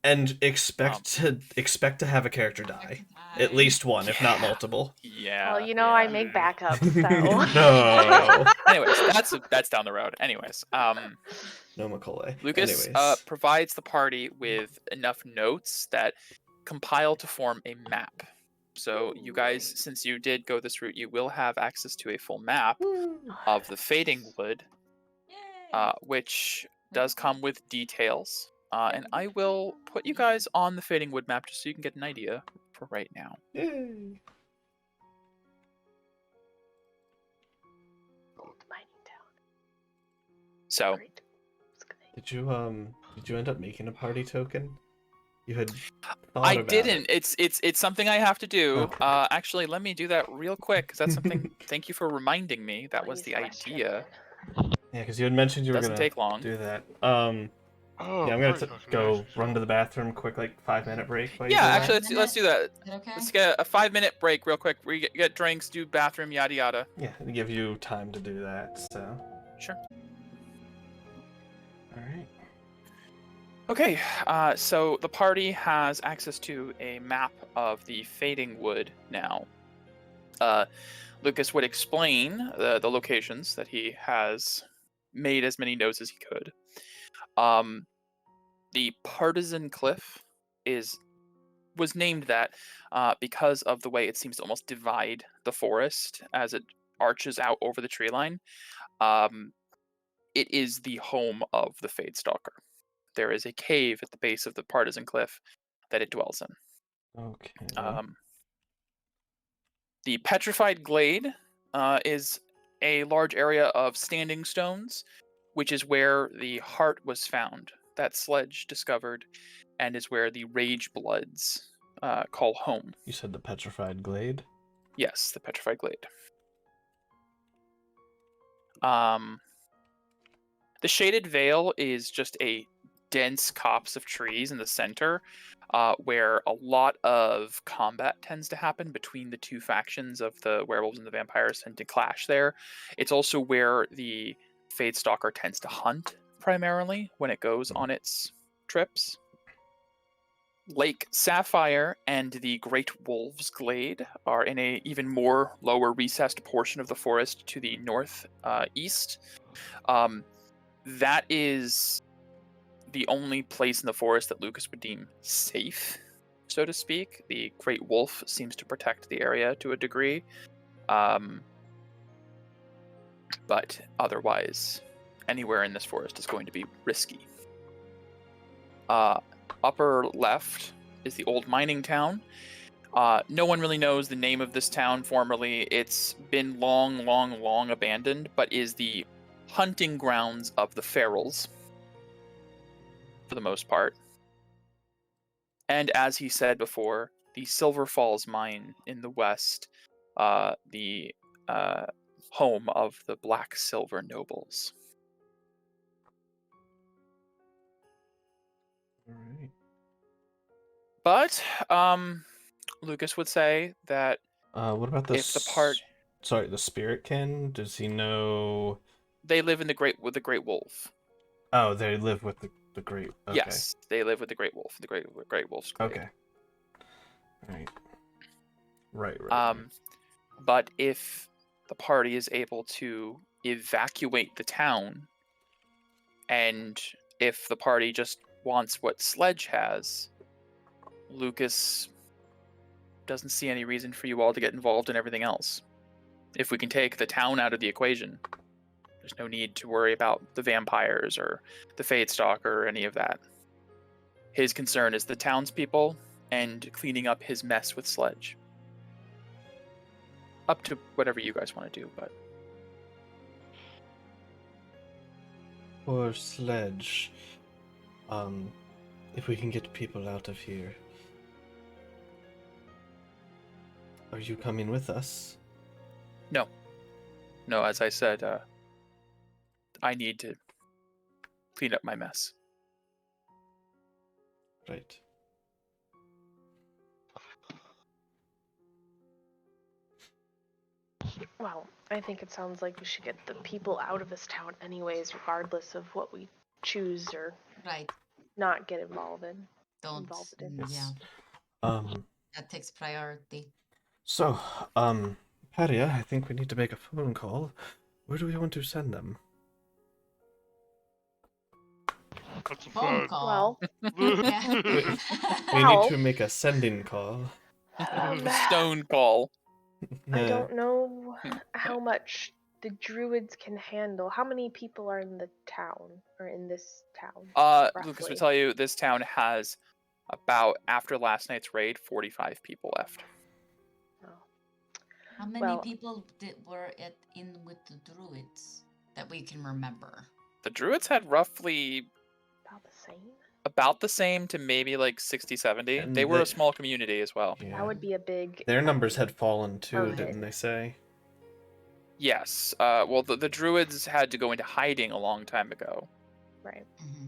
and expect to have a character die. At least one, if not Yeah. multiple. Yeah. Well, I yeah. make backups, so. No. Anyways, that's down the road. Anyways, No Macaulay. Lucas Anyways. provides the party with enough notes that compile to form a map. So you guys, since you did go this route, you will have access to a full map of the Fading Wood, which does come with details. And I will put you guys on the Fading Wood map just so you can get an idea for right now. Yay. Gold mining town. So Great. Did you end up making a party token? You had thought I about didn't. it. It's something I have to do. Okay. Actually, let me do that real quick because that's something. Thank you for reminding me. That was Please the question idea. it. Yeah, because you had mentioned you were Doesn't gonna take long. do that. Oh, Yeah, I'm gonna party go token, run to the bathroom, quick 5-minute break. while you Yeah, do that. actually, let's do that. Is it okay? Let's get a 5-minute break real quick. We get drinks, do bathroom, yada yada. Yeah, and give you time to do that. So. Sure. All right. Okay, so the party has access to a map of the Fading Wood now. Lucas would explain the locations that he has made as many notes as he could. The Partisan Cliff was named that because of the way it seems to almost divide the forest as it arches out over the tree line. It is the home of the Fade Stalker. there is a cave at the base of the partisan cliff that it dwells in. Okay. The petrified glade is a large area of standing stones, which is where the heart was found that Sledge discovered, and is where the Rage Bloods call home. You said the petrified glade? Yes, the petrified glade. The shaded veil is just a dense copse of trees in the center, where a lot of combat tends to happen between the two factions of the werewolves and the vampires tend to clash there. It's also where the Fade Stalker tends to hunt primarily when it goes on its trips. Lake Sapphire and the Great Wolves Glade are in a even more lower recessed portion of the forest to the north east. That is the only place in the forest that Lucas would deem safe, so to speak. The Great Wolf seems to protect the area to a degree. But otherwise, anywhere in this forest is going to be risky. Upper left is the old mining town. No one really knows the name of this town formerly. It's been long abandoned, but is the hunting grounds of the ferals, for the most part. And as he said before, the Silver Falls mine in the west, the home of the Black Silver Nobles. All right. But Lucas would say that What about the if the part Sorry, the spirit kin? Does he know? they live in the Great Wolf. Oh, they live with the great. Okay. Yes, they live with the Great Wolf. The Great Wolf's Glade. Okay. Right. But if the party is able to evacuate the town, and if the party just wants what Sledge has, Lucas doesn't see any reason for you all to get involved in everything else. If we can take the town out of the equation, there's no need to worry about the vampires or the Fade Stalker or any of that. His concern is the townspeople and cleaning up his mess with Sledge. Up to whatever you guys want to do, but... Or Sledge. If we can get people out of here. Are you coming with us? No, as I said, I need to clean up my mess. Right. Well, I think it sounds like we should get the people out of this town anyways, regardless of what we choose or Right. not get involved in. Don't. Yes. Yeah. That takes priority. So, Paria, I think we need to make a phone call. Where do we want to send them? That's a Phone phone. call. Well, Yeah. We need to make a sending call. Stone call. I don't know how much the druids can handle. How many people are in the town, or in this town? Lucas roughly? would tell you this town has about, after last night's raid, 45 people left. How many people were in with the druids that we can remember? The druids had roughly about the same. to maybe like 60, 70. And they were a small community as well. Yeah. That would be a big. Their numbers had fallen too, Permit. didn't they say? Yes. Well, the druids had to go into hiding a long time ago. Right. Mm-hmm.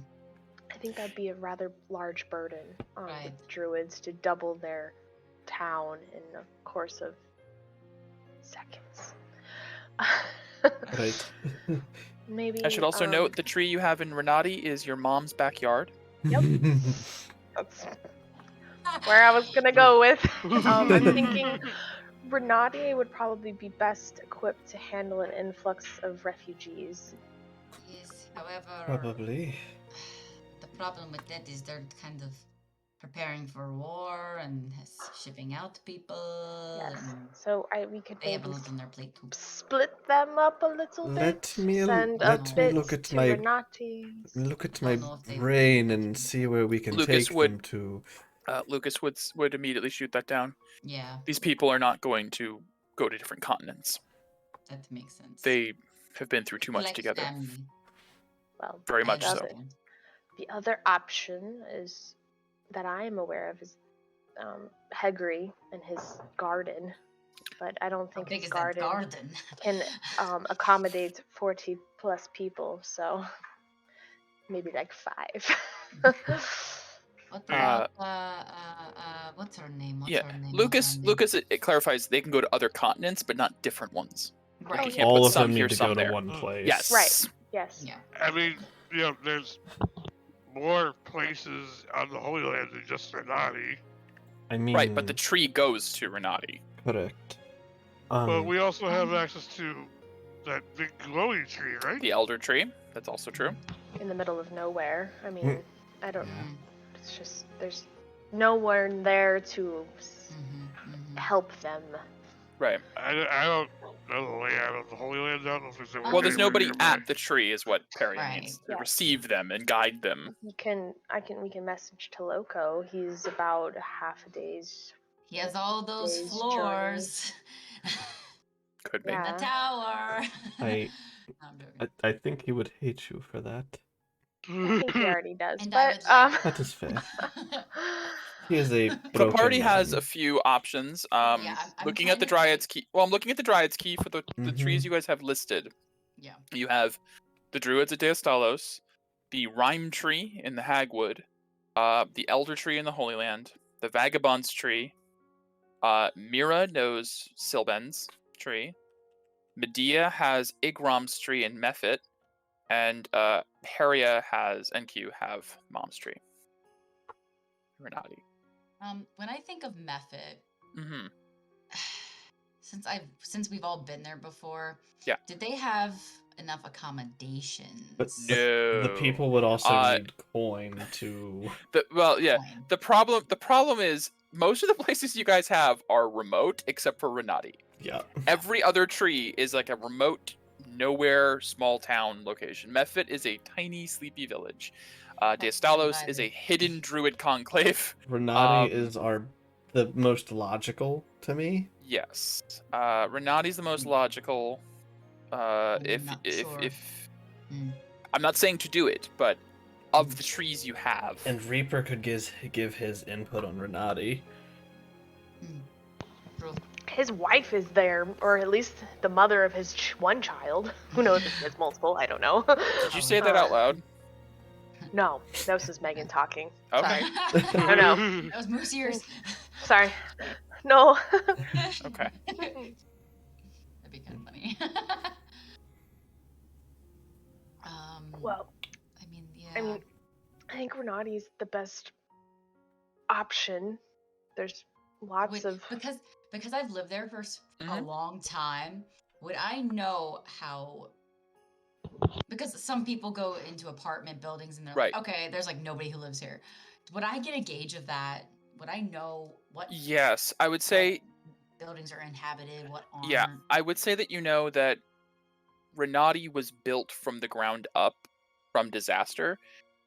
I think that'd be a rather large burden on Right. the druids to double their town in a course of seconds. Right. Maybe. I should also note the tree you have in Renati is your mom's backyard. Yep. That's where I was gonna go with. I'm thinking Renati would probably be best equipped to handle an influx of refugees. Yes, however, Probably. the problem with that is they're kind of preparing for war and shipping out people. Yes. And So we could they have a maybe lot on their plate too. split them up a little Let bit. me Send a let me bit look at to my Renati's. my know if they- brain and see where we can Lucas take would- them to. Lucas would immediately shoot that down. Yeah, These people are not going to go to different continents. that makes sense. They have been through too much Like together. family. Well, Very I much so. understand. the other option is that I am aware of is Hegri and his garden, but I don't How think big his is that garden garden? can accommodate 40 plus people. So maybe like 5. What Uh, about what's her name? What's Yeah, her name? Lucas. It clarifies they can go to other continents, but not different ones. Right. You can't All put of some them here, need to some go to there. one place. Yes. Right. Yes. Yeah. I mean, there's more places on the Holy Land than just Renati. I mean, Right, but the tree goes to Renati. correct. But we also have access to that big glowing tree, right? The elder tree. That's also true. In the middle of nowhere. I mean, I don't. Yeah. It's just there's no one there to help them. Right. I don't know the layout of the Holy Land. I don't know if there's Well, there's nobody nearby. at the tree, is what Perry Right. means. To Yes. receive them and guide them. We can message to Loco. He's about half a day's. He has all those Day's floors. Could be. In Yeah. the tower. I- I'm joking. I think he would hate you for that. I think he already does, And I but would like That is fair. He is a The broken party has man. a few options. I'm Looking at the trying to Dryad's key. Well, I'm looking at the Dryad's key for the trees Mhm. you guys have listed. Yeah. You have the Druids at Deostalos, the Rhyme Tree in the Hagwood, the Elder Tree in the Holy Land, the Vagabond's Tree. Mira knows Silben's tree. Medea has Igram's tree in Mephit, and Peria and Q have Mom's tree. Renati. When I think of Mephit, Mm-hmm. since we've all been there before, Yeah. did they have enough accommodations? But No. the people would also Uh, need coin to. Coin. The problem is most of the places you guys have are remote except for Renati. Yeah. Every other tree is like a remote, nowhere, small town location. Mephit is a tiny, sleepy village. Deostalos is a hidden druid conclave. Renati is the most logical to me. Yes. Renati's the most logical. If not if sure. if Hmm. I'm not saying to do it, but of the trees you have. And Reaper could give his input on Renati. True. his wife is there, or at least the mother of his one child. Who knows if he has multiple? I don't know. Did you say that out loud? No, that was just Megan talking. Okay. Sorry. No. That was Moose ears. Sorry. No. Okay. That'd be kind of funny. Well, I mean, yeah. I think Renati's the best option. There's lots Wait, of. because I've lived there for a Mhm. long time. Would I know how? Because some people go into apartment buildings and they're Right. like, okay, there's like nobody who lives here. Would I get a gauge of that? Would I know what Yes, I would say. buildings are inhabited, what aren't? Yeah, I would say that you know that Renati was built from the ground up from disaster,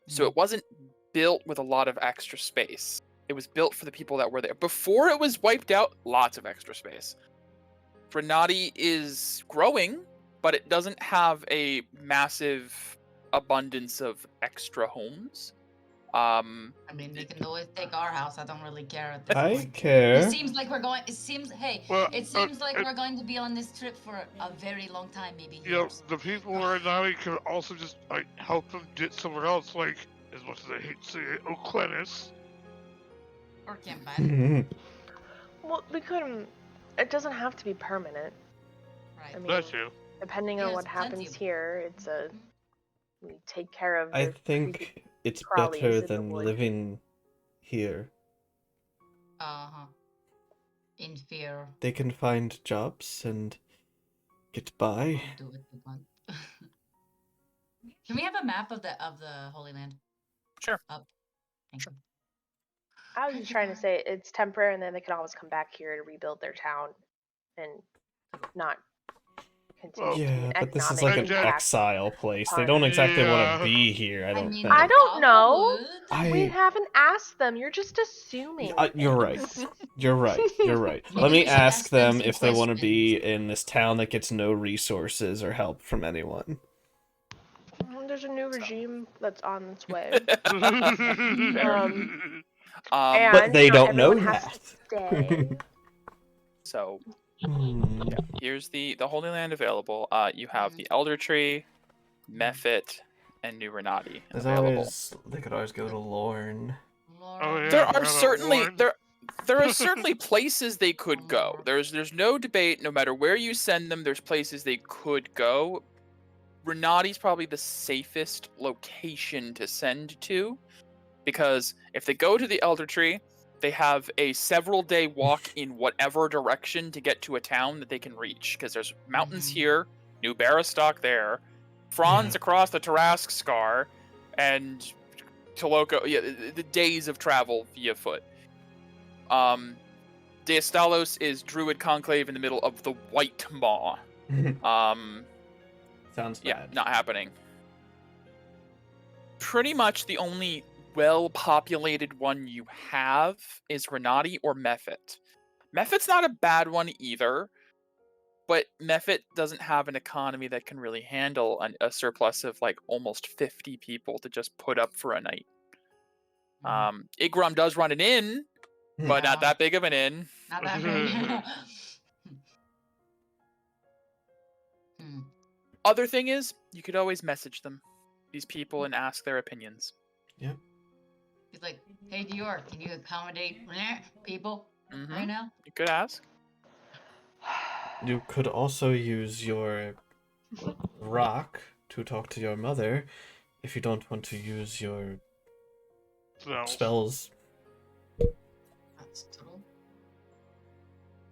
so it wasn't built with a lot of extra space. It was built for the people that were there. Before it was wiped out, lots of extra space. Renati is growing, but it doesn't have a massive abundance of extra homes. I mean, they can always take our house. I don't really care at this I point. care. It seems like we're going. It seems. Hey, Well, it seems like we're going to be on this trip for a very long time, maybe You know, years. the people who are Renati can also just help them get somewhere else, like, as much as I hate to say it, O'Clennis. Or Campbell. Well, we couldn't. It doesn't have to be permanent. Right. I mean, That's you. depending on There's what plenty happens of- here, it's a. We take care of. I the think it's trolleys better in the than wood. living here. Uh-huh. In fear. They can find jobs and get by. Do what they want. Can we have a map of the Holy Land? Sure. Up. Thank you. I was just trying to say it's temporary, and then they can always come back here to rebuild their town, and not continue to be Yeah, an but this is economic like an Again- impact. exile place. They upon- don't exactly want Yeah. to be here, I don't think. I don't Papa know. would. We I haven't asked them. You're just assuming. you're right. things. You're right. You're right. Maybe Let we me should ask ask them them some if they want to be questions. in this town that gets no resources or help from anyone. There's a new regime that's on its way. Fair. And But they not don't know everyone has that. to stay. So Hmm. yeah, here's the Holy Land available. You have the Elder Tree, Mephit, and New Renati There's available. always they could always go to Lorne. Oh, yeah. There forgot are about certainly Lorne. there are certainly places they could go. There's no debate. No matter where you send them, there's places they could go. Renati's probably the safest location to send to, because if they go to the Elder Tree, they have a several-day walk in whatever direction to get to a town that they can reach. Because there's mountains here, New Barristock there, Franz across the Tarask Scar, and Toloco. Yeah, the days of travel via foot. Deostalos is Druid Conclave in the middle of the White Maw. Sounds Yeah, bad. not happening. Pretty much the only well-populated one you have is Renati or Mephit. Mephit's not a bad one either, but Mephit doesn't have an economy that can really handle a surplus of like almost 50 people to just put up for a night. Igram does run an inn, but not that big of an inn. Not that big. Other thing is, you could always message them, these people, and ask their opinions. Yep. He's like, hey Dior, can you accommodate people right now? You could ask. You could also use your rock to talk to your mother if you don't want to use your spells. That's total.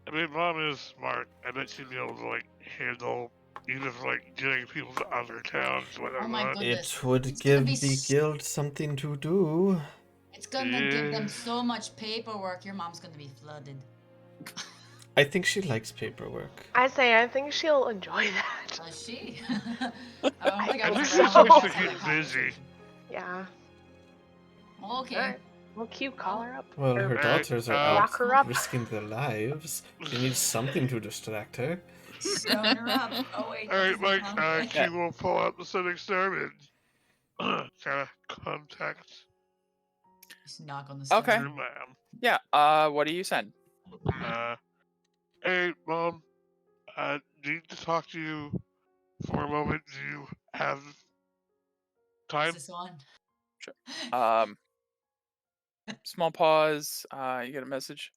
I mean, Mom is smart. I bet she'd be able to, like, handle even like getting people to other towns, whatever. Oh my goodness. It would It's gonna give be the guild something to do. It's gonna give them so much paperwork, your mom's gonna be flooded. I think she likes paperwork. I think she'll enjoy that. Does she? Oh my I God, think it's she around just the wants to house get in the busy. conversation. Yeah. Okay. Alright. Well, cute. Call her up. Well, Or her daughters are lock out her up. risking their lives. She needs something to distract her. Stone her up. Oh wait. Alright, Mike, Okay. she will pull out the setting star and kind of contact Just knock on the stone. Okay. your mom. Yeah, what do you send? Hey, Mom, I need to talk to you for a moment. Do you have time? Is this on? Small pause. You get a message.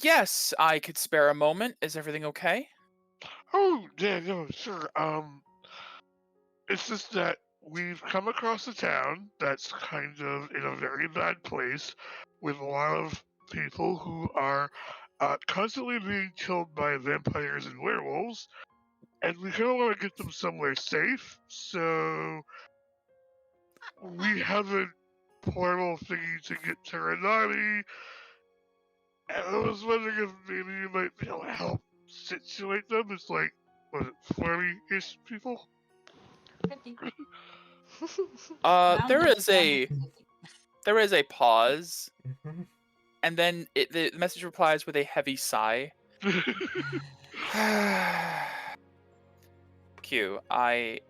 Yes, I could spare a moment. Is everything okay? Oh, yeah, no, sure. It's just that we've come across a town that's kind of in a very bad place with a lot of people who are constantly being killed by vampires and werewolves, and we kind of want to get them somewhere safe, so we have a portal thingy to get to Renati, and I was wondering if maybe you might be able to help situate them. It's like, what, 40-ish people? 50. There is a pause, Mhm. and then the message replies with a heavy sigh. Q, I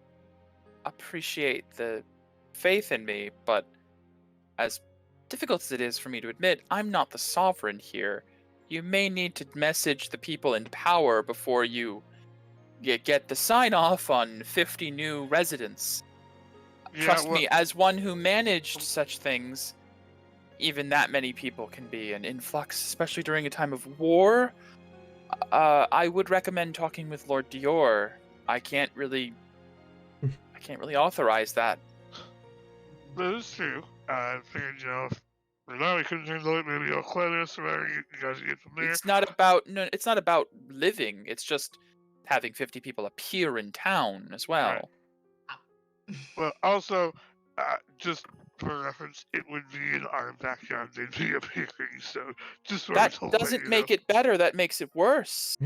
appreciate the faith in me, but as difficult as it is for me to admit, I'm not the sovereign here. You may need to message the people in power before you get the sign-off on 50 new residents. Yeah, Trust well- me, as one who managed such things, even that many people can be an influx, especially during a time of war. I would recommend talking with Lord Dior. I can't really authorize that. That is true. I figured, if Renati couldn't handle it, maybe I'll Cletus or whatever, you guys get from there. It's not about living. It's just having 50 people appear in town as well. Right. Well, also, just for reference, it would be in our backyard they'd be appearing, so just sort That of to let doesn't you make know. it better. That makes it worse.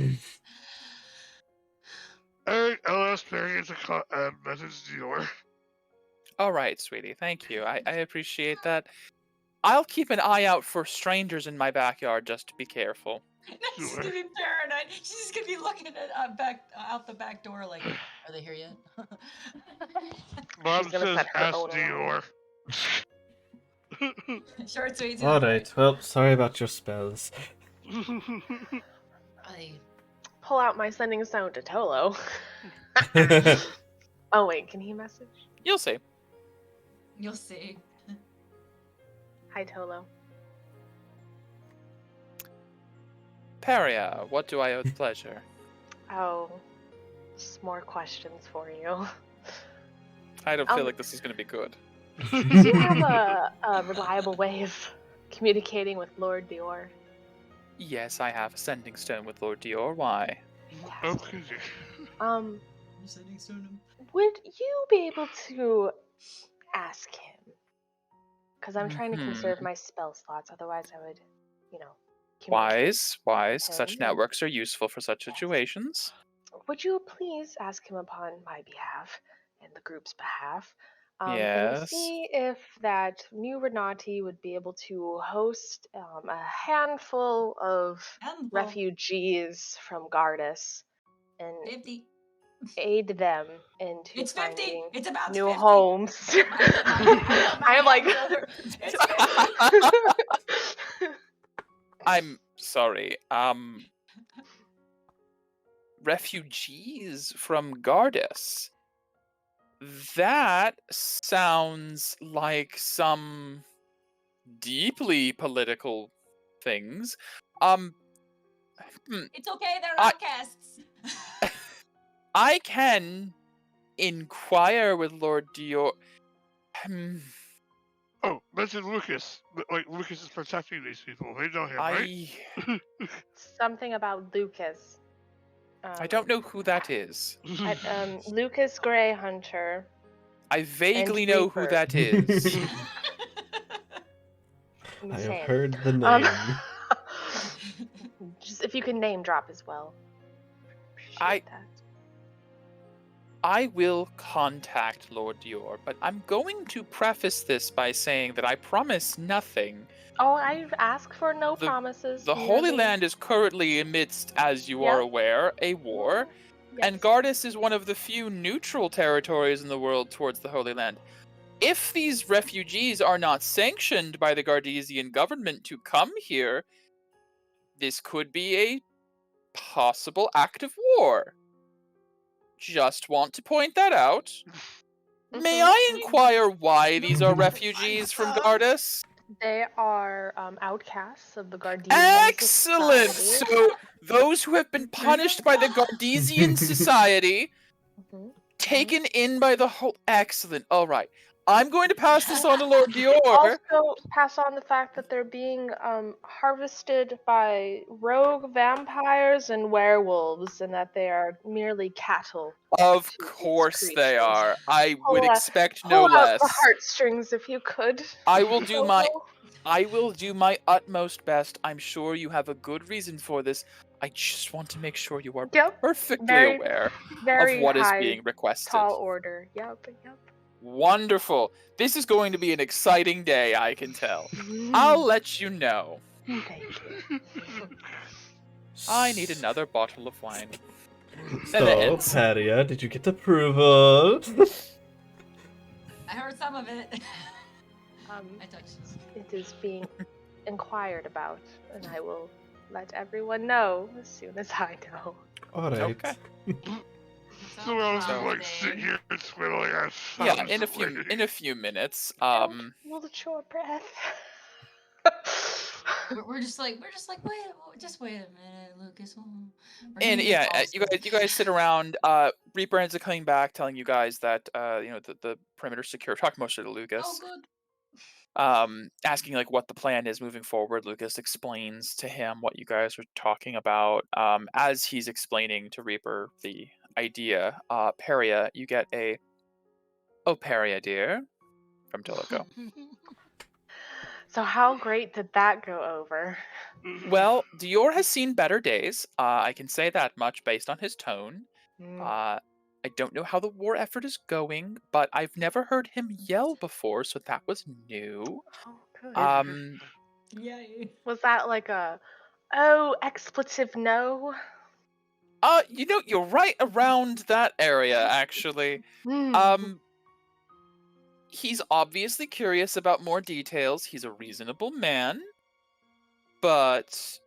Alright, I'll ask Perry to message Dior. All right, sweetie. Thank you. I appreciate that. I'll keep an eye out for strangers in my backyard just to be careful. She's Sure. gonna be paranoid. She's just gonna be looking at out the back door like, are they here yet? Mom gonna says set her ask own alarm. Dior. Short, sweet, to the Alright, well, sorry about your spells. I, Pull out my sending stone to Tolo. Oh wait, can he message? You'll see. you'll see. Hi Tolo. Paria, what do I owe the pleasure? Oh, just more questions for you. I don't feel like this is going to be good. Do you have a reliable way of communicating with Lord Dior? Yes, I have a sending stone with Lord Dior. Why? Okay. Would you be able to ask him? Because I'm trying to conserve my spell slots, otherwise I would, communicate Wise. with Such him. networks are useful for such situations. Would you please ask him upon my behalf and the group's behalf? And Yes. see if that new Renati would be able to host a handful of refugees from Gardus and 50. aid them into It's 50. finding It's about new 50. homes. I am like, It's 50. I'm sorry. Refugees from Gardus. That sounds like some deeply political things. It's okay, they're outcasts. I can inquire with Lord Dior. Oh, mention Lucas. Like, Lucas is protecting these people. They know him, right? something about Lucas. I don't know who that is. Lucas Grey Hunter. I vaguely and know who Reaper. that is. I have Same. heard the name. Just if you can name drop as well. Appreciate that. I will contact Lord Dior, but I'm going to preface this by saying that I promise nothing. Oh, I've asked for no promises. The Holy Land is currently amidst, as you are aware, a war, and Gardus is one of the few neutral territories in the world towards the Holy Land. If these refugees are not sanctioned by the Gardesian government to come here, this could be a possible act of war. Just want to point that out. May I inquire why these are refugees from Gardus? They are outcasts of the Gardesian Excellent! society. So, those who have been punished by the Gardesian society, taken in by the whole... Excellent. Alright. I'm going to pass this on to Lord Dior. Also, pass on the fact that they're being harvested by rogue vampires and werewolves, and that they are merely cattle. Of course they are. I would expect no pull out less. the heartstrings if you could. I will do my utmost best. I'm sure you have a good reason for this. I just want to make sure you are perfectly aware of what is being requested. Tall order. Yep. Wonderful. This is going to be an exciting day, I can tell. I'll let you know. Thank you. I need another bottle of wine. So, Paria, did you get approval? I heard some of it. I touched it is being inquired about, and I will let everyone know as soon as I know. Alright. Okay. So I was like sitting here twiddling our thumbs. Yeah, in a few minutes. Hold a short breath. we're just like wait a minute, Lucas. And yeah, you guys sit around. Reaper ends up coming back, telling you guys that the perimeter's secure. Talking mostly to Lucas. Oh, good. Asking like what the plan is moving forward. Lucas explains to him what you guys are talking about. As he's explaining to Reaper the idea, Paria, you get a, "Oh, Paria, dear, from Tilico. So how great did that go over? Well, Dior has seen better days. I can say that much based on his tone. Mm. I don't know how the war effort is going, but I've never heard him yell before, so that was new. Oh, good. Yay. Was that like a expletive no? You're right around that area, actually. Mm. He's obviously curious about more details. He's a reasonable man, but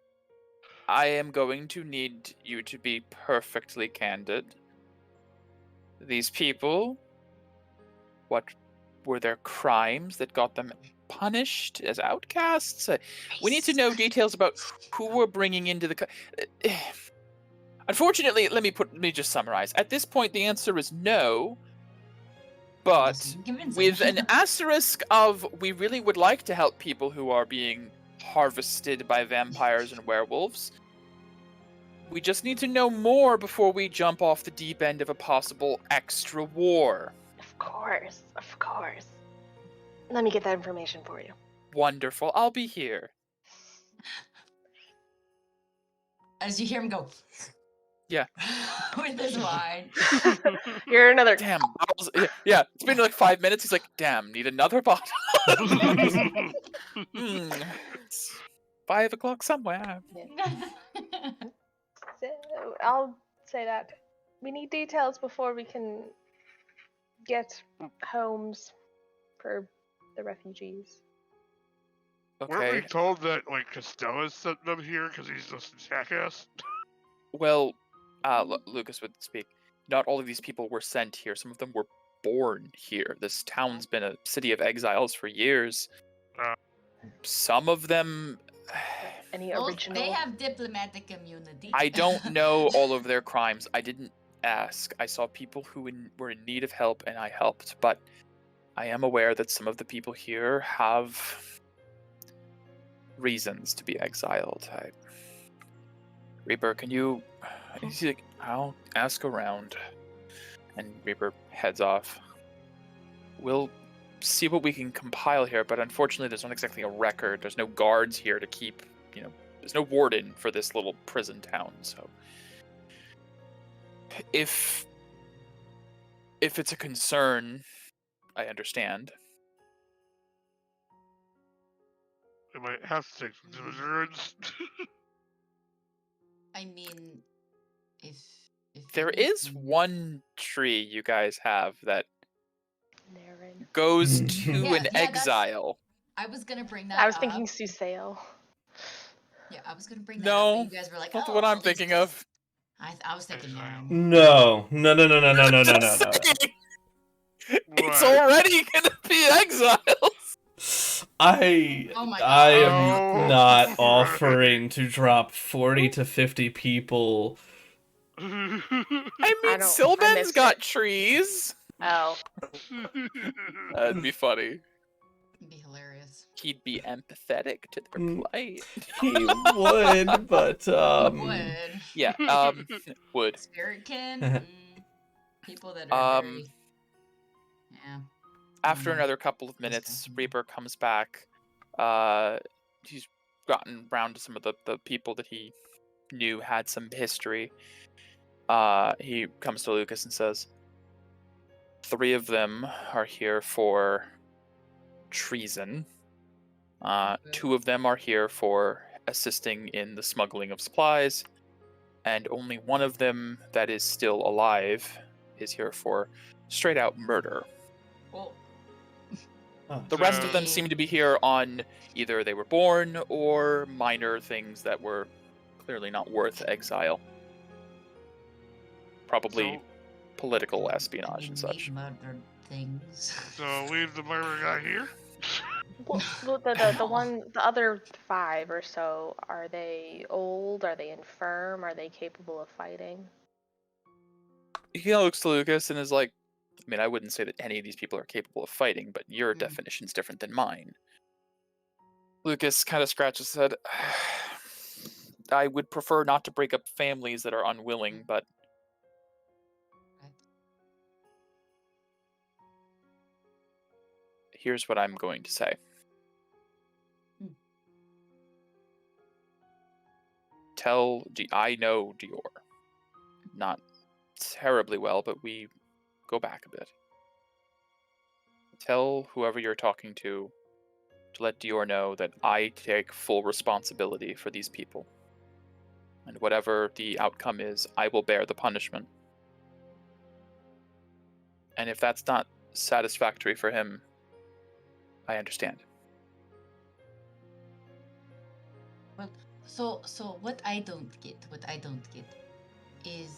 I am going to need you to be perfectly candid. These people, what were their crimes that got them punished as outcasts? We need to know details about who we're bringing into the... Unfortunately, let me just summarize. At this point, the answer is no, but Doesn't convince with him. an asterisk of we really would like to help people who are being harvested by vampires and werewolves. We just need to know more before we jump off the deep end of a possible extra war. Of course, of course. Let me get that information for you. Wonderful. I'll be here. As you hear him go. Yeah. With his wine. You're another. Damn. Yeah, it's been like 5 minutes. He's like, damn, need another bottle. It's 5 o'clock somewhere. So, I'll say that we need details before we can get homes for the refugees. Weren't we Okay. told that like Costello sent them here because he's just a jackass? Well, Lucas would speak. Not all of these people were sent here. Some of them were born here. This town's been a city of exiles for years. Some of them... Any Well, original? they have diplomatic immunity. I don't know all of their crimes. I didn't ask. I saw people who were in need of help, and I helped. But I am aware that some of the people here have reasons to be exiled. Reaper, can you... He's like, I'll ask around. And Reaper heads off. We'll see what we can compile here, but unfortunately there's not exactly a record. There's no guards here to keep, there's no warden for this little prison town, so... If it's a concern, I understand. We might have to take some insurance. I mean, if There is one tree you guys have that Naren. goes to Yeah, an that's- exile. I was gonna bring that I was up. thinking Susail. Yeah, I was gonna bring that No, up, but you guys were like, Not oh, what I'm these thinking guys- of. I was thinking Naren. No. It's What? already gonna be exiles. I Oh my I God. am Oh. not offering to drop 40 to 50 people. I mean, I Sylvan's missed got it. trees. Oh. That'd be funny. It'd be hilarious. He'd be empathetic to their Mm. plight. He would, but Would. Yeah, would. Spiritkin? People that are very... Yeah. After Mhm. another couple of This minutes, guy. Reaper comes back. He's gotten round to some of the people that he knew had some history. He comes to Lucas and says, 3 of them are here for treason. 2 of them are here for assisting in the smuggling of supplies. And only one of them that is still alive is here for straight out murder. Well, The rest of them Okay. seem to be here on either they were born or minor things that were clearly not worth exile. Probably So- political espionage and we such. murdered things. So leave the murder guy here? Well, the other 5 or so, are they old? Are they infirm? Are they capable of fighting? He looks to Lucas and is like, I mean, I wouldn't say that any of these people are capable of fighting, but your Mm. definition's different than mine. Lucas kind of scratches his head. I would prefer not to break up families that are unwilling, but here's what I'm going to say. I know Dior. Not terribly well, but we go back a bit. Tell whoever you're talking to let Dior know that I take full responsibility for these people. And whatever the outcome is, I will bear the punishment. And if that's not satisfactory for him, I understand. Well, so what I don't get is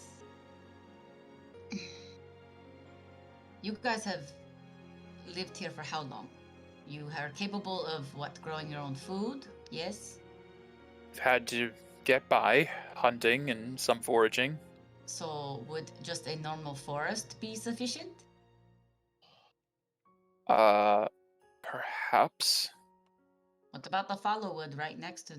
you guys have lived here for how long? You are capable of what? Growing your own food? Yes? I've had to get by, hunting and some foraging. So would just a normal forest be sufficient? Perhaps. What about the followwood right next to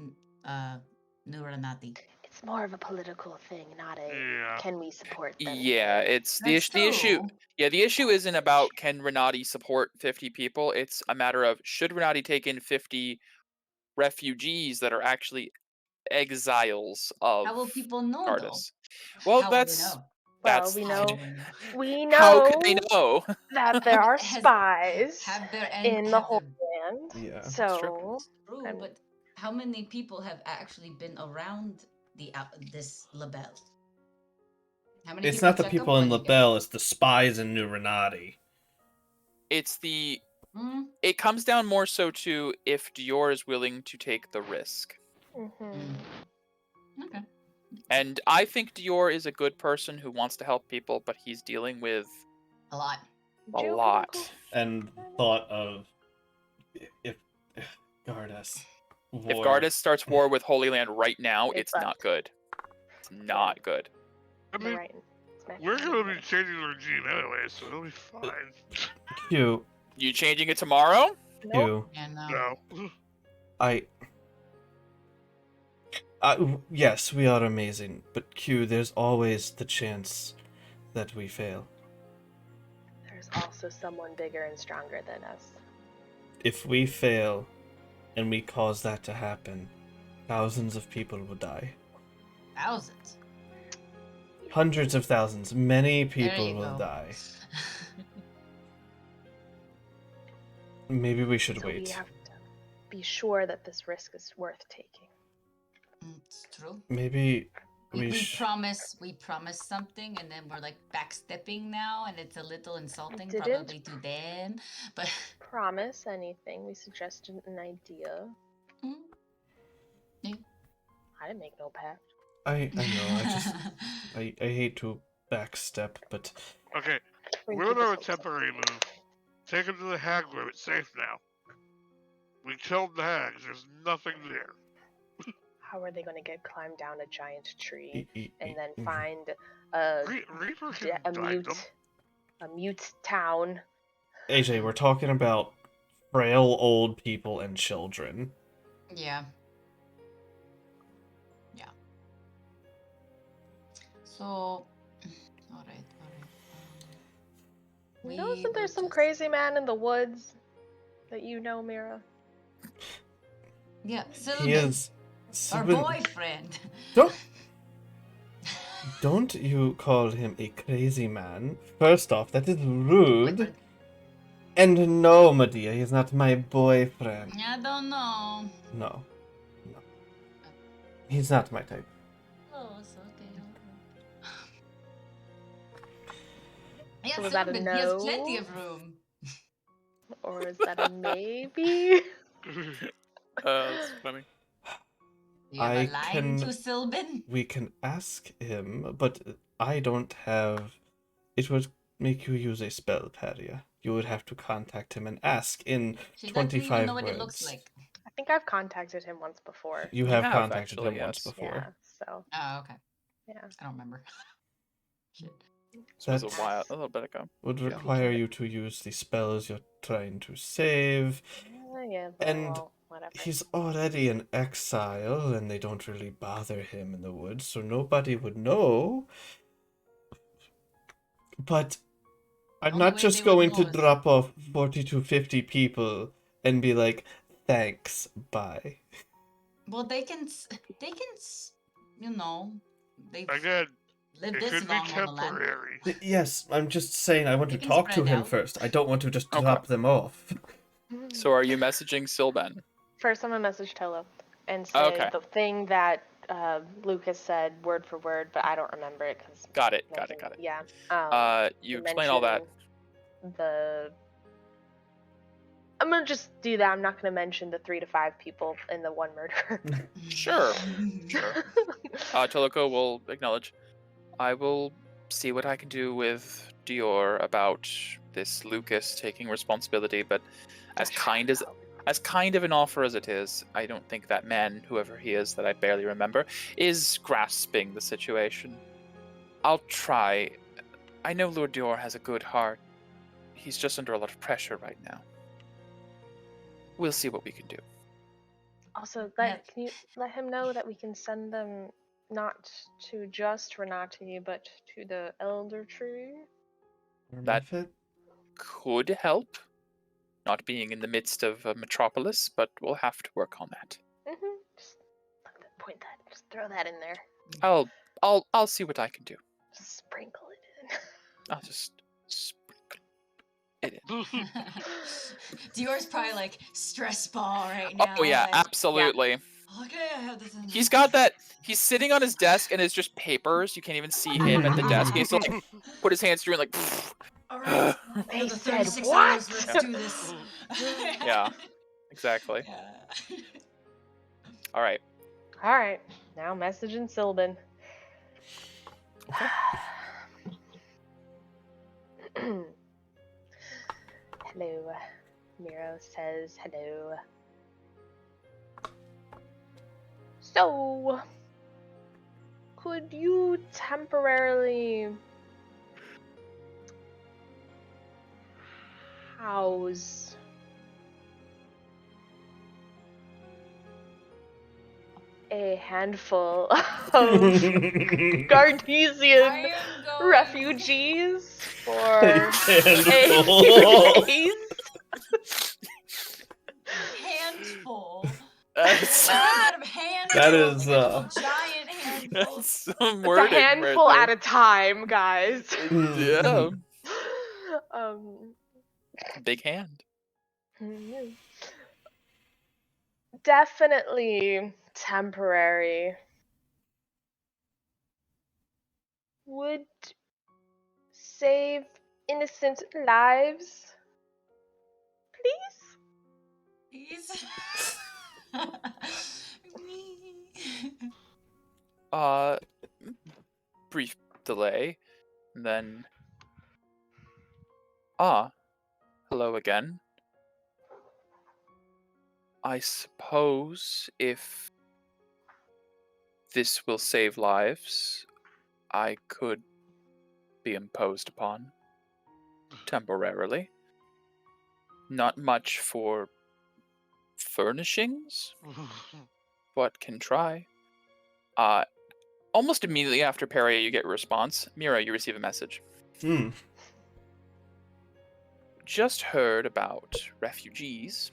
Nuranati? It's more of a political thing, not a Yeah. can we support them? Yeah, thing. it's the issue. Yeah, the issue isn't about can Renati support 50 people. It's a matter of should Renati take in 50 refugees that are actually exiles of How will people know artists. though? Well, How that's will they know? that's Well, How will they know? we how could they know know? that there are Has- spies Have there in the have whole there- land. Yeah. So True, I'm- but how many people have actually been around this label? How many It's people not the check people up in on you LaBelle, it's the spies in New Renati. It's the guys? Hmm? it comes down more so to if Dior is willing to take the risk. mhm. Okay. And I think Dior is a good person who wants to help people, but he's dealing with A lot. a lot. And thought of if Gardas. If War. Gardas starts war with Holy Land right now, It's it's not fucked. good. It's not good. I They're mean, right. Smack we're dab gonna in be the changing the regime anyway, so it'll be fine. Q. You changing it tomorrow? Nope. Q. Yeah, no. No. Yes, we are amazing, but Q, there's always the chance that we fail. There's also someone bigger and stronger than us. If we fail, and we cause that to happen, thousands of people will die. Thousands. Hundreds of thousands, many There people you will go. die. Maybe we should So we wait. have to be sure that this risk is worth taking. It's true. Maybe We promise something and then we're like backstepping now and it's a little insulting didn't probably to them. But Promise anything. We suggested an idea. Mm. Yeah. I didn't make no pact. I know, I hate to backstep, but Okay, We we're keep on a us hopeful. temporary move. Take him to the hag room. It's safe now. We killed the hags. There's nothing there. How are they going to climb down a giant tree and then Mhm. find a Reaper can guide them. mute town? AJ, we're talking about frail old people and children. yeah. Yeah. So, all right. You know, isn't will there some just- crazy man in the woods that you know, Mira? Yeah, He Sylvan, is. our Sylvan- boyfriend. Don't you call him a crazy man. First off, that is rude. Boyfriend. And no, Medea, he's not my boyfriend. I don't know. No. He's not my type. Oh, it's okay. Yeah, So was that a Sylvan, he has no? plenty of room. Or is that a maybe? That's funny. You have I a line can- to Sylvan? We can ask him, but I don't have... It would make you use a spell parrier. You would have to contact him and ask in She doesn't 25 even know what words. it looks like. I think I've contacted him once before. You You have have, contacted actually, him once yes. before. Yeah, so, Oh, okay. yeah. I don't remember. Shit. This was That a little bit ago. would Yeah. require you to use the spells you're trying to save. Yeah, but And well, whatever. He's already in exile, and they don't really bother him in the woods, so nobody would know. But I'm Only not way just they would going to know is- drop off 40 to 50 people and be like, thanks, bye. Well, they can, you know, they've Again, lived it this could be long on the land. temporary. Yes, I'm just saying I want They to can talk to spread him out. first. I don't want to just Okay. drop them off. So are you messaging Sylvan? First, I'm gonna message Tolo and say Okay. the thing that Lucas said word for word, but I don't remember it because. Got it. Yeah. You explain all that. I'm gonna just do that. I'm not gonna mention the 3 to 5 people in the one murder. Sure. Toloko will acknowledge. I will see what I can do with Dior about this Lucas taking responsibility, but as kind of an offer as it is, I don't think that man, whoever he is that I barely remember, is grasping the situation. I'll try. I know Lord Dior has a good heart. He's just under a lot of pressure right now. We'll see what we can do. Also, Yeah. can you let him know that we can send them not to just Renati, but to the Elder Tree? That could help, not being in the midst of a metropolis, but we'll have to work on that. Just just throw that in there. I'll see what I can do. Just sprinkle it in. I'll just sprinkle it in. Dior's probably like stress ball right now. Oh yeah, like, absolutely. Okay, I have this. He's got that. He's sitting on his desk and it's just papers. You can't even see him at the desk. He's like put his hands through and like. All right. They Another said 36 what? hours, let's do this. Yeah, exactly. Yeah. All right. All right, now messaging Sylvan. Okay. Hello. Miro says hello. So, could you temporarily house a handful of Cartesian refugees for a Handful. That's, That is, giant handful. that's some It's a wording handful right at a time, guys. there. Yeah. Big hand. Definitely temporary. Would save innocent lives. Please? Please. Brief delay, and then hello again. I suppose if this will save lives, I could be imposed upon temporarily. Not much for furnishings, but can try. Almost immediately after Peria, you get a response. Mira, you receive a message. Just heard about refugees.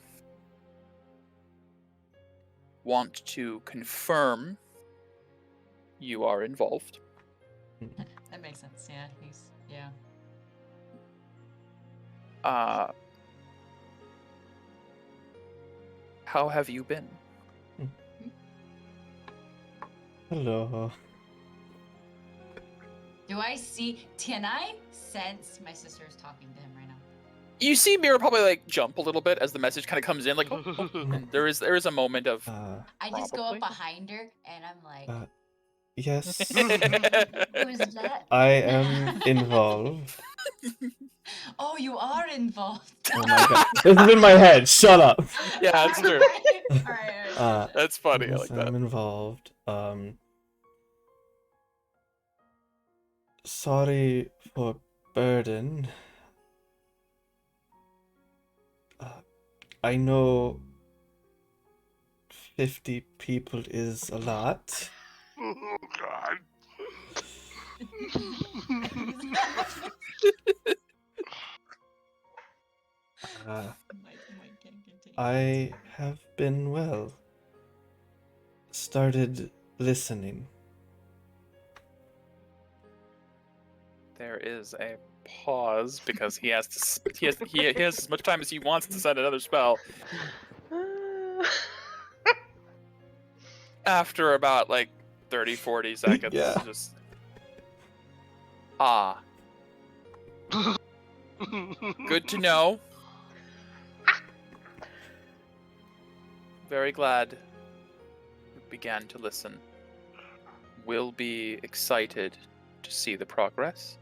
Want to confirm you are involved. That makes sense. Yeah, yeah. How have you been? Hello. Can I sense my sister's talking to him right now? You see Mira probably like jump a little bit as the message kind of comes in, like, oh. And there is a moment of. I just go Probably. up behind her and I'm like, Yes. who is that? I am involved. Oh, you are involved. Oh my god. This is in my head. Shut up. Yeah, that's true. Alright. That's funny. I Yes, like that. I'm involved. Sorry for burden. I know 50 people is a lot. Oh God. I have been well. Started listening. There is a pause because he has to. He has as much time as he wants to send another spell. After about like 30, 40 seconds, Yeah. just good to know. Very glad you began to listen. Will be excited to see the progress.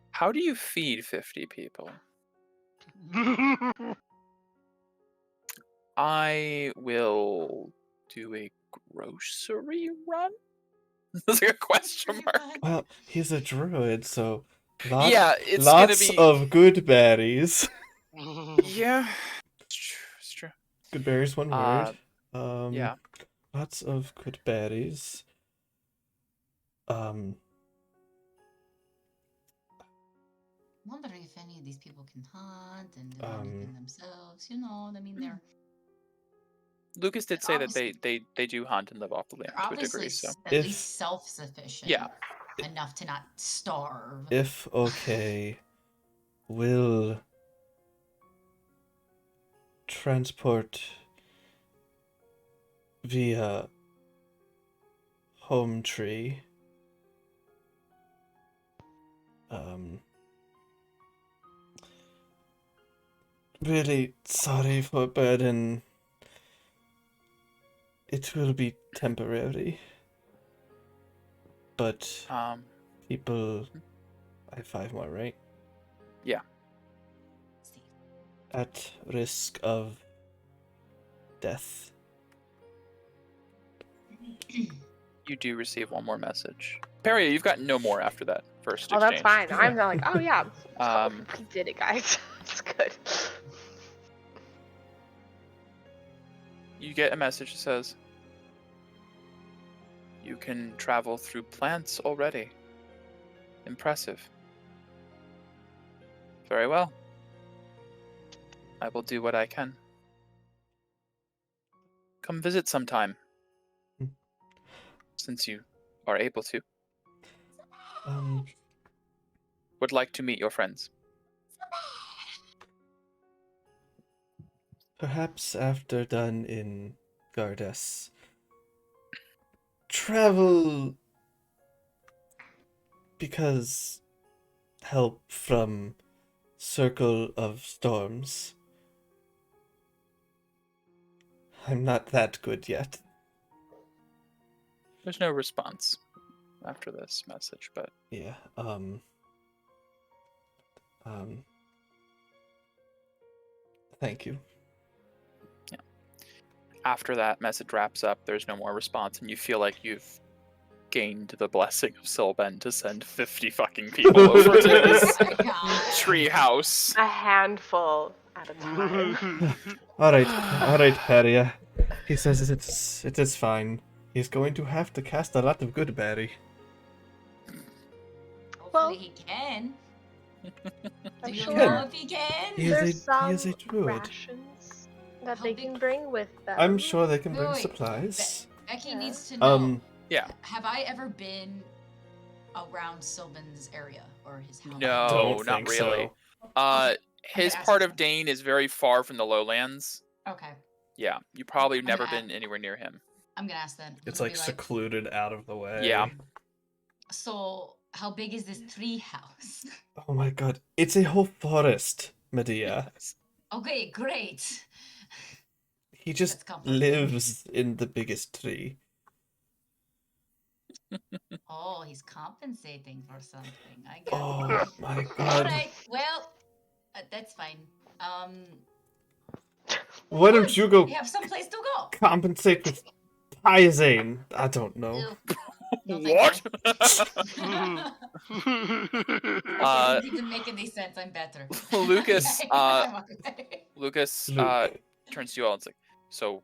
How do you feed 50 people? I will do a grocery run? That's like a question mark. Well, he's a druid, so Yeah, it's lots gonna be... of good berries. Yeah, it's true. Good berries, one word. Yeah. Lots of good berries. Wondering if any of these people can hunt and do anything themselves. You know, I mean, they're Lucas did say that they do hunt and live off the land they're to a degree, obviously so... at least self-sufficient. Yeah. Enough to not starve. If okay, will transport via home tree. Really sorry for burden. It will be temporary. But people, I have 5 more, right? Yeah. At risk of death. You do receive one more message. Perry, you've got no more after that first exchange. Oh, that's fine. I'm not like, oh yeah, Um, we did it, guys. It's good. You get a message that says, you can travel through plants already. Impressive. Very well. I will do what I can. Come visit sometime. Since you are able to. Would like to meet your friends. Perhaps after done in Gardas. Travel because help from Circle of Storms. I'm not that good yet. There's no response after this message, but Yeah, thank you. Yeah. After that message wraps up, there's no more response, and you feel like you've gained the blessing of Silben to send 50 fucking people over to his tree house. A handful at a time. Alright, Harry. He says it is fine. He's going to have to cast a lot of good berry. Hopefully he can. I'm Do you sure know if he can? He there's is some a druid. rations that How they big- can bring with them. I'm sure they can bring Wait. supplies. Becky Yeah. needs to know. Yeah. Have I ever been around Sylvan's area or his house? No, Don't not think really. so. His ask part him. of Dane is very far from the lowlands. Okay, Yeah, you probably have never gonna been anywhere near him. I'm gonna ask then. It's I'm like gonna be secluded out of the way. Yeah. So, how big is this tree house? Oh my god. It's a whole forest, Medea. Okay, great. He just That's complicated. lives in the biggest tree. Oh, he's compensating for something. I get Oh it. my All god. right. Well, that's fine. Why don't you go We have someplace to go. compensate with Pyzane? I don't know. Ew. No, thank What? It didn't even make any sense. I'm better. Lucas, I'm okay. Lucas Luke. turns to you all and is like, so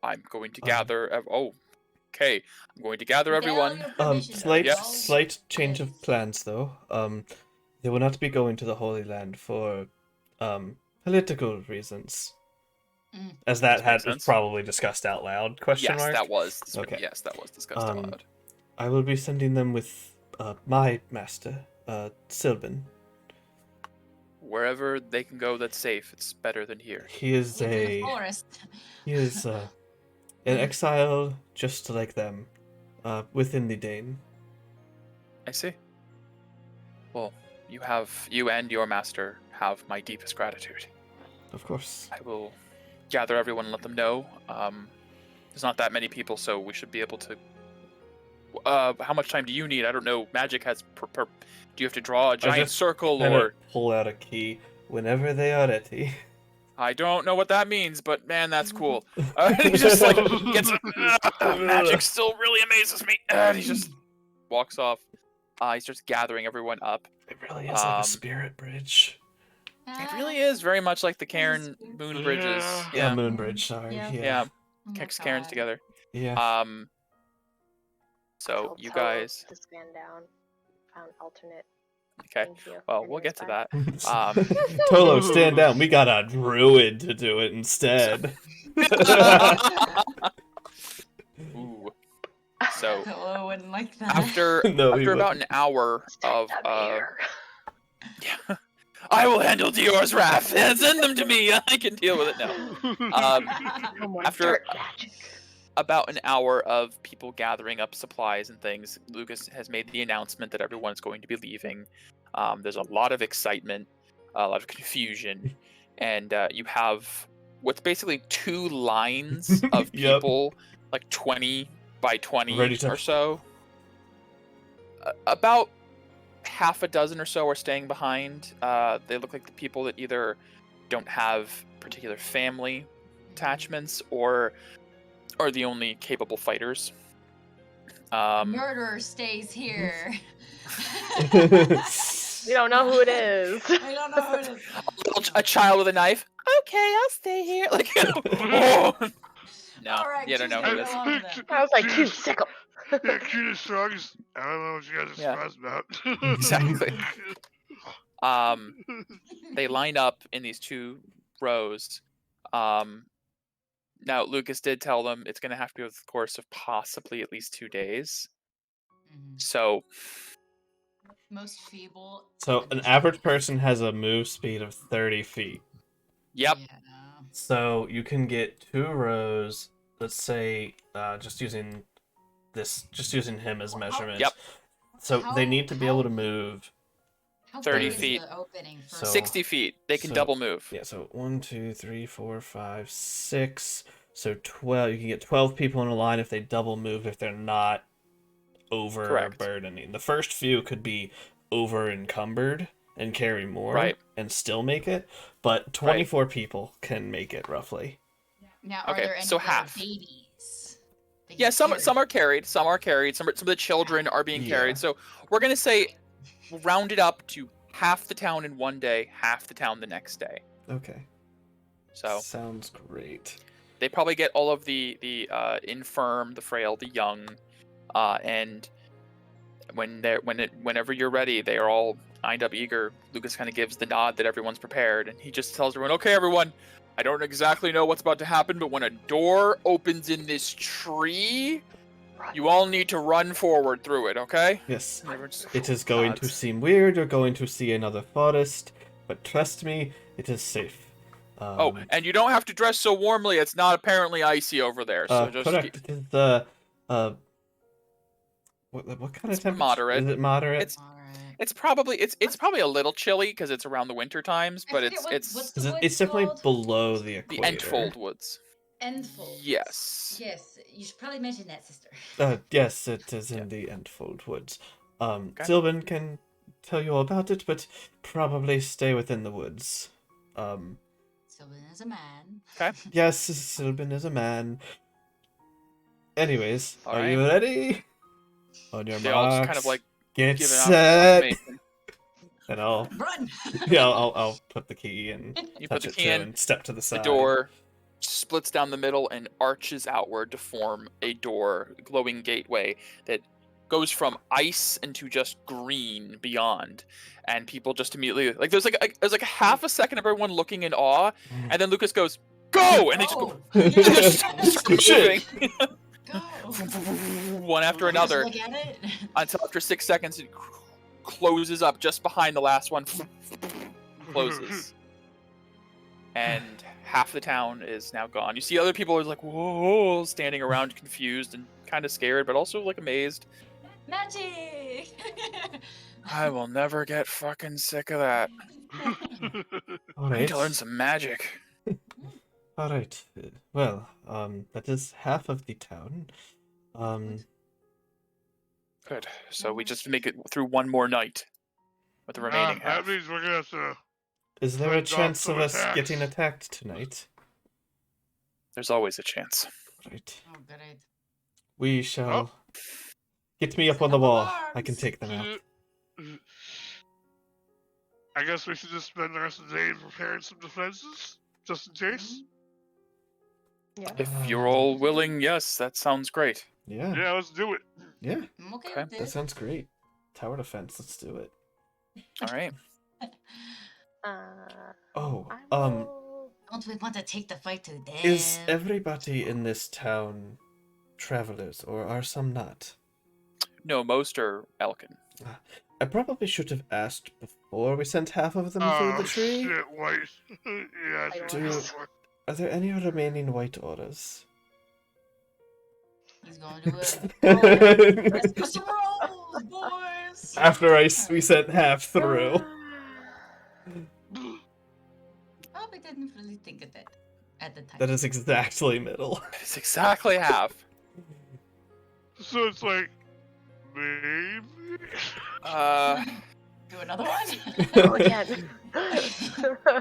I'm going to gather okay. I'm going to gather Get all everyone. your permissions, Slight that's all. slight change of Yes. plans though. They will not be going to the Holy Land for political reasons. As that Makes was sense. probably discussed out loud, question Yes, mark? that was. Okay. Yes, that was discussed out loud. I will be sending them with my master, Sylvan. Wherever they can go that's safe, it's better than here. He is Into the forest. He is an exile just like them, within the Dane. I see. Well, you and your master have my deepest gratitude. Of course. I will gather everyone and let them know. There's not that many people, so we should be able to. How much time do you need? I don't know. Magic has. Do you have to draw a giant circle or pull out a key whenever they are ready? I don't know what that means, but man, that's cool. He just like gets magic still really amazes me. And he just walks off. He starts gathering everyone up. It really is like a spirit bridge. It really is very much like the Cairn Moon Bridges. Yeah, Moon Bridge. Sorry. Yeah. Oh my Kicks Cairns God. together. Yeah. So I'll you tell guys. this man down. Found alternate. Okay. Thank you. Well, And we'll it get was to fine. that. Tolo, stand down. We got a druid to do it instead. Ooh. So Hello, wouldn't like that. after No, he after about an hour of Stand up here. yeah, I will handle Dior's wrath. Send them to me. I can deal with it now. No more after- dirt magic. About an hour of people gathering up supplies and things, Lucas has made the announcement that everyone is going to be leaving. There's a lot of excitement, a lot of confusion, and you have what's basically two lines of Yep. people, like 20 by 20 Ready to- or so. About half a dozen or so are staying behind. They look like the people that either don't have particular family attachments or are the only capable fighters. Murderer stays here. We don't know who it is. I don't know who it is. A child with a knife. Okay, I'll stay here. Like, oh. No, All right, you don't know choose who it. it is. Go on with it. I was like, cute sickle. Yeah, cute as strongest. I don't know what you guys are Yeah. surprised about. Exactly. They line up in these two rows. Now, Lucas did tell them it's going to have to be over the course of possibly at least 2 days. Mhm. So, Most feeble. So an average person has a move speed of 30 feet. yep. Yeah. So you can get 2 rows. Let's say, just using him as measurement. Yep. So they How- need to be able to move. How 30 big is feet. the opening for So- 60 feet. They can so- double move. Yeah. So 1, 2, 3, 4, 5, 6. So 12. You can get 12 people in a line if they double move. If they're not overburdening. The first few could be over encumbered and carry more, Right. and still make it. But 24 people can make it roughly. Now, are Okay, there any so little half. babies? that Yeah, get some carried? are carried. Some are carried. Some of the children are being Yeah. carried. So we're going to say we'll round it up to half the town in one day, half the town the next day. Okay. So Sounds great. they probably get all of the infirm, the frail, the young, and whenever you're ready, they are all lined up eager. Lucas kind of gives the nod that everyone's prepared, and he just tells everyone, "Okay, everyone, I don't exactly know what's about to happen, but when a door opens in this tree, you all need to run forward through it, okay?" Yes. And everyone just It is going to nods. seem weird. You're going to see another forest, but trust me, it is safe. Oh, and you don't have to dress so warmly. It's not apparently icy over there, so just correct. keep- It is the what kind of It's temperature? moderate. Is it moderate? It's All right. it's probably a little chilly because it's around the winter times, I but forget it's what's Is the it- woods it's definitely called? below the the equator. Entfold Woods. Endful. Yes. Yes, you should probably mention that, sister. Yes, it is in the Entfold Woods. Okay. Sylvan can tell you all about it, but probably stay within the woods. Sylvan is a man. Yes, Sylvan is a man. Anyways, All are right. you ready? On your They all just marks, kind of like get giving out set, information. and I'll Run! I'll put the key and You put touch the it key too in, and step to the The side. door splits down the middle and arches outward to form a door, glowing gateway that goes from ice into just green beyond, and people just immediately like there's like a half a second of everyone looking in awe, and then Lucas goes go, and they just go start moving. Go. One after another Look at it. until after 6 seconds it closes up just behind the last one. Closes. And half the town is now gone. You see other people are like, whoa, standing around confused and kind of scared, but also like amazed. Magic. I will never get fucking sick of that. All I need right. to learn some magic. All right. Well, that is half of the town. Good. So we just make it through one more night with the remaining half. That means we're gonna have to. Is there a Fend off chance some of us attacks. getting attacked tonight? There's always a chance. Right. Oh, great. We shall. Get me up on the wall. I can take them out. I guess we should just spend the rest of the day preparing some defenses, just in case. Yeah. If you're all willing, yes, that sounds great. Yeah. Yeah, let's do it. Yeah. I'm okay, Okay, with That this. sounds great. Tower defense. Let's do it. All right. Oh. I will... Don't we want to take the fight to them? Is everybody in this town travelers, or are some not? No, most are Elkin. I probably should have asked before we sent half of them through the tree. Shit, white. Yeah, I Do- Are there any remaining white auras? He's going to do it. Let's After do some rolls, boys. we sent half through. Oh, we didn't really think of that at the time. That is exactly middle. It's exactly half. So it's like, maybe. Do another one. Go again.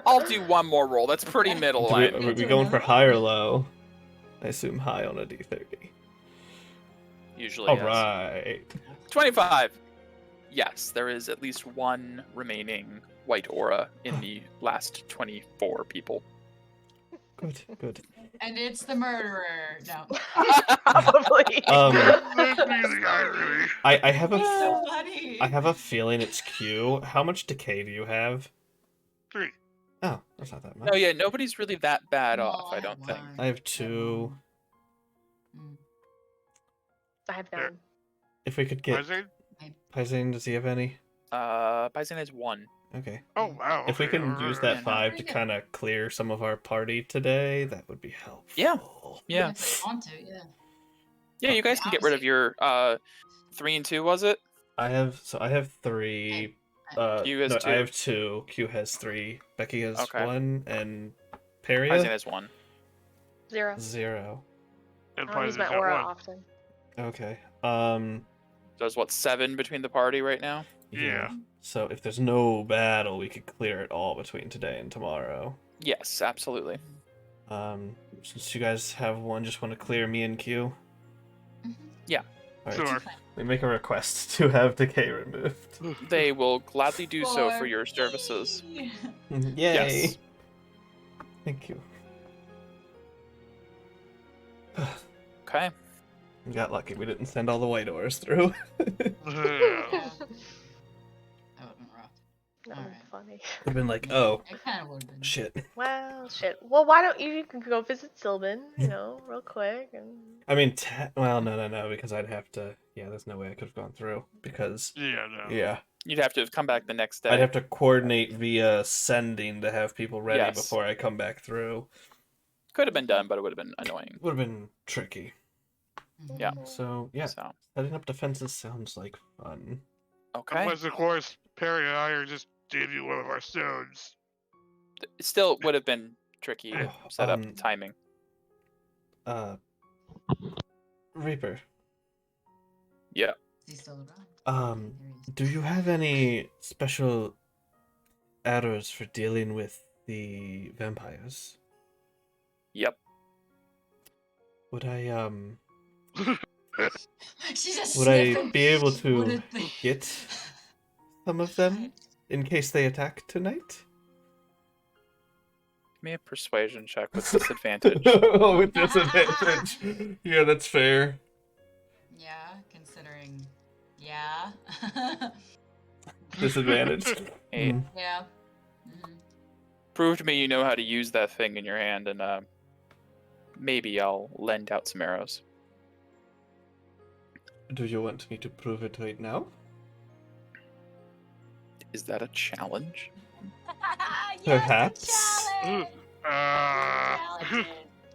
I'll do one more roll. That's pretty middle. Are line. we going for high or low? I assume high on a d30. Usually, All yes. right. 25. Yes, there is at least one remaining white aura in the last 24 people. Good, good. And it's the murderer. No. Probably. That'd be the irony. I have a So funny. I have a feeling it's Q. How much decay do you have? 3. Oh, that's not that much. No, yeah, nobody's really that bad No, off, I don't think. I have 2. I have There. 9. If we could get Isaac? Paisan, does he have any? Paisan has 1. Okay. Oh, wow. If we okay, can use alright. that Yeah, 5 to pretty good. kind of clear some of our party today, that would be helpful. Yeah. Yeah. If you want to, yeah. Yeah, you guys can get rid of your 3 and 2, was it? I have 3. Q has no, 2. I have 2. Q has 3. Becky has Okay. 1, and Paisan Peria has 1. 0. 0. And I don't use Paisan's my got aura 1. often. Okay. There's what, 7 between the party right now? Yeah. So if there's no battle, we could clear it all between today and tomorrow. Yes, absolutely. Since you guys have 1, just want to clear me and Q. Yeah. All right. Sure. We make a request to have decay removed. They will gladly do so for For your services. me. Yay! Yes. Thank you. Okay. We got lucky. We didn't send all the white ores through. Yeah. That would've been rough. That was Alright. funny. I've been like, oh It kind of would have been. shit. Well, shit. Well, why don't you can go visit Sylvan, you know, real quick and I mean, well, no, because I'd have to. Yeah, there's no way I could have gone through because. Yeah, no. Yeah, You'd have to come back the next day. I'd have to coordinate via sending to have people ready Yes. before I come back through. Could have been done, but it would have been annoying. Would have been tricky. Mhm. Yeah. So yeah, So, setting up defenses sounds like fun. okay. Unless, of course, Perry and I are just gave you one of our stones. It still would have been tricky to Oh, set up timing. Reaper. Yeah. Is he still around? There he is. Do you have any special arrows for dealing with the vampires? Yep. Would I She's just would I sniffing. be able to What a thing. get some of them in case they attack tonight? Give me a persuasion check with disadvantage. Oh, with disadvantage. Yeah, that's fair. Yeah, considering Yeah. Disadvantage. Hey, Hmm. Yeah. Mhm. prove to me you know how to use that thing in your hand, and maybe I'll lend out some arrows. Do you want me to prove it right now? Is that a challenge? Yes, Perhaps. a challenge. Uh, Challenge it.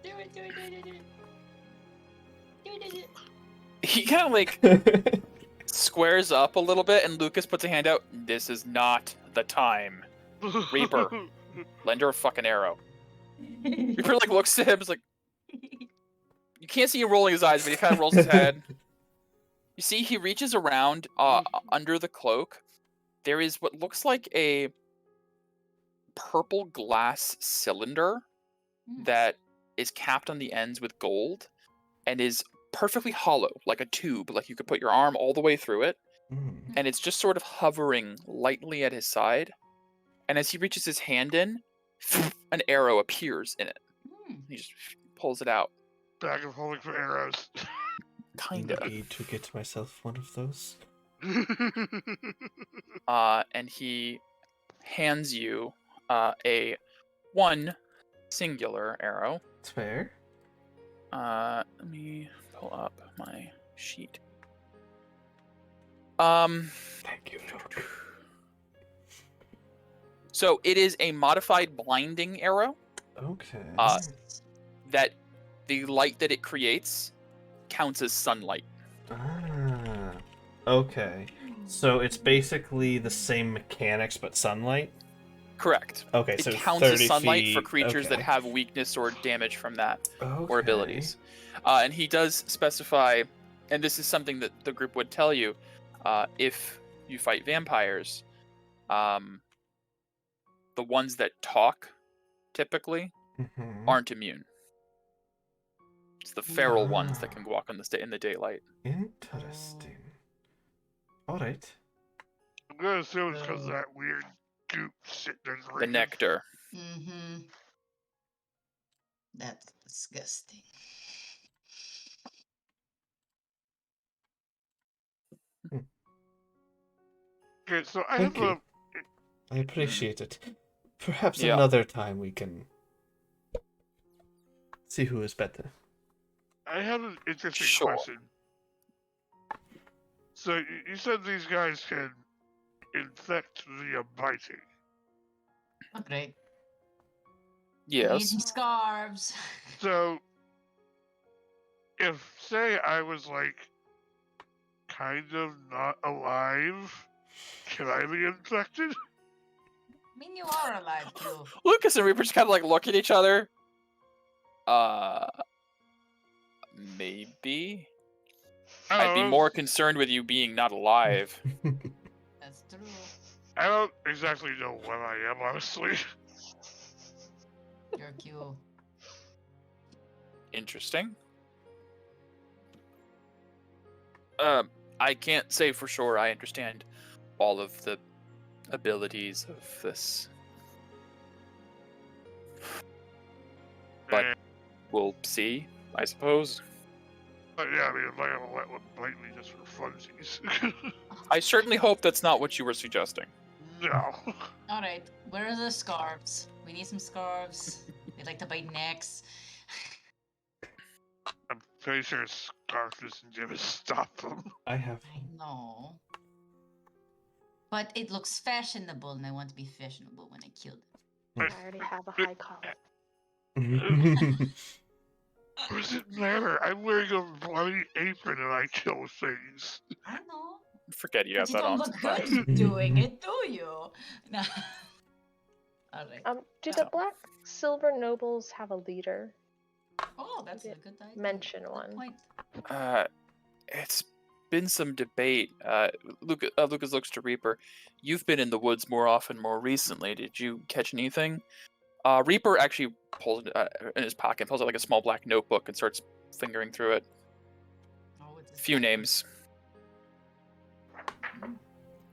Do it. Do it. Do it. Do it. Do it. Do it. He kind of like squares up a little bit, and Lucas puts a hand out. This is not the time. Reaper. Lend her a fucking arrow. Reaper like looks at him, is like, you can't see him rolling his eyes, but he kind of rolls his head. You see, he reaches around under the cloak. There is what looks like a purple glass cylinder that is capped on the ends with gold and is perfectly hollow, like a tube, like you could put your arm all the way through it. Mm. And it's just sort of hovering lightly at his side. And as he reaches his hand in, an arrow appears in it. He just pulls it out. Bag of holding for arrows. Kinda. Need to get myself one of those. And he hands you a one singular arrow. It's fair. Let me pull up my sheet. Um, Thank you, Lord. so it is a modified blinding arrow Okay. that the light that it creates counts as sunlight. Ah. Okay. So it's basically the same mechanics but sunlight? Correct. Okay, It so counts as 30 sunlight for feet. creatures that Okay. have weakness or damage from that, or Okay. abilities. And he does specify, and this is something that the group would tell you, if you fight vampires, the ones that talk typically Mhm. aren't immune. It's the feral ones that can walk in the daylight. Interesting. Alright. I'm gonna assume it's because of that weird goop sitting in the The ring. nectar. Mm-hmm. That's disgusting. Okay, so I Thank have you. I appreciate it. Perhaps Yeah. another time we can see who is better. an interesting Sure. question. So you said these guys can infect via biting. Oh, great. We need Yes. some scarves. So if say I was like kind of not alive, can I be infected? I mean, you are alive too. Lucas and Reaper just kind of like look at each other. Maybe. I'd be Oh, more concerned with you being not alive. That's true. I don't exactly know what I am, honestly. You're cute. Interesting. I can't say for sure I understand all of the abilities of this. But Eh, we'll see, I suppose. but yeah, I mean, if I gonna let one bite me just for funsies. I certainly hope that's not what you were suggesting. No. All right, where are the scarves? We need some scarves. They like to bite necks. I'm pretty sure Scarf isn't gonna stop them. I have I know. But it looks fashionable, and I want to be fashionable when I kill them. I already have a high collar. one. What does it matter? I'm wearing a bloody apron and I kill things. I know. Forget you But have you that don't on. look sometimes. good doing it, do you? No. All right. Do the Black Silver Nobles have a leader? Oh, that's a good idea. Mention Good one. point. It's been some debate. Lucas looks to Reaper. You've been in the woods more often more recently. Did you catch anything? Reaper actually pulls in his pocket, pulls out like a small black notebook and starts fingering through it. Oh, it's a Few names.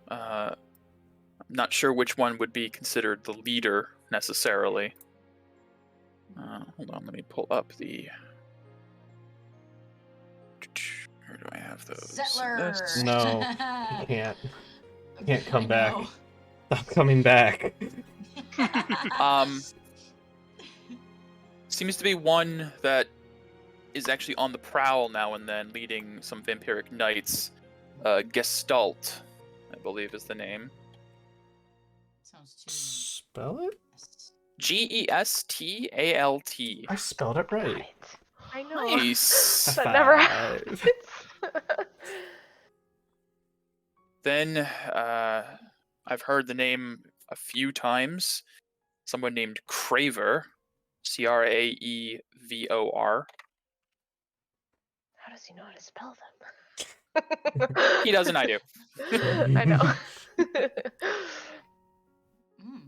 I'm not sure which one would be considered the leader necessarily. Hold on, let me pull up the. Where do I have those? Settler. This. No, you can't. You can't come I back. know. Stop coming back. Seems to be one that is actually on the prowl now and then, leading some vampiric knights. Gestalt, I believe, is the name. Sounds too. Spell it? Gestalt. I spelled it right. Right. I know. Nice. That never Five. happens. Then I've heard the name a few times. Someone named Craver, Craevor. How does he know how to spell them? He doesn't, I do. I know. Mm.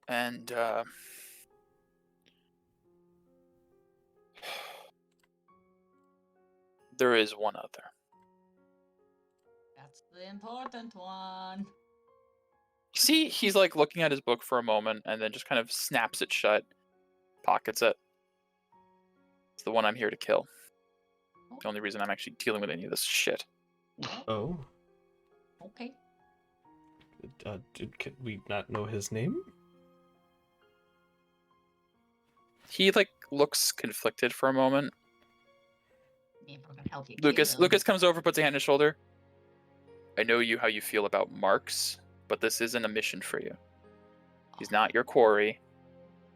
And there is one other. That's the important one. See, he's like looking at his book for a moment and then just kind of snaps it shut, pockets it. It's the one I'm here to kill. The only reason I'm actually dealing with any of this shit. Oh. Okay. Could we not know his name? He like looks conflicted for a moment. Yeah, we're gonna help you. Lucas kill him. comes over, puts a hand on his shoulder. I know how you feel about Marks, but this isn't a mission for you. He's not your quarry.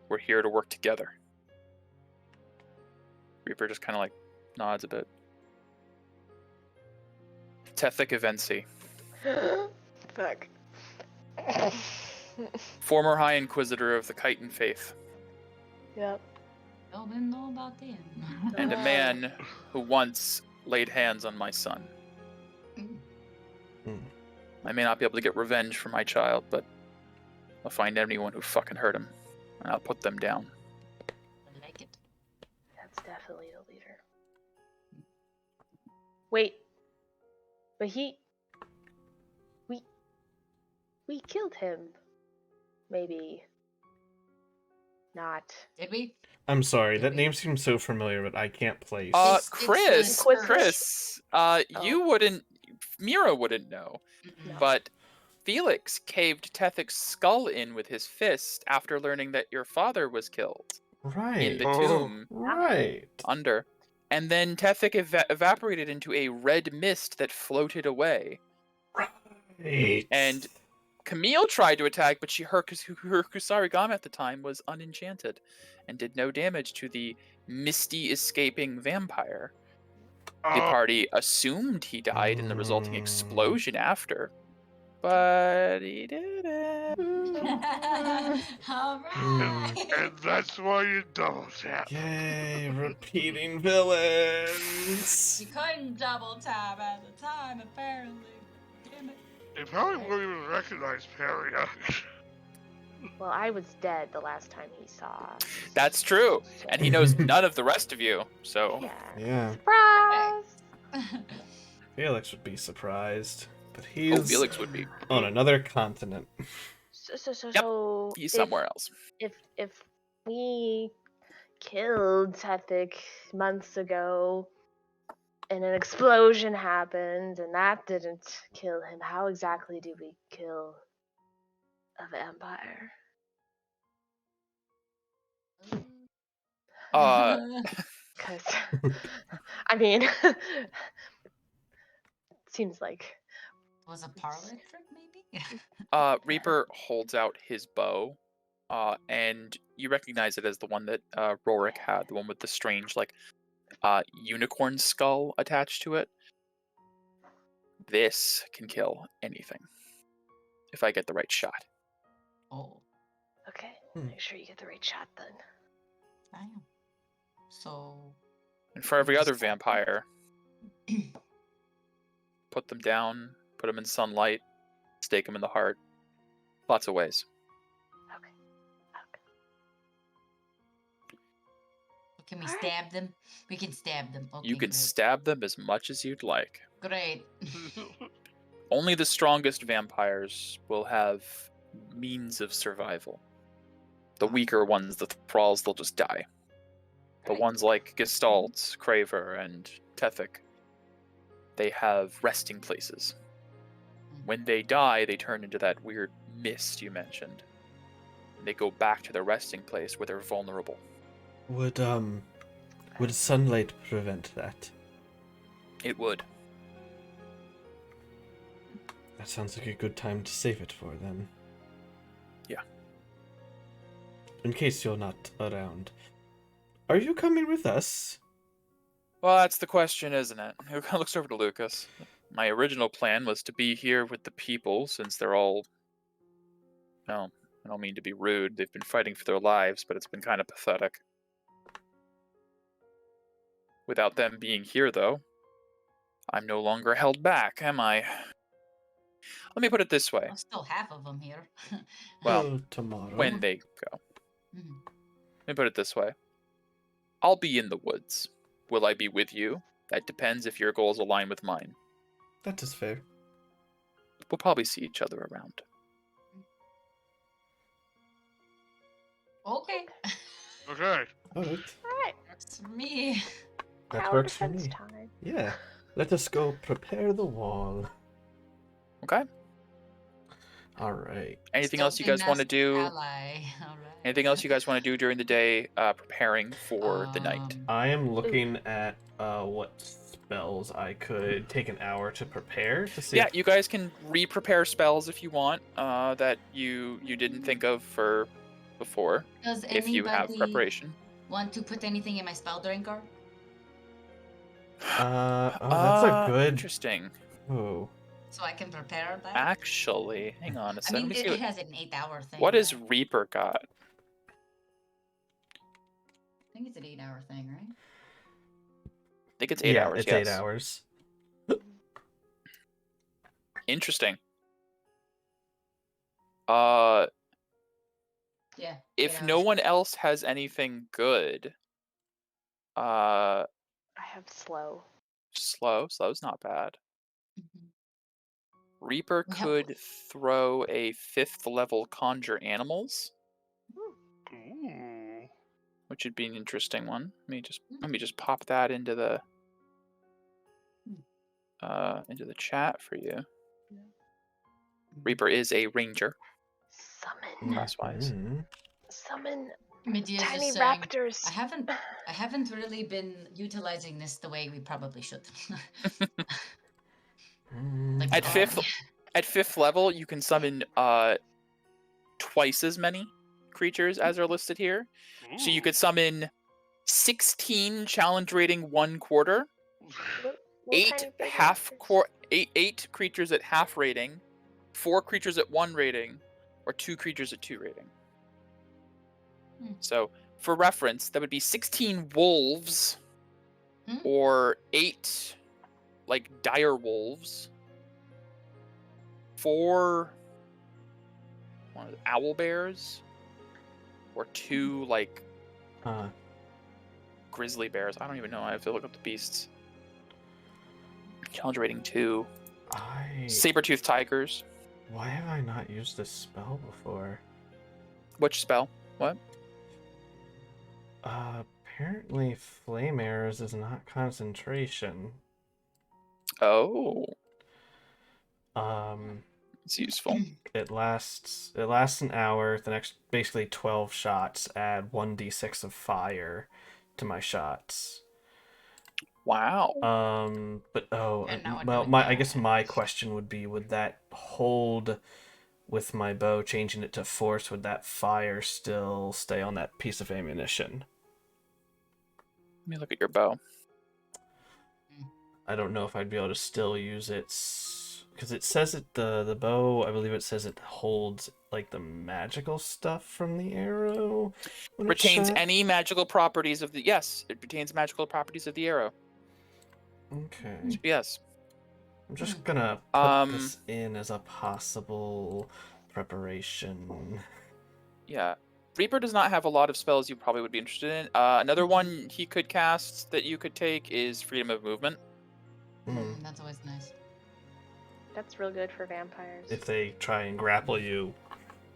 We're here to work together. Reaper just kind of like nods a bit. Tethik Evensi, Fuck. former High Inquisitor of the Chitin Faith, Yep. Don't even know about them. and a man who once laid hands on my son. Hmm. I may not be able to get revenge for my child, but I'll find anyone who fucking hurt him, and I'll put them down. I like it. That's definitely the leader. Wait. But we killed him. Maybe. Not. Did we? I'm sorry, that name seems so familiar, but I can't place. It's Chris, Inquisitor. you wouldn't, Mira wouldn't know, Mm-mm. but Felix caved Tethic's skull in with his fist after learning that your father was killed Right. in the tomb Right. under. And then Tethik evaporated into a red mist that floated away. Right. And Camille tried to attack, but her Kusarigama at the time was unenchanted and did no damage to the misty escaping vampire. The party assumed he died in the resulting explosion after, but he didn't. All right. And that's why you double tap. Yay, repeating villains. You couldn't double tap at the time, apparently. Damn it. They probably won't even recognize Perry. Well, I was dead the last time he saw us. That's true, So- and he knows none of the rest of you. So Yeah. Yeah, Surprise! Felix would be surprised, but oh, he's Felix would be. on another continent. So He's if- somewhere else. If we killed Tethik months ago and an explosion happened and that didn't kill him, how exactly do we kill a vampire? Because, I mean, seems like. Was a parlor trick, maybe? Reaper holds out his bow, and you recognize it as the one that Rorik had, the one with the strange, like, unicorn skull attached to it. This can kill anything, if I get the right shot. Oh, Okay, Hmm. make sure you get the right shot then. I am. So, And for every other vampire, put them down, put them in sunlight, stake them in the heart. Lots of ways. Okay. can we Alright. stab them? We can stab them. Okay, You can great. stab them as much as you'd like. Great. Only the strongest vampires will have means of survival. The weaker ones, the thralls, they'll just die. The Right. ones like Gestalt, Craver, and Tethik, they have resting places. When they die, they turn into that weird mist you mentioned. They go back to their resting place where they're vulnerable. Would sunlight prevent that? It would. That sounds like a good time to save it for then. Yeah. In case you're not around. Are you coming with us? Well, that's the question, isn't it? Who looks over to Lucas? My original plan was to be here with the people, since they're all... No, I don't mean to be rude. They've been fighting for their lives, but it's been kind of pathetic. Without them being here, though, I'm no longer held back, am I? Let me put it this way. There's still half of them here. Well, tomorrow. when they go. Mhm. Let me put it this way. I'll be in the woods. Will I be with you? That depends if your goals align with mine. That is fair. We'll probably see each other around. Okay. Okay. Alright. Alright. Works for me. That Tower works for defense me. time. Yeah. Let us go prepare the wall. Okay? Alright. Anything else you guys want to do? Ally. All right. Anything else you guys want to do during the day preparing for the night? I am looking at what spells I could take an hour to prepare to see. Yeah, you guys can re-prepare spells if you want that you didn't think of for before. Does If you have anybody preparation. want to put anything in my spell drinker? Oh, that's a good. Interesting. Oh. So I can prepare that? Actually, hang on a I second. mean, Let me see it has an 8-hour thing. what is right? Reaper got? I think it's an 8-hour thing, right? I think it's 8 hours. It's Yes. 8 hours. Interesting. Yeah. If 8 no hours. one else has anything good, I have slow. slow's not bad. Mhm. Reaper We have- could throw a 5th level conjure animals, Ooh. which would be an interesting one. Let me just pop that into the chat for you. Yeah. Reaper is a ranger, Summon. class-wise. Mhm. Summon Medea's just tiny saying, raptors. I haven't really been utilizing this the way we probably should. Like, At oh, 5th level, you can summon twice as many creatures as are listed here. So you Ooh. could summon 16 challenge rating 1/4, Little 8 tiny baby half raptors. core, 8 creatures at half rating, 4 creatures at 1 rating, or 2 creatures at 2 rating. So for reference, that would be 16 wolves, or 8 like dire wolves, 4 owl bears, or 2 like grizzly bears. I don't even know. I have to look up the beasts. Challenge rating 2. Saber-toothed tigers. Why have I not used this spell before? Which spell? What? Apparently flame arrows is not concentration. Oh. It's useful. It lasts an hour. The next basically 12 shots add 1d6 of fire to my shots. Wow. But And now it well, would I be- guess my question would be, would that hold with my bow changing it to force? Would that fire still stay on that piece of ammunition? Let me look at your bow. I don't know if I'd be able to still use it, because it says it the bow. I believe it says it holds like the magical stuff from the arrow. when it's Retains shot. any magical properties of the... Yes, it retains magical properties of the arrow. Okay. So yes. I'm just gonna put this in as a possible preparation. Yeah. Reaper does not have a lot of spells you probably would be interested in. Another one he could cast that you could take is Freedom of Movement. That's always nice. That's real good for vampires. If they try and grapple you,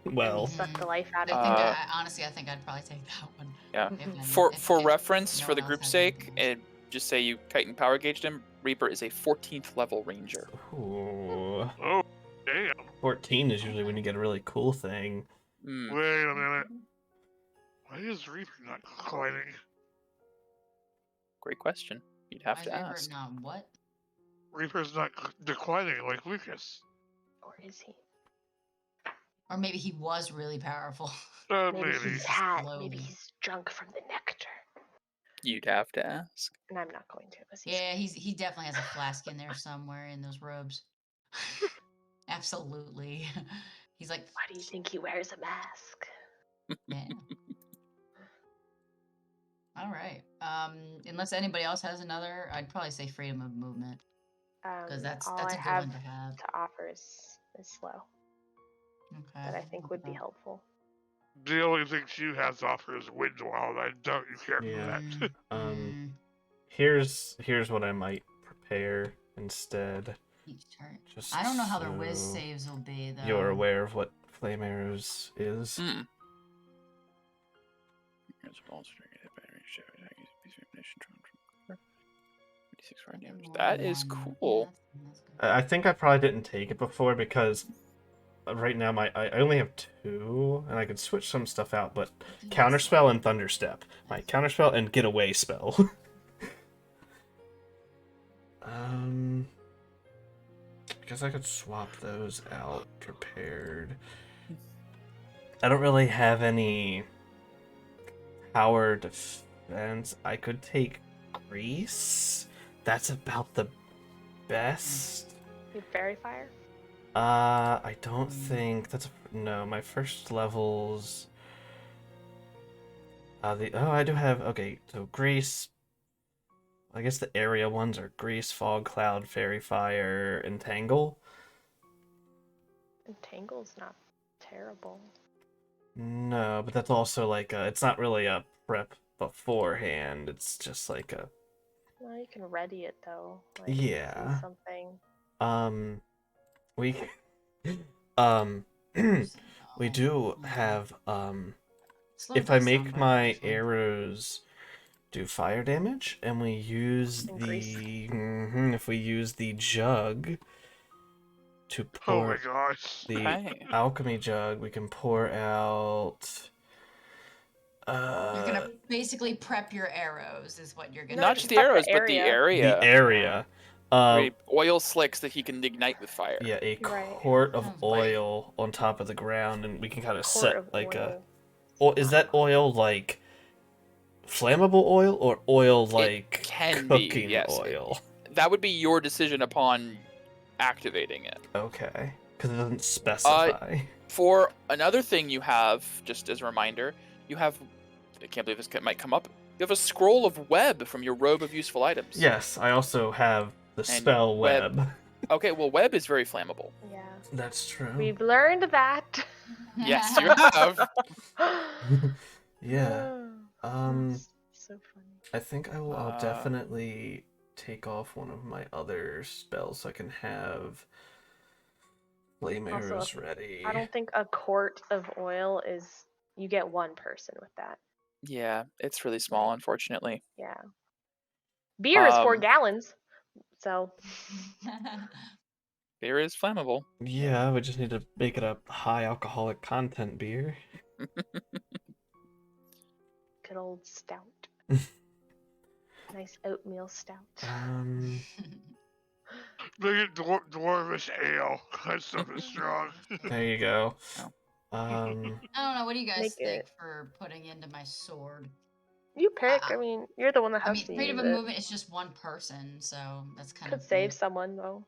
well, Suck the life out I of think you. honestly, I think I'd probably take that one. Yeah. If For if reference, no for the one else group's has sake, anything else. just say you Titan Power Gauged him. Reaper is a 14th level ranger. Ooh. Oh, damn. 14 is usually when you get a really cool thing. Hmm. Wait a minute. Why is Reaper not declining? Great question. You'd have to Reaper ask. not what? Reaper's not declining like Lucas. Or is he? Or maybe he was really powerful. Maybe Maybe. he's had. Slowly. Maybe he's drunk from the nectar. You'd have to ask. And I'm not going to. As he's Yeah, he definitely has a flask in there somewhere in those robes. Absolutely. He's like, Why do you think he wears a mask? yeah. All right. Unless anybody else has another, I'd probably say freedom of movement because that's all a I good have one to have. to offer is slow. Okay. That I think would be okay. helpful. The only thing she has to offer is wind wild. I doubt you care Yeah. for that. Mm, Here's what I might prepare instead. each turn. Just I don't know how their whiz so saves will be though. You're aware of what flame arrows is. Hmm. That is One. cool. Yeah, that's good. I think I probably didn't take it before because right now I only have 2 and I could switch some stuff out, but counterspell and thunderstep. My counterspell and get away spell. I guess I could swap those out prepared. I don't really have any power defense. I could take grease. That's about the best. You fairy fire? I don't think that's no. My first levels. I do have So grease. I guess the area ones are grease, fog, cloud, fairy fire, entangle. Entangle's not terrible. No, but that's also like it's not really a prep beforehand. It's just like a Well, you can ready it though. Like, Yeah. do something. We we do have Slow if I does sound make better, my actually. arrows do fire damage and we use And grease. if we use the jug to Oh my pour gosh. the Okay. alchemy jug, we can pour out You're gonna basically prep your arrows, is what you're gonna Not do. just the Prep the arrows, but the area. area. the area. Where he oil slicks that he can ignite with fire. Yeah, a Right. quart of Sounds like- oil on top of the ground, and we can kind of Quart set of like oil. is that oil like flammable oil or oil like can be, cooking yes. oil? That would be your decision upon activating it. Okay, because it doesn't specify. For another thing you have, just as a reminder, you have, I can't believe this might come up, you have a scroll of web from your robe of useful items. Yes, I also have the spell web. web. Okay, well, web is very flammable. Yeah. That's true. We've learned that. Yes, you have. Yeah. That's so funny. I think I'll definitely take off one of my other spells so I can have flame Also, arrows ready. I don't think a quart of oil is. You get one person with that. Yeah, it's really small, unfortunately. Yeah. Beer is 4 Um, gallons. So. Beer is flammable. Yeah, we just need to make it a high alcoholic content beer. Good old stout. Nice oatmeal stout. Make it dwarvish ale. That stuff is strong. There you go. Oh. I don't know. What do you guys Make think it- for putting into my sword? You pick. I mean, you're the one that I has mean, to freedom use of it. movement is just one person, so that's kind Could of save someone though.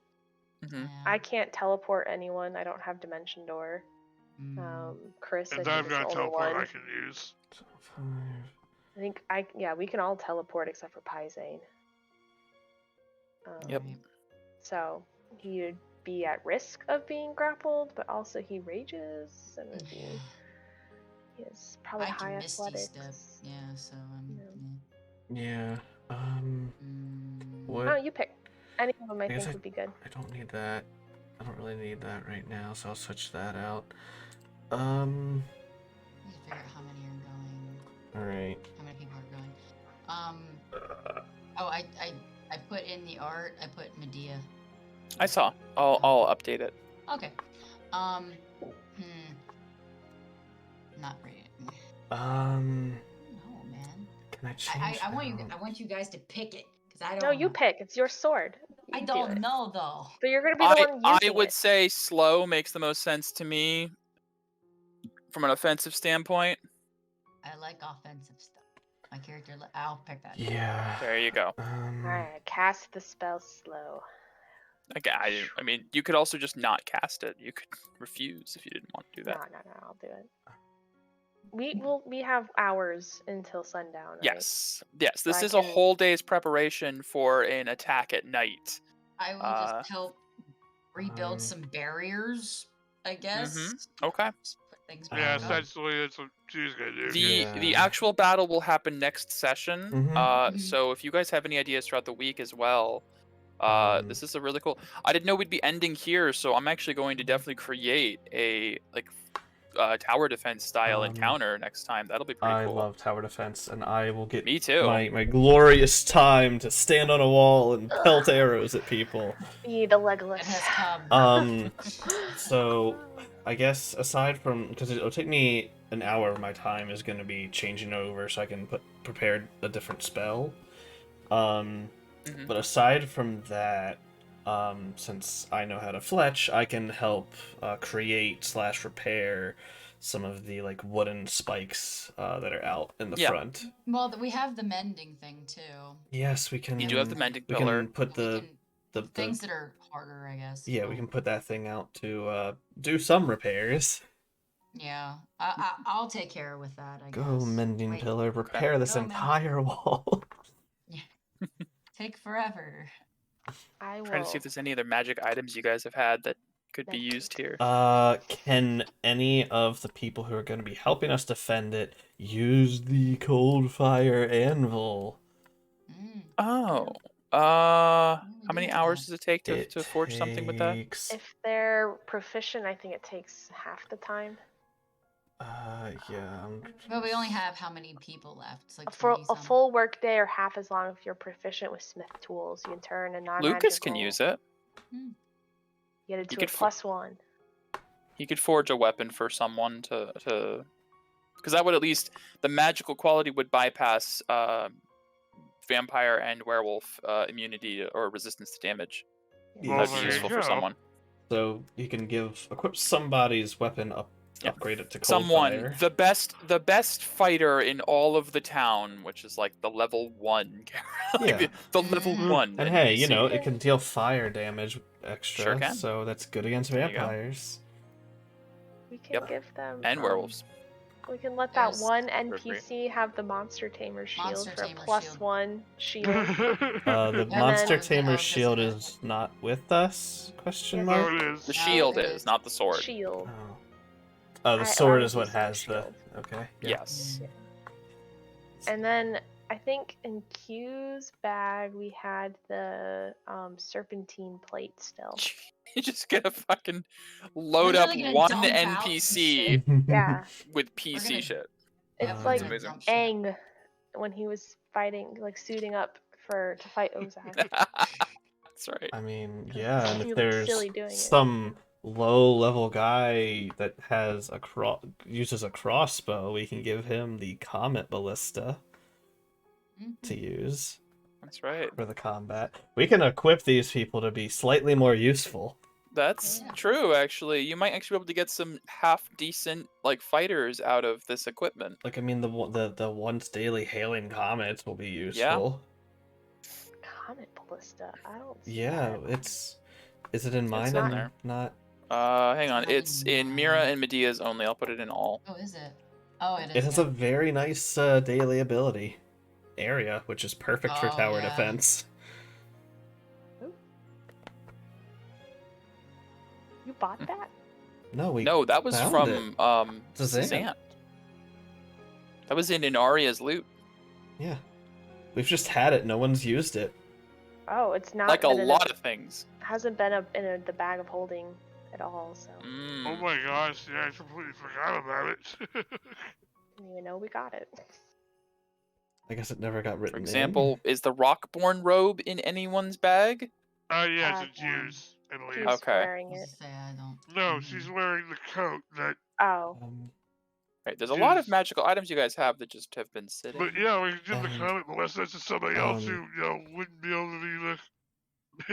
Mhm. I can't teleport anyone. I don't have Dimension Door. Chris said And he I've was the got a only teleport one. I can use. So 5. I think we can all teleport except for Pyzane. Yep. So he would be at risk of being grappled, but also he rages and would be. He has probably I high can Misty athletics. Step, yeah. So Yeah. What? Oh, you pick. Any of them I guess think would be good. I don't need that. I don't really need that right now, so I'll switch that out. Let me figure out how many are going. Alright. How many people are going? Oh, I put in the art, I put Medea. I saw. I'll update it. Okay. Not really. No, No, man. can I change? I want you guys to pick it because I don't. No, you pick. It's your sword. I You do don't it. know though. But you're gonna be the one I using would it. say slow makes the most sense to me from an offensive standpoint. I like offensive stuff. My character. I'll pick that. Yeah. There you go. Alright, cast the spell slow. I mean, you could also just not cast it. You could refuse if you didn't want to do No, that. I'll do it. We have hours until sundown, right? Yes. So This I is a can- whole day's preparation for an attack at night. I will just help rebuild some barriers, I guess. Okay. Just put things Yeah, back up. essentially that's what she's gonna do. The actual battle will happen next session. Mhm. So if you guys have any ideas throughout the week as well, this is a really cool. I didn't know we'd be ending here, so I'm actually going to definitely create a tower defense style encounter next time. That'll be pretty cool. I love tower defense, and I will get Me too. my glorious time to stand on a wall and pelt arrows at people. Be the Legolas. It has come. So I guess aside from, because it'll take me an hour of my time is going to be changing over so I can prepare a different spell. But aside from that, since I know how to fletch, I can help create/repair some of the wooden spikes that are out in the front. Well, we have the mending thing too. Yes, we can. You do have the mending we pillar. can put the things that are harder, I guess. Yeah, we can put that thing out to do some repairs. Yeah, I'll take care with that. I guess. Go mending pillar, repair this entire wall. Take forever. I will. Trying to see if there's any other magic items you guys have had that could be used here. Can any of the people who are going to be helping us defend it use the cold fire anvil? Oh. How many hours does it take to forge something with that? If they're proficient, I think it takes half the time. Yeah. But we only have how many people left? It's like For 20 a full work day or half as long if you're proficient with smith tools. You can turn a non-magical... Lucas can use it. You gotta do it +1. He could forge a weapon for someone to... Because that would at least... The magical quality would bypass vampire and werewolf immunity or resistance to damage. Yeah, That'd be useful for someone. So you can equip somebody's weapon upgrade it to cold fire. The best fighter in all of the town, which is like the level 1. the level 1. And hey, it can deal fire damage extra, Sure can. so that's good against vampires. We can give them... And werewolves. We can let that one NPC have the Monster Tamer shield for +1 shield. The Monster Tamer shield is not with us? Question mark? The shield is, not the sword. Shield. Oh, the sword is what has the... Okay. Yeah. Yes. And then I think in Q's bag we had the serpentine plate still. You just gotta fucking load up one NPC with PC shit. It's like Aang when he was fighting, suiting up to fight Ozai. That's right. I mean, yeah, and He if looked there's silly doing it. some low-level guy that has uses a crossbow, we can give him the Comet Ballista to use. That's right. For the combat. We can equip these people to be slightly more useful. That's true, actually. You might actually be able to get some half-decent, fighters out of this equipment. I mean, the once daily hailing comets will be useful. Comet Ballista? I don't see that. Is it in mine? It's in there. Not... hang on. It's in Mira and Medea's only. I'll put it in all. Oh, is it? Oh, it is. It has a very nice daily ability area, which is perfect for tower defense. You bought that? No, that was from Zant. That was in Inaria's loot. Yeah. We've just had it. No one's used it. Oh, it's not like a lot of things. Hasn't been in the bag of holding at all, so. Oh my gosh, yeah, I completely forgot about it. Didn't even know we got it. I guess it never got For written example, is the Rockborn robe in anyone's bag? Yes, Uh, it's used, at least. She's Okay. wearing it. Say I don't. No, she's wearing the coat that. Oh. in. Right, there's a lot of Jeez. magical items you guys have that just have been sitting. But yeah, we can give the And, comet unless that's to somebody else who, um, wouldn't be able to be the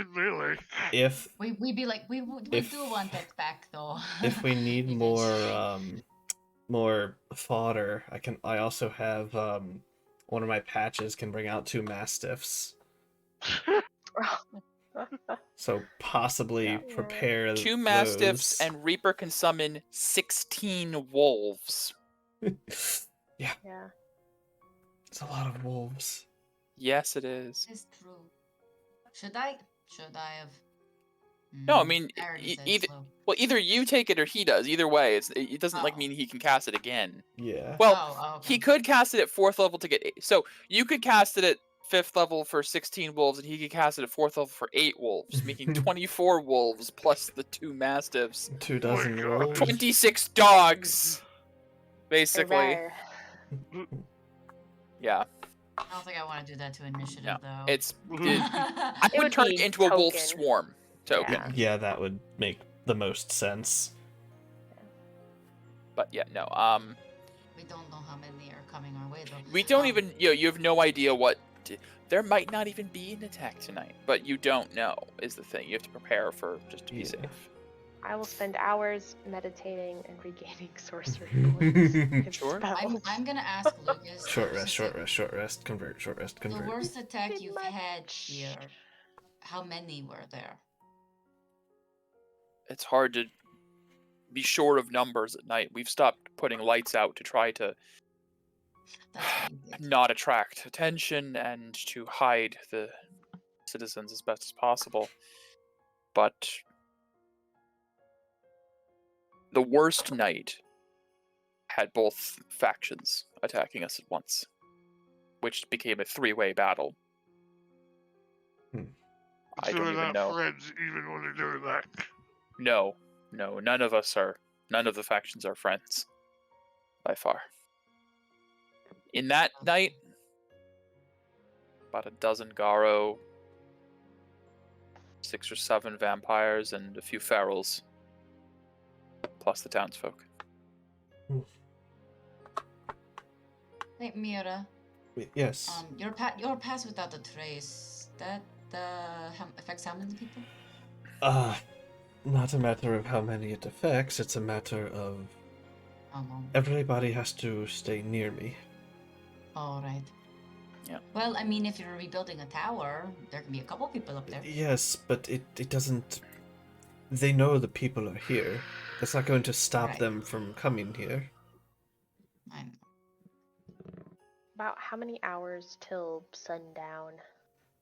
in melee. If We be like we If- do want that back though. if we need Eventually. more fodder, I also have one of my patches can bring out 2 mastiffs. So possibly Yeah. prepare 2 mastiffs those. and Reaper can summon 16 wolves. Yeah, Yeah. it's a lot of wolves. Yes, it is. It's true. Should I have? No, I mean, I already said either slow. well, either you take it or he does. Either way, it doesn't like Oh. mean he can cast it again. Yeah. Well, Okay. he could cast it at 4th level to get 8. So you could cast it at 5th level for 16 wolves, and he could cast it at 4th level for 8 wolves, making 24 wolves plus the 2 mastiffs. 2 dozen God. wolves. 26 dogs, basically. Hooray. Yeah, I don't think I want to do that to initiative No, though. it's. Mhm. I It would would turn be it into a wolf token. swarm token. Yeah. Yeah, that would make the most sense. But yeah, no. We don't know how many are coming our way though. We don't even. You have no idea what. There might not even be an attack tonight, but you don't know. Is the thing you have to prepare for just to be Yeah. safe. I will spend hours meditating and regaining sorcery points. and Sure. spells. I'm gonna ask Lucas. Short the rest, short rest, convert, short rest, The convert. worst attack Pretty you've much. had here. How many were there? It's hard to be sure of numbers at night. We've stopped putting lights out to try to That's what you did. not attract attention and to hide the citizens as best as possible. But the worst night had both factions attacking us at once, which became a 3-way battle. I So don't they're even not know. friends even when they're doing that. No, none of us are. None of the factions are friends, by far. In that night, about a dozen Garo, 6 or 7 vampires, and a few ferals, plus the townsfolk. Hey Mira, Wait, yes. your pass without a trace. That affects how many people? Not a matter of how many it affects, it's a matter of everybody has to stay near me. All right. Yeah. Well, I mean, if you're rebuilding a tower, there can be a couple people up there. Yes, but it doesn't. They know the people are here. That's not going to stop Right. them from coming here. I know. About how many hours till sundown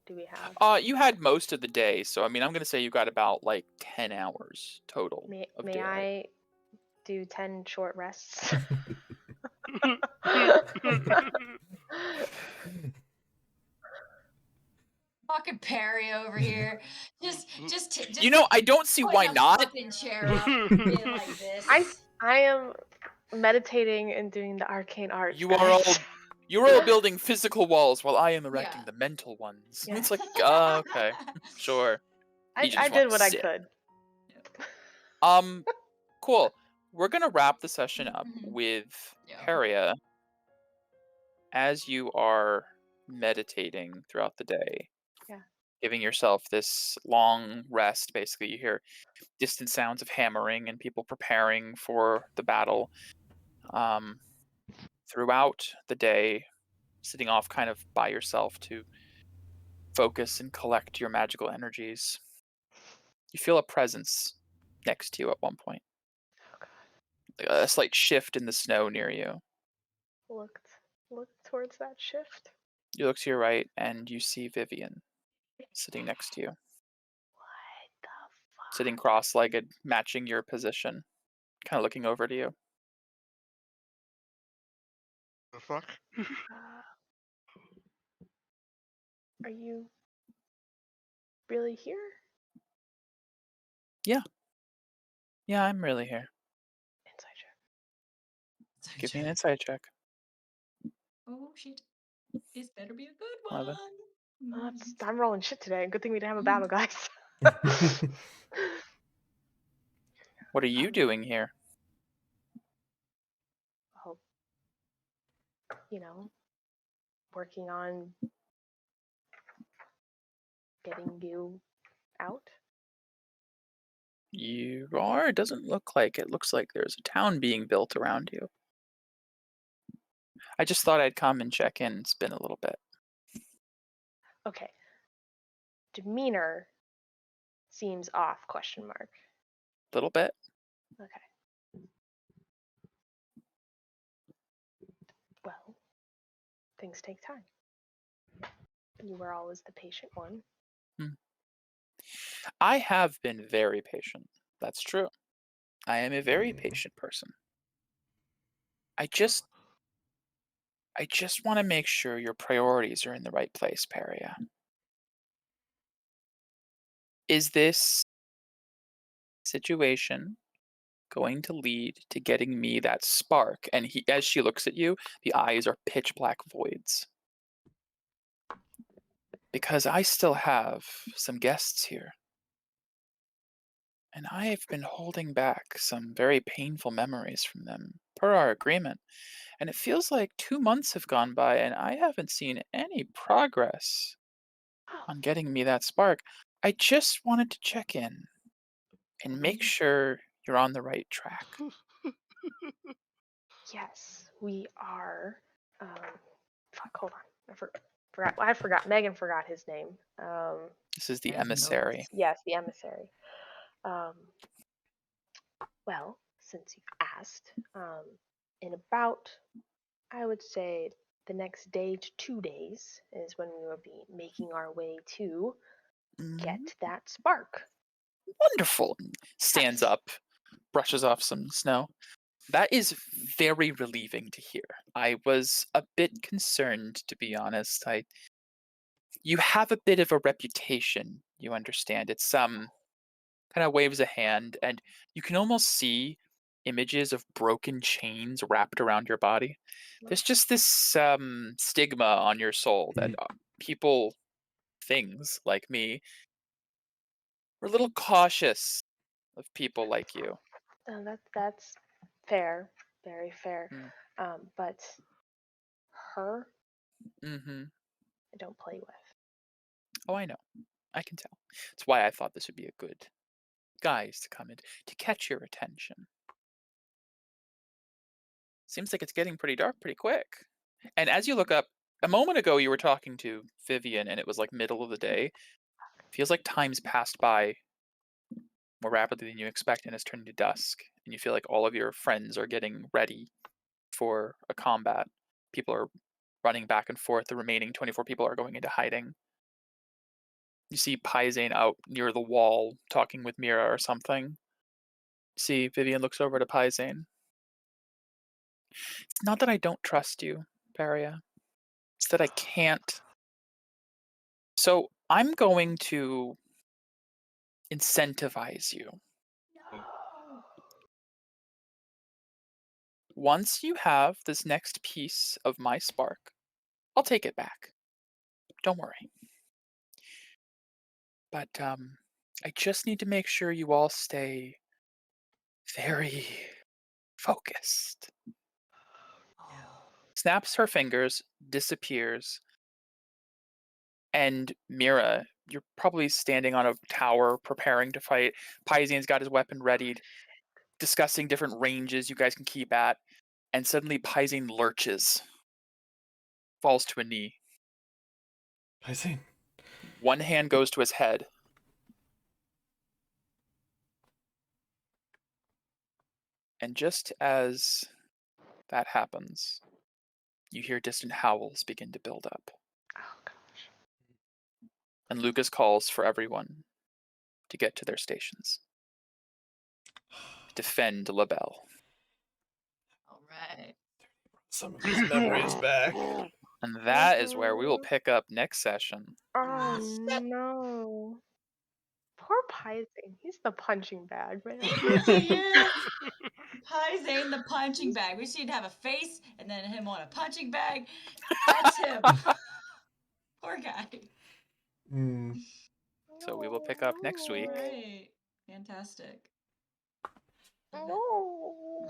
do we have? You had most of the day, so I mean, I'm gonna say you got about like 10 hours total May of may daylight. I do 10 short rests? Fucking Perry over here. Just You know, I don't see why putting a not. fucking chair up being like this. I am meditating and doing the arcane arts. You are all guys. you're all building physical walls while I am erecting Yeah. the mental ones. Yeah. It's like, okay, sure. You just I want did to what I sit. could. Cool. We're gonna wrap the session up Mhm. with Yeah. Haria. As you are meditating throughout the day, Yeah. giving yourself this long rest, basically, you hear distant sounds of hammering and people preparing for the battle. Throughout the day, sitting off kind of by yourself to focus and collect your magical energies, you feel a presence next to you at one point. Oh god. A slight shift in the snow near you. Look towards that shift. You look to your right and you see Vivian sitting next to you, What the fuck? sitting cross-legged, matching your position, kind of looking over to you. The fuck? Are you really here? Yeah, I'm really here. Inside check. Give me an insight check. Oh shit. This better be a good One of one. them. I'm rolling shit today. Good thing we didn't have a battle, guys. What are you doing here? Well, you know, working on getting you out. You are? It doesn't look like it. Looks like there's a town being built around you. I just thought I'd come and check in. It's been a little bit. Okay. Demeanor seems off, question mark. Little bit? Okay. Well, things take time. You were always the patient one. I have been very patient. That's true. I am a very patient person. I just want to make sure your priorities are in the right place, Peria. Is this situation going to lead to getting me that spark? And as she looks at you, the eyes are pitch black voids. Because I still have some guests here. And I have been holding back some very painful memories from them, per our agreement. And it feels like 2 months have gone by and I haven't seen any progress on getting me that spark. I just wanted to check in and make sure you're on the right track. Yes, we are. Fuck, hold on. I forgot. Megan forgot his name. This is the I have emissary. notes. Yes, the emissary. Well, since you've asked, in about, I would say, the next day to 2 days is when we will be making our way to get that spark. Wonderful. Stands Yes. up, brushes off some snow. That is very relieving to hear. I was a bit concerned, to be honest. You have a bit of a reputation, you understand. It's kind of waves a hand, and you can almost see images of broken chains wrapped around your body. There's just this stigma on your soul that people, things like me, are a little cautious of people like you. That's fair, very fair. But her, Mm-hmm. I don't play with. Oh, I know. I can tell. That's why I thought this would be a good guys to come in to catch your attention. Seems like it's getting pretty dark pretty quick. And as you look up, a moment ago you were talking to Vivian and it was like middle of the day. Feels like time's passed by more rapidly than you expect and it's turning to dusk. And you feel like all of your friends are getting ready for a combat. People are running back and forth. The remaining 24 people are going into hiding. You see Paisane out near the wall talking with Mira or something. See, Vivian looks over to Paisane. It's not that I don't trust you, Peria. It's that I can't. So I'm going to incentivize you. Once you have this next piece of my spark, I'll take it back. Don't worry. But I just need to make sure you all stay very focused. Snaps her fingers, disappears, and Mira, you're probably standing on a tower preparing to fight. Paisane's got his weapon readied, discussing different ranges you guys can keep at, and suddenly Paisane lurches, falls to a knee. Paisane. One hand goes to his head. And just as that happens, you hear distant howls begin to build up. Oh gosh. And Lucas calls for everyone to get to their stations. Defend LaBelle. All right. Some of his memories back. And that is where we will pick up next session. Oh no. Poor Pizing. He's the punching bag, man. Hi Zane, the punching bag. We should have a face and then him on a punching bag. That's him. Poor guy. So we will pick up next week. Right. Fantastic. No.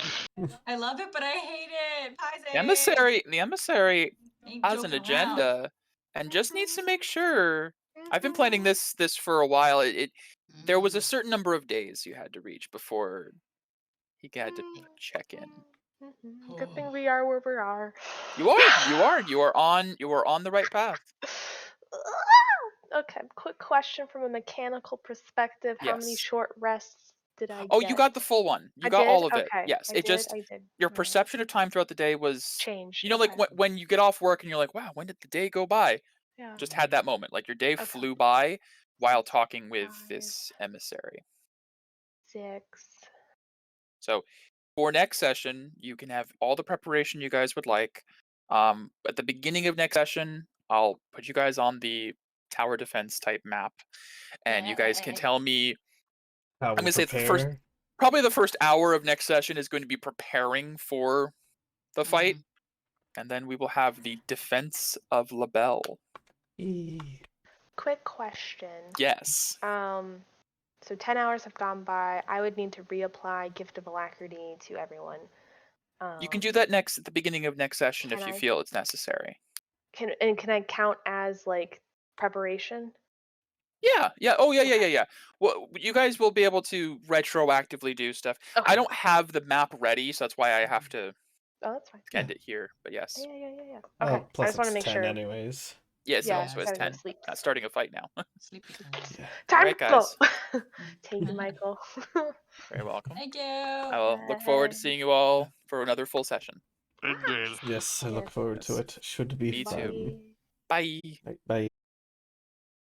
I love it, but I hate it. Hi Zane. The emissary Ain't has an joking agenda around. and just needs to make sure. I've been planning this for a while. There was a certain number of days you had to reach before he had to check in. Good thing we are where we are. You are on the right path. Okay, quick question from a mechanical perspective. How many Yes. short rests did I Oh, get? you got the full one. You I got did? all of it. Okay, Yes. I It just did. your Alright. perception of time throughout the day was Changed. You know, like okay. when you get off work and you're like, wow, when did the day go by? Yeah. Just had that moment. Like your day Okay. flew by while talking with 5, this emissary. 6. So for next session, you can have all the preparation you guys would like. At the beginning of next session, I'll put you guys on the tower defense type map, and you guys can tell me. How I'm we gonna say prepare. probably the first hour of next session is going to be preparing for the fight, and then we will have the defense of Labelle. Quick question. Yes. So 10 hours have gone by. I would need to reapply Gift of Alacrity to everyone. You can do that at the beginning of next session if can you I? feel it's necessary. Can I count as like preparation? Yeah. Oh, yeah. Well, you guys will be able to retroactively do stuff. Okay. I don't have the map ready, so that's why I have to Oh, that's fine. end it here. But yes. Yeah. Oh, Okay. I plus just want to it's make 10 sure. anyways. Yes, it Yeah, also has gotta go 10. sleep. Not starting a fight now. Sleepy times. Yeah. Time Alright, to guys. go. Thank you, Michael. Very welcome. Thank you. I will look forward to seeing you all for another full session. Indeed. Yes, I look Yes. forward to it. Should be Me fun. too. Bye. Bye.